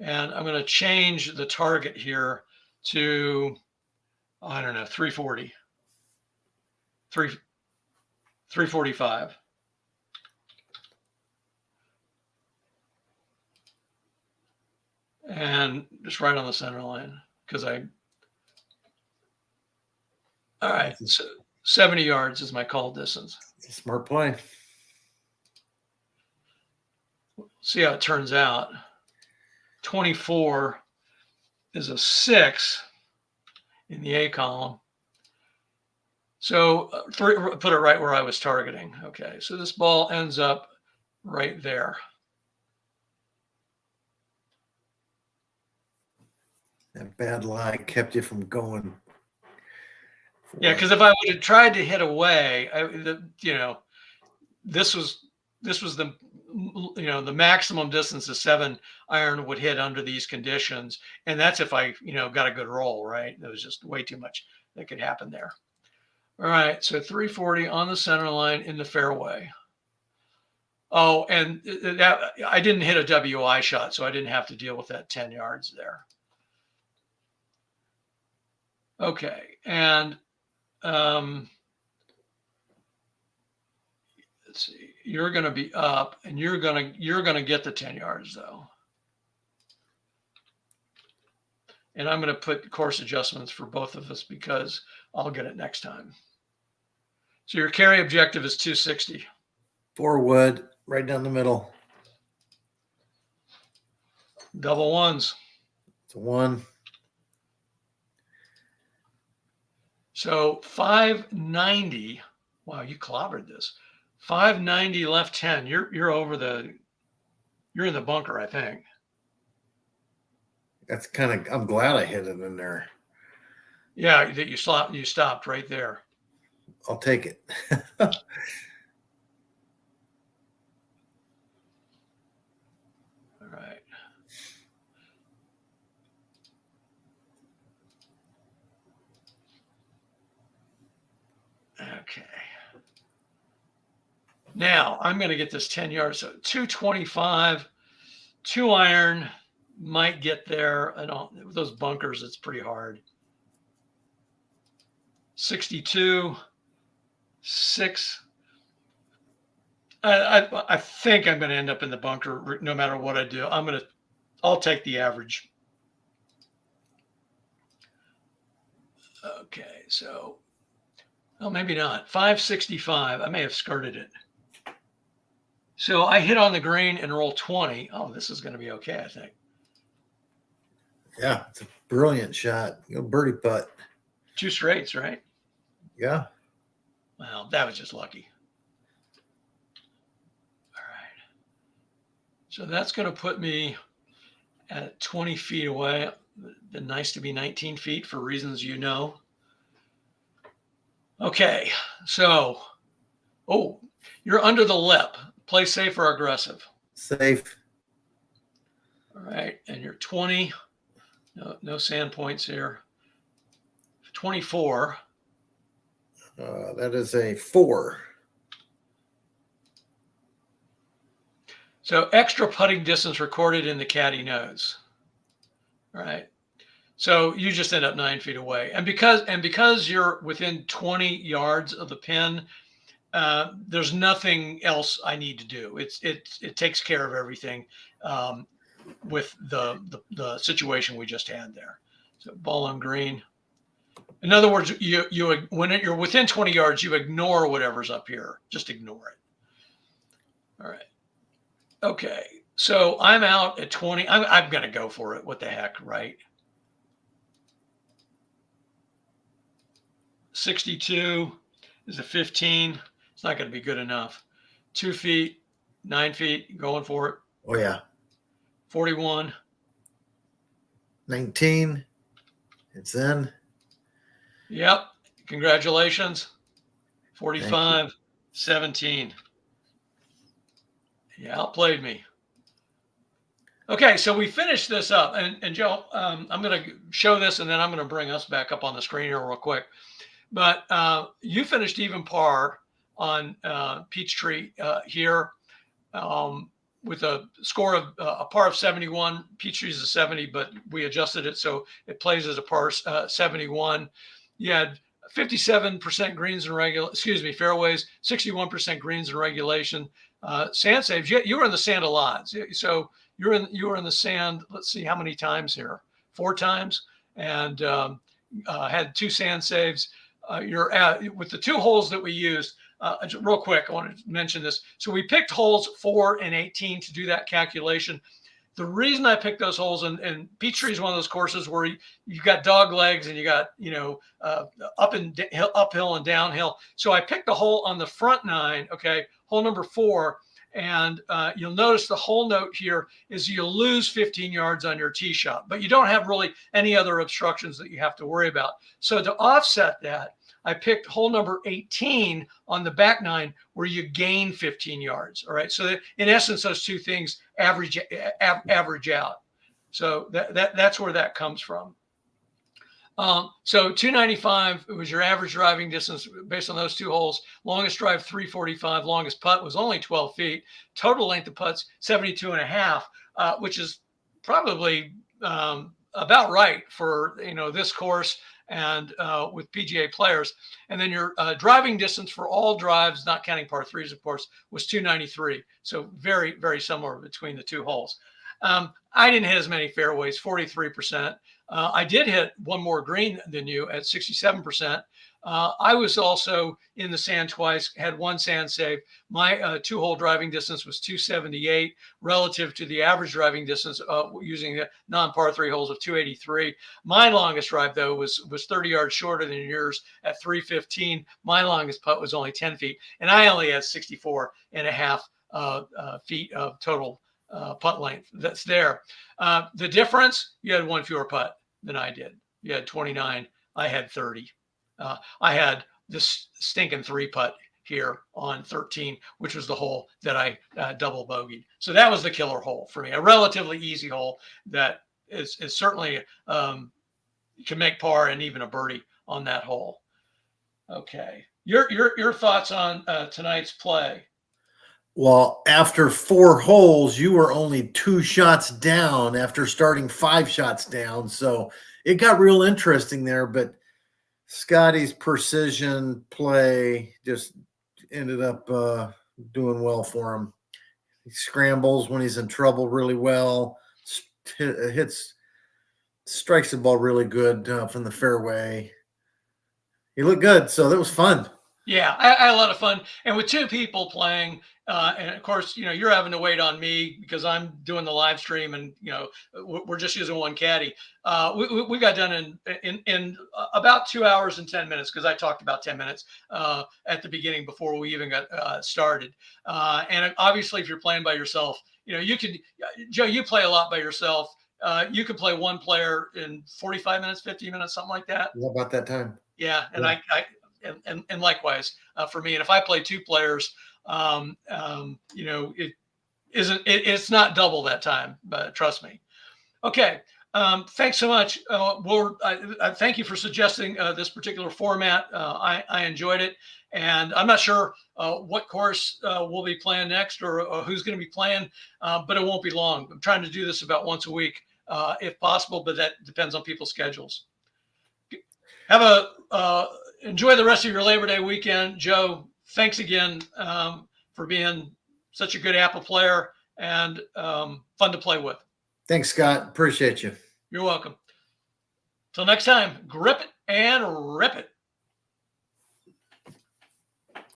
and I'm going to change the target here to, I don't know, 340, 345. And just right on the center line because all right, so 70 yards is my call distance. It's a smart play. See how it turns out. 24 is a 6 in the A column. So put it right where I was targeting. Okay, so this ball ends up right there. That bad lie kept you from going. Yeah, because if I would have tried to hit away, this was the the maximum distance a 7-iron would hit under these conditions, and that's if I got a good roll. Right, there was just way too much that could happen there. All right, so 340 on the center line in the fairway. Oh, and that I didn't hit a WI shot, so I didn't have to deal with that 10 yards there. Okay, and let's see. You're going to be up, and you're going to get the 10 yards though. And I'm going to put course adjustments for both of us because I'll get it next time. So your carry objective is 260. 4 wood, right down the middle. Double ones. It's a 1. So 590. Wow, you clobbered this. 590 left 10. You're over you're in the bunker, I think. That's I'm glad I hit it in there. Yeah, that you stopped right there. I'll take it. All right. Okay. Now I'm going to get this 10 yards. So 225, 2-iron might get there. I don't, with those bunkers, it's pretty hard. 62, 6. I think I'm going to end up in the bunker no matter what I do. I'll take the average. Okay, so, well, maybe not. 565. I may have skirted it. So I hit on the green and roll 20. Oh, this is going to be okay, I think. Yeah, it's a brilliant shot. Birdie putt. 2 straights, right? Yeah. Well, that was just lucky. All right. So that's going to put me at 20 feet away. It'd been nice to be 19 feet for reasons you know. Okay, so, you're under the lip. Play safe or aggressive? Safe. All right, and you're 20. No sand points here. 24. That is a 4. So extra putting distance recorded in the caddy notes. All right. So you just end up 9 feet away. And because you're within 20 yards of the pin, there's nothing else I need to do. It takes care of everything with the situation we just had there. So ball on green. In other words, when you're within 20 yards, you ignore whatever's up here. Just ignore it. All right. Okay. So I'm out at 20. I'm going to go for it. What the heck, right? 62 is a 15. It's not going to be good enough. 2 feet, 9 feet, going for it. Oh, yeah. 41. 19. It's in. Yep. Congratulations. 45, 17. Yeah, outplayed me. Okay, so we finished this up. And Joe, I'm going to show this, and then I'm going to bring us back up on the screen here real quick. But you finished even par on Peachtree here with a score of a par of 71. Peachtree is a 70, but we adjusted it so it plays as a par 71. You had 57% greens and fairways, 61% greens and regulation. Sand saves. You were in the sand a lot. So you were in the sand. Let's see how many times here. 4 times, and had 2 sand saves. You're at with the 2 holes that we used. Real quick, I want to mention this. So we picked holes 4 and 18 to do that calculation. The reason I picked those holes, and Peachtree is one of those courses where you got dog legs and you got uphill and downhill. So I picked a hole on the front 9. Okay, hole number 4, And you'll notice the whole note here is you'll lose 15 yards on your tee shot, but you don't have really any other obstructions that you have to worry about. So to offset that, I picked hole number 18 on the back nine, where you gain 15 yards. All right. So that, in essence, those two things average out. So that's where that comes from. So 295 was your average driving distance based on those two holes. Longest drive 345, longest putt was only 12 feet. Total length of putts 72 and a half, which is probably about right for this course and with PGA players. And then your driving distance for all drives, not counting par threes, of course, was 293. So very, very similar between the two holes. I didn't hit as many fairways, 43%. I did hit one more green than you at 67%. I was also in the sand twice, had one sand save. My two-hole driving distance was 278 relative to the average driving distance using the non-par three holes of 283. My longest drive, though, was 30 yards shorter than yours at 315. My longest putt was only 10 feet, and I only had 64 and a half feet of total putt length. That's there. The difference, you had one fewer putt than I did. You had 29. I had 30. I had this stinking 3-putt here on 13, which was the hole that I double bogeyed. So that was the killer hole for me. A relatively easy hole that is certainly can make par and even a birdie on that hole. Okay, your thoughts on tonight's play? Well, after 4 holes, you were only 2 shots down after starting 5 shots down. So it got real interesting there. But Scottie's precision play just ended up doing well for him. He scrambles when he's in trouble really well, strikes the ball really good from the fairway. He looked good. So that was fun. Yeah, I had a lot of fun. And with 2 people playing, and of course, you're having to wait on me because I'm doing the live stream and, we're just using one caddy. We got done in about 2 hours and 10 minutes because I talked about 10 minutes at the beginning before we even got started. And obviously, if you're playing by yourself, you could, Joe, you play a lot by yourself. You could play one player in 45 minutes, 50 minutes, something like that. Yeah, about that time. Yeah. And yeah. And likewise for me. And if I play 2 players, it's not double that time, but trust me. Okay. Thanks so much. I thank you for suggesting this particular format. I enjoyed it, and I'm not sure what course we'll be playing next or who's going to be playing, but it won't be long. I'm trying to do this about once a week, if possible, but that depends on people's schedules. Have enjoy the rest of your Labor Day weekend. Joe, thanks again for being such a good APBA player and fun to play with. Thanks, Scott. Appreciate you. You're welcome. Till next time, grip it and rip it.